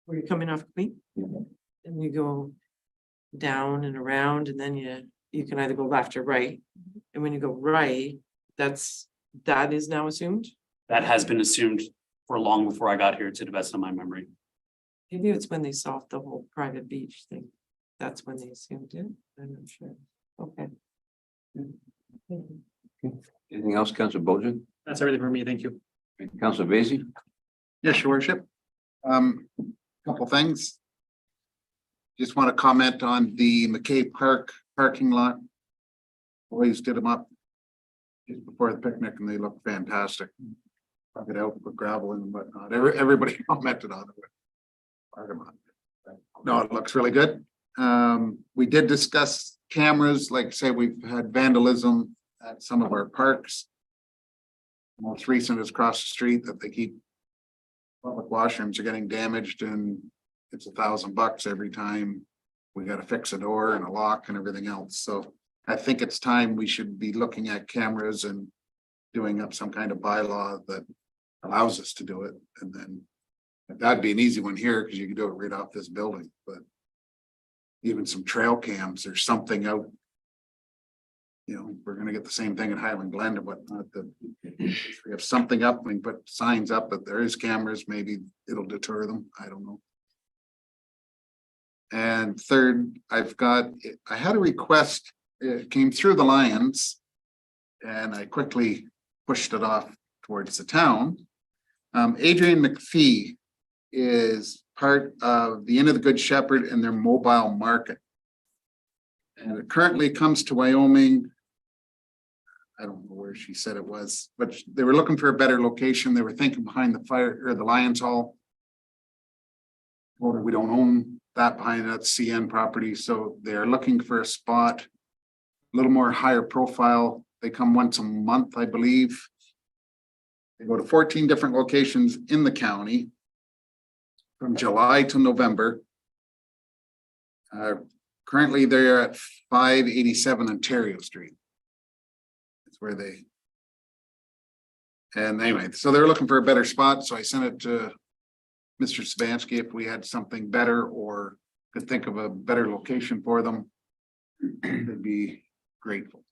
Where you're coming off Queen, and you go down and around, and then you can either go left or right. And when you go right, that is now assumed. That has been assumed for long before I got here, to the best of my memory. Maybe it's when they solved the whole private beach thing. That's when they assumed it. I'm not sure. Okay. Anything else, Councillor Bojan? That's everything for me. Thank you. Councillor Basie? Yes, your worship. Couple things. Just want to comment on the McKay Park parking lot. Boys did them up just before the picnic and they look fantastic. Plug it out, put gravel in and whatnot. Everybody commented on it. No, it looks really good. We did discuss cameras, like say we've had vandalism at some of our parks. Most recent is across the street that they keep. Public washrooms are getting damaged and it's $1,000 every time. We gotta fix a door and a lock and everything else, so I think it's time we should be looking at cameras and. Doing up some kind of bylaw that allows us to do it, and then. That'd be an easy one here, because you can do it right off this building, but. Even some trail cams or something out. You know, we're gonna get the same thing in Highland Glen and whatnot, that if we have something up, we can put signs up, but there is cameras, maybe it'll deter them, I don't know. And third, I had a request, it came through the Lions. And I quickly pushed it off towards the town. Adrian McPhee is part of the Inn of the Good Shepherd and their mobile market. And it currently comes to Wyoming. I don't know where she said it was, but they were looking for a better location. They were thinking behind the fire or the Lions Hall. Or we don't own that behind that CN property, so they're looking for a spot. A little more higher profile. They come once a month, I believe. They go to 14 different locations in the county. From July to November. Currently, they're at 587 Ontario Street. That's where they. And anyway, so they're looking for a better spot, so I sent it to Mr. Savansky if we had something better or could think of a better location for them. They'd be grateful.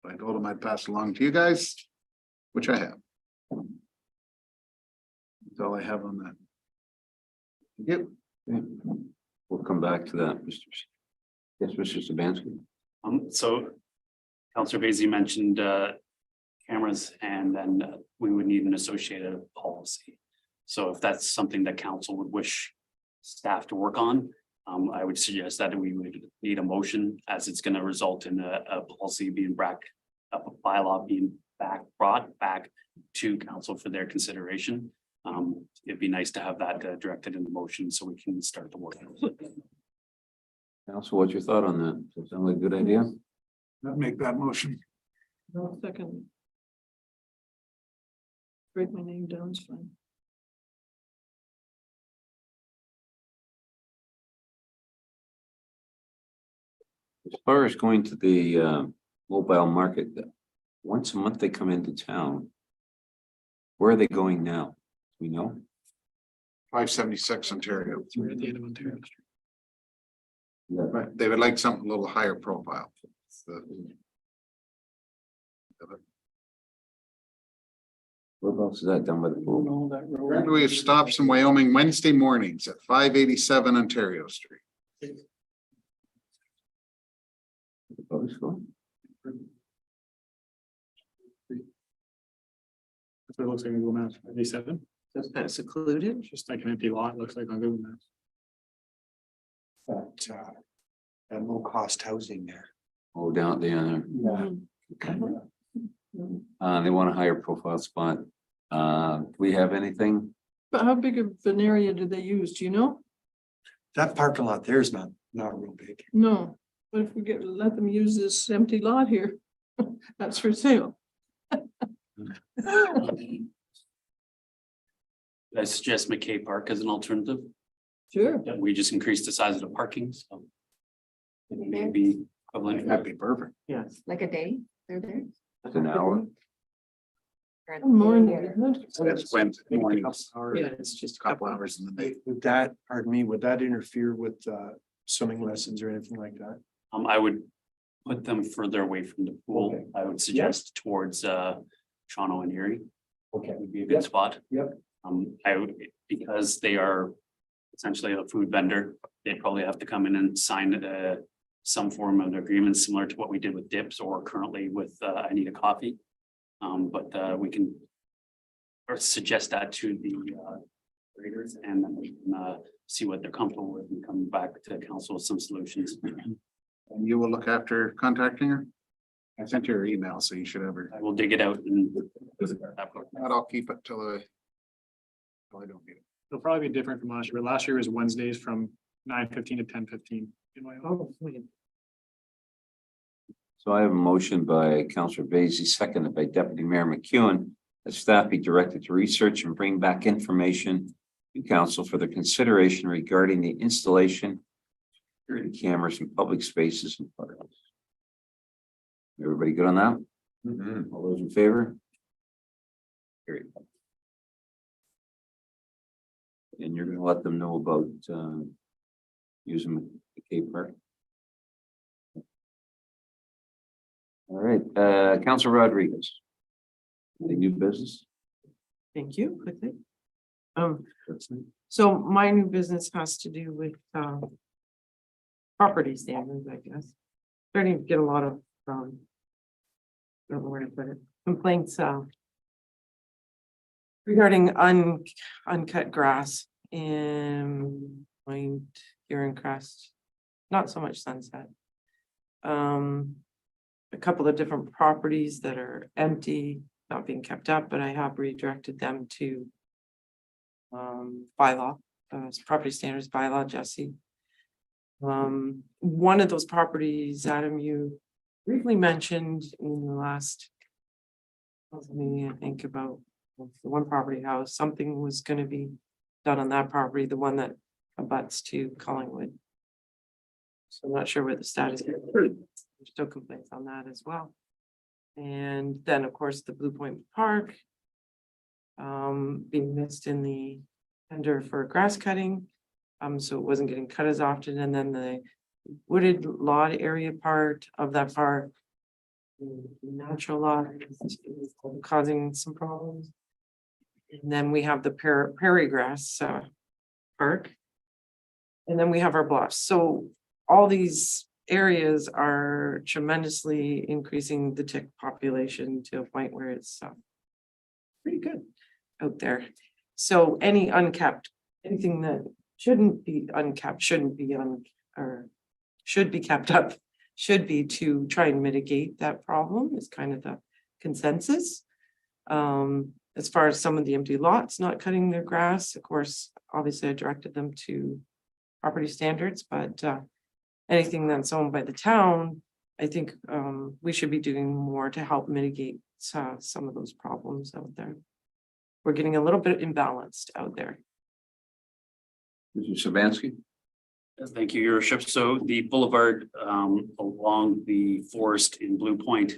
I told them I'd pass along to you guys, which I have. That's all I have on that. Yep. We'll come back to that, Mr. Yes, Mr. Sabansky. So Councillor Basie mentioned cameras, and then we would need an associated policy. So if that's something that council would wish staff to work on, I would suggest that we would need a motion, as it's going to result in a policy being a bylaw being brought back to council for their consideration. It'd be nice to have that directed in the motion so we can start the work. Council, what's your thought on that? Does that sound like a good idea? I'd make that motion. No, second. Write my name down, it's fine. As far as going to the mobile market, once a month they come into town. Where are they going now? Do we know? 576 Ontario. We're at the end of Ontario Street. But they would like something a little higher profile. What else is that done by the pool? No, that road. Currently, we have stops in Wyoming Wednesday mornings at 587 Ontario Street. The public school? That's what it looks like on Google Maps, 57. That's secluded. Just like an empty lot, looks like on Google Maps. That low cost housing there. Oh, down there. Yeah. Okay. They want a higher profile spot. Do we have anything? But how big of an area do they use? Do you know? That parking lot there is not real big. No, but if we let them use this empty lot here, that's for sale. I suggest McKay Park as an alternative. Sure. We just increased the size of the parking, so. It may be equivalent. That'd be perfect. Yes. Like a day, they're there. That's an hour. Morning, isn't it? So that's Wednesday mornings. Yeah, it's just A couple hours in the day. Would that, pardon me, would that interfere with swimming lessons or anything like that? I would put them further away from the pool. Okay. I would suggest towards Toronto and Erie. Okay. Would be a good spot. Yep. I would, because they are essentially a food vendor, they'd probably have to come in and sign some form of agreement similar to what we did with Dips or currently with I Need a Coffee. But we can or suggest that to the readers, and then we can see what they're comfortable with and come back to council with some solutions. And you will look after contacting her? I sent you her email, so you should have her. I will dig it out and. I'll keep it till I don't need it. It'll probably be different from last year, but last year was Wednesdays from 9:15 to 10:15. Oh, wait. So I have a motion by Councillor Basie, seconded by Deputy Mayor McEwen, that staff be directed to research and bring back information to council for the consideration regarding the installation of security cameras in public spaces and parks. Everybody good on that? All those in favor? Carried. And you're gonna let them know about using the Cape Park. All right, Councilor Rodriguez. Any new business? Thank you, quickly. So my new business has to do with property standards, I guess. Starting to get a lot of I don't know where to put it, complaints regarding uncut grass in Point Huron Crest, not so much Sunset. A couple of different properties that are empty, not being kept up, but I have redirected them to bylaw, property standards bylaw, Jesse. One of those properties, Adam, you briefly mentioned in the last meeting, I think, about the one property house, something was going to be done on that property, the one that abuts to Collingwood. So I'm not sure where the status is. There's still complaints on that as well. And then, of course, the Blue Point Park being missed in the tender for grass cutting. So it wasn't getting cut as often. And then the wooded lot area part of that park, the natural lot, is causing some problems. And then we have the prairie grass park. And then we have our bluffs. So all these areas are tremendously increasing the tick population to a point where it's pretty good out there. So any unkept, anything that shouldn't be unkept, shouldn't be or should be kept up, should be to try and mitigate that problem is kind of the consensus. As far as some of the empty lots not cutting their grass, of course, obviously I directed them to property standards, but anything that's owned by the town, I think we should be doing more to help mitigate some of those problems out there. We're getting a little bit imbalanced out there. Mr. Savansky? Thank you, Your Worship. So the boulevard along the forest in Blue Point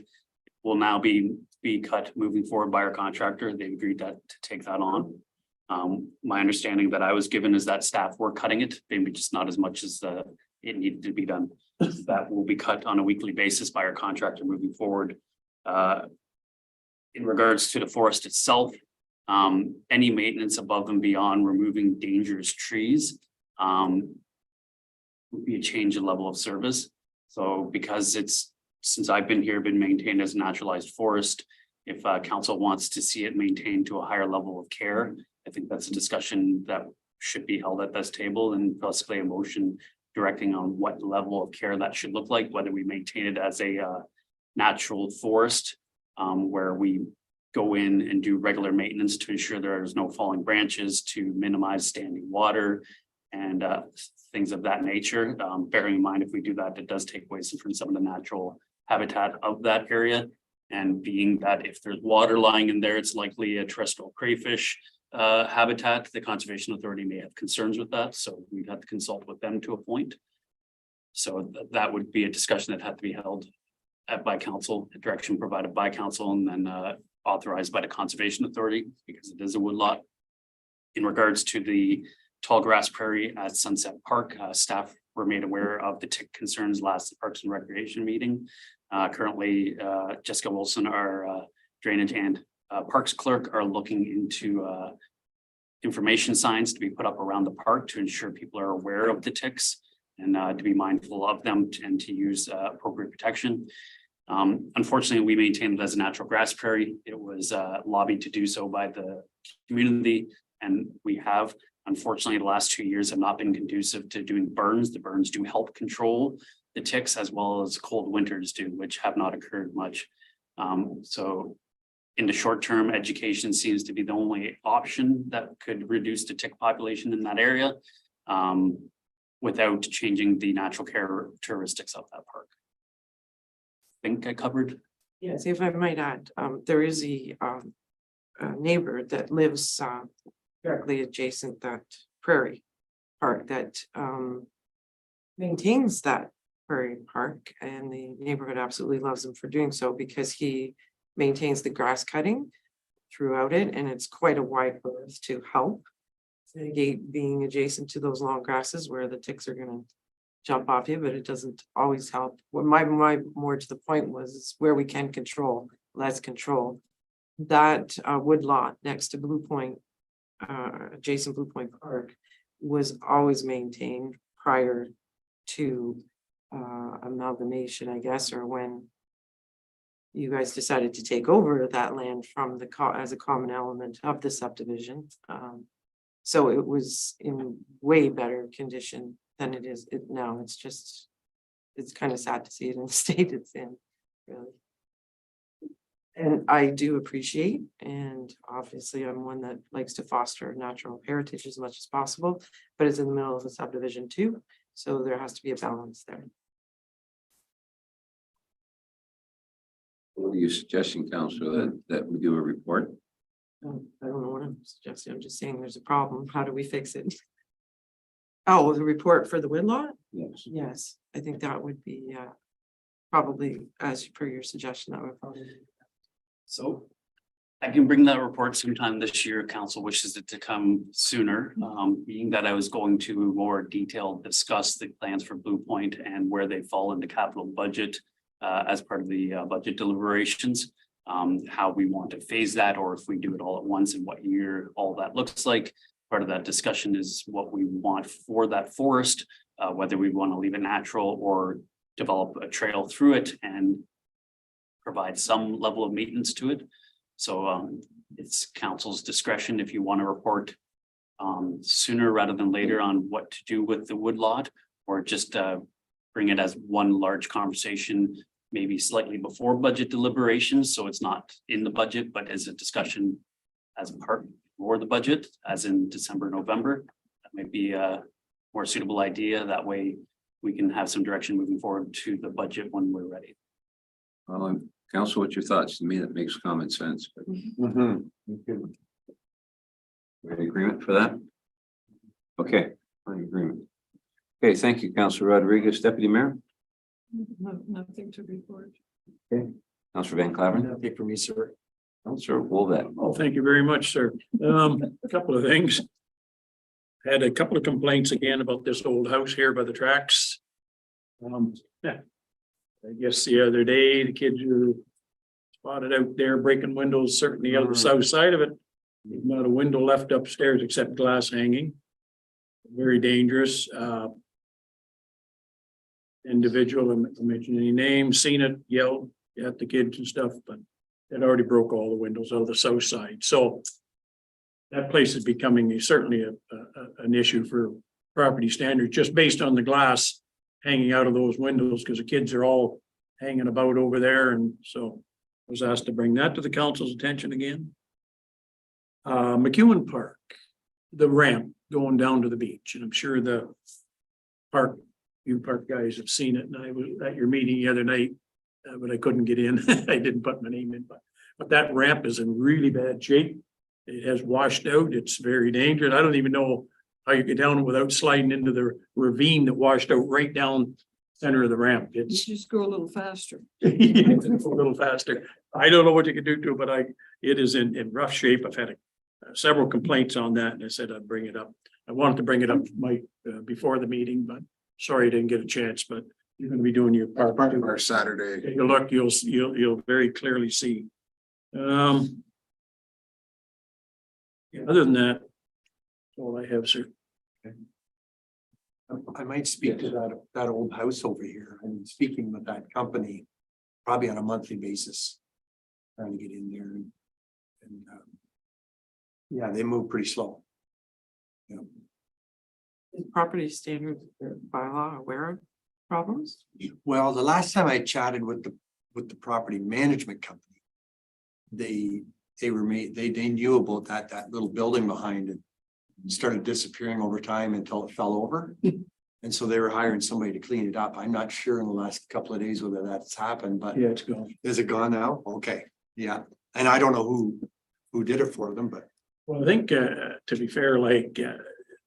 will now be cut moving forward by our contractor. They've agreed to take that on. My understanding that I was given is that staff were cutting it, maybe just not as much as it needed to be done. That will be cut on a weekly basis by our contractor moving forward. In regards to the forest itself, any maintenance above and beyond removing dangerous trees would be a change in level of service. So because since I've been here, been maintained as a naturalized forest, if council wants to see it maintained to a higher level of care, I think that's a discussion that should be held at this table and possibly a motion directing on what level of care that should look like, whether we maintain it as a natural forest where we go in and do regular maintenance to ensure there is no falling branches, to minimize standing water and things of that nature. Bearing in mind, if we do that, it does take away from some of the natural habitat of that area. And being that if there's water lying in there, it's likely a terrestrial crayfish habitat. The Conservation Authority may have concerns with that, so we'd have to consult with them to a point. So that would be a discussion that had to be held by council, the direction provided by council, and then authorized by the Conservation Authority because it is a woodlot. In regards to the tall grass prairie at Sunset Park, staff were made aware of the tick concerns last Parks and Recreation meeting. Currently, Jessica Wilson, our drainage and parks clerk, are looking into information signs to be put up around the park to ensure people are aware of the ticks and to be mindful of them and to use appropriate protection. Unfortunately, we maintain it as a natural grass prairie. It was lobbied to do so by the community, and we have. Unfortunately, the last 2 years have not been conducive to doing burns. The burns do help control the ticks as well as cold winters do, which have not occurred much. So in the short term, education seems to be the only option that could reduce the tick population in that area without changing the natural characteristics of that park. I think I covered. Yes, if I might add, there is a neighbor that lives directly adjacent that prairie park that maintains that prairie park, and the neighborhood absolutely loves him for doing so because he maintains the grass cutting throughout it, and it's quite a wide berth to help mitigate being adjacent to those long grasses where the ticks are gonna jump off you, but it doesn't always help. What my more to the point was is where we can control, let's control. That wood lot next to Blue Point, adjacent Blue Point Park, was always maintained prior to amalgamation, I guess, or when you guys decided to take over that land from the as a common element of the subdivision. So it was in way better condition than it is now. It's just, it's kind of sad to see it in the state it's in, really. And I do appreciate, and obviously I'm one that likes to foster natural heritage as much as possible, but it's in the middle of a subdivision too. So there has to be a balance there. What are you suggesting, Councillor, that we do a report? I don't know what I'm suggesting. I'm just saying there's a problem. How do we fix it? Oh, the report for the woodlot? Yes. Yes, I think that would be probably, as per your suggestion, that would probably. So I can bring that report sometime this year. Council wishes it to come sooner, being that I was going to more detailed discuss the plans for Blue Point and where they fall in the capital budget as part of the budget deliberations, how we want to phase that, or if we do it all at once and what year all that looks like. Part of that discussion is what we want for that forest, whether we want to leave it natural or develop a trail through it and provide some level of maintenance to it. So it's council's discretion if you want to report sooner rather than later on what to do with the woodlot, or just bring it as one large conversation, maybe slightly before budget deliberations. So it's not in the budget, but as a discussion as part for the budget, as in December, November. That might be a more suitable idea. That way we can have some direction moving forward to the budget when we're ready. Well, Council, what's your thoughts? To me, that makes common sense. But Mhm. we in agreement for that? Okay, we're in agreement. Okay, thank you, Councillor Rodriguez. Deputy Mayor? Nothing to report. Councillor Van Claveren? Nothing for me, sir. Councillor Wolvet? Oh, thank you very much, sir. A couple of things. Had a couple of complaints again about this old house here by the tracks. Yeah. I guess the other day, the kids were spotted out there breaking windows, certainly out the south side of it. Not a window left upstairs except glass hanging. Very dangerous. Individual, I'm not mentioning any names, seen it, yelled at the kids and stuff, but it already broke all the windows out of the south side. So that place is becoming certainly an issue for property standards, just based on the glass hanging out of those windows, because the kids are all hanging about over there. And so I was asked to bring that to the council's attention again. McEwen Park, the ramp going down to the beach, and I'm sure the you park guys have seen it, and I was at your meeting the other night, but I couldn't get in. I didn't put my name in, but that ramp is in really bad shape. It has washed out. It's very dangerous. I don't even know how you get down without sliding into the ravine that washed out right down center of the ramp. You It's just go a little faster. a little faster. I don't know what you can do to it, but it is in rough shape. I've had several complaints on that, and I said I'd bring it up. I wanted to bring it up, Mike, before the meeting, but sorry I didn't get a chance. But you're going to be doing your part. Our Saturday. Take a look, you'll very clearly see. Yeah, other than that, that's all I have, sir. I might speak to that old house over here. I'm speaking with that company probably on a monthly basis. Trying to get in there and yeah, they move pretty slow. Yeah. Is property standards bylaw aware of problems? Well, the last time I chatted with the property management company, they knew about that little building behind it started disappearing over time until it fell over. And so they were hiring somebody to clean it up. I'm not sure in the last couple of days whether that's happened, but Yeah, it's gone. is it gone now? Okay, yeah. And I don't know who did it for them, but Well, I think, to be fair, like,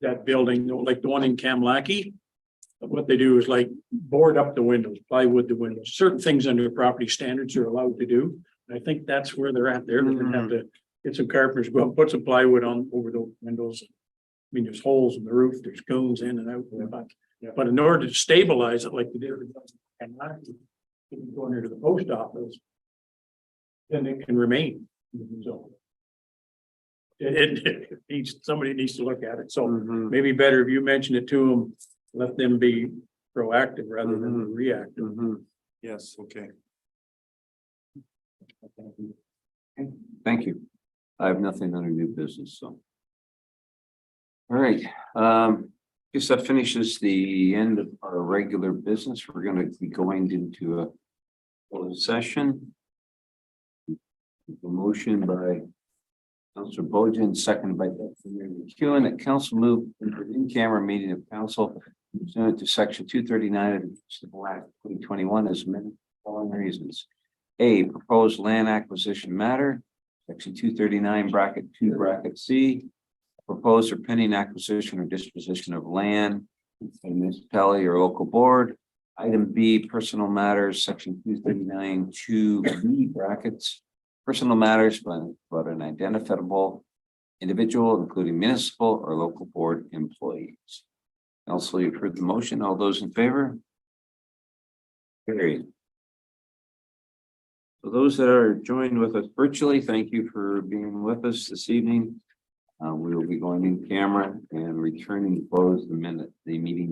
that building, like the one in Kamlaki. What they do is like board up the windows, plywood the windows, certain things under property standards are allowed to do. I think that's where they're at there. They're gonna have to get some carpenters, go and put some plywood on over the windows. I mean, there's holes in the roof, there's goons in and out, but in order to stabilize it like they did. And going into the post office. Then it can remain, so. It needs, somebody needs to look at it, so maybe better if you mention it to them, let them be proactive rather than reactive. yes, okay. Thank you. I have nothing under new business, so. All right, guess that finishes the end of our regular business. We're gonna be going into a closed session. A motion by Councilor Bojan, seconded by Deputy McEwen, that council move into an in-camera meeting of council pursuant to section 239 of the Civil Act 2021 as amended for following reasons. A, proposed land acquisition matter, section 239 bracket 2 bracket C. Proposed or pending acquisition or disposition of land in a municipality or local board. Item B, personal matters, section 239 2B brackets. Personal matters but an identifiable individual, including municipal or local board employees. Also, you've heard the motion. All those in favor? Carried. So those that are joined with us virtually, thank you for being with us this evening. We will be going in camera and returning to close the meeting.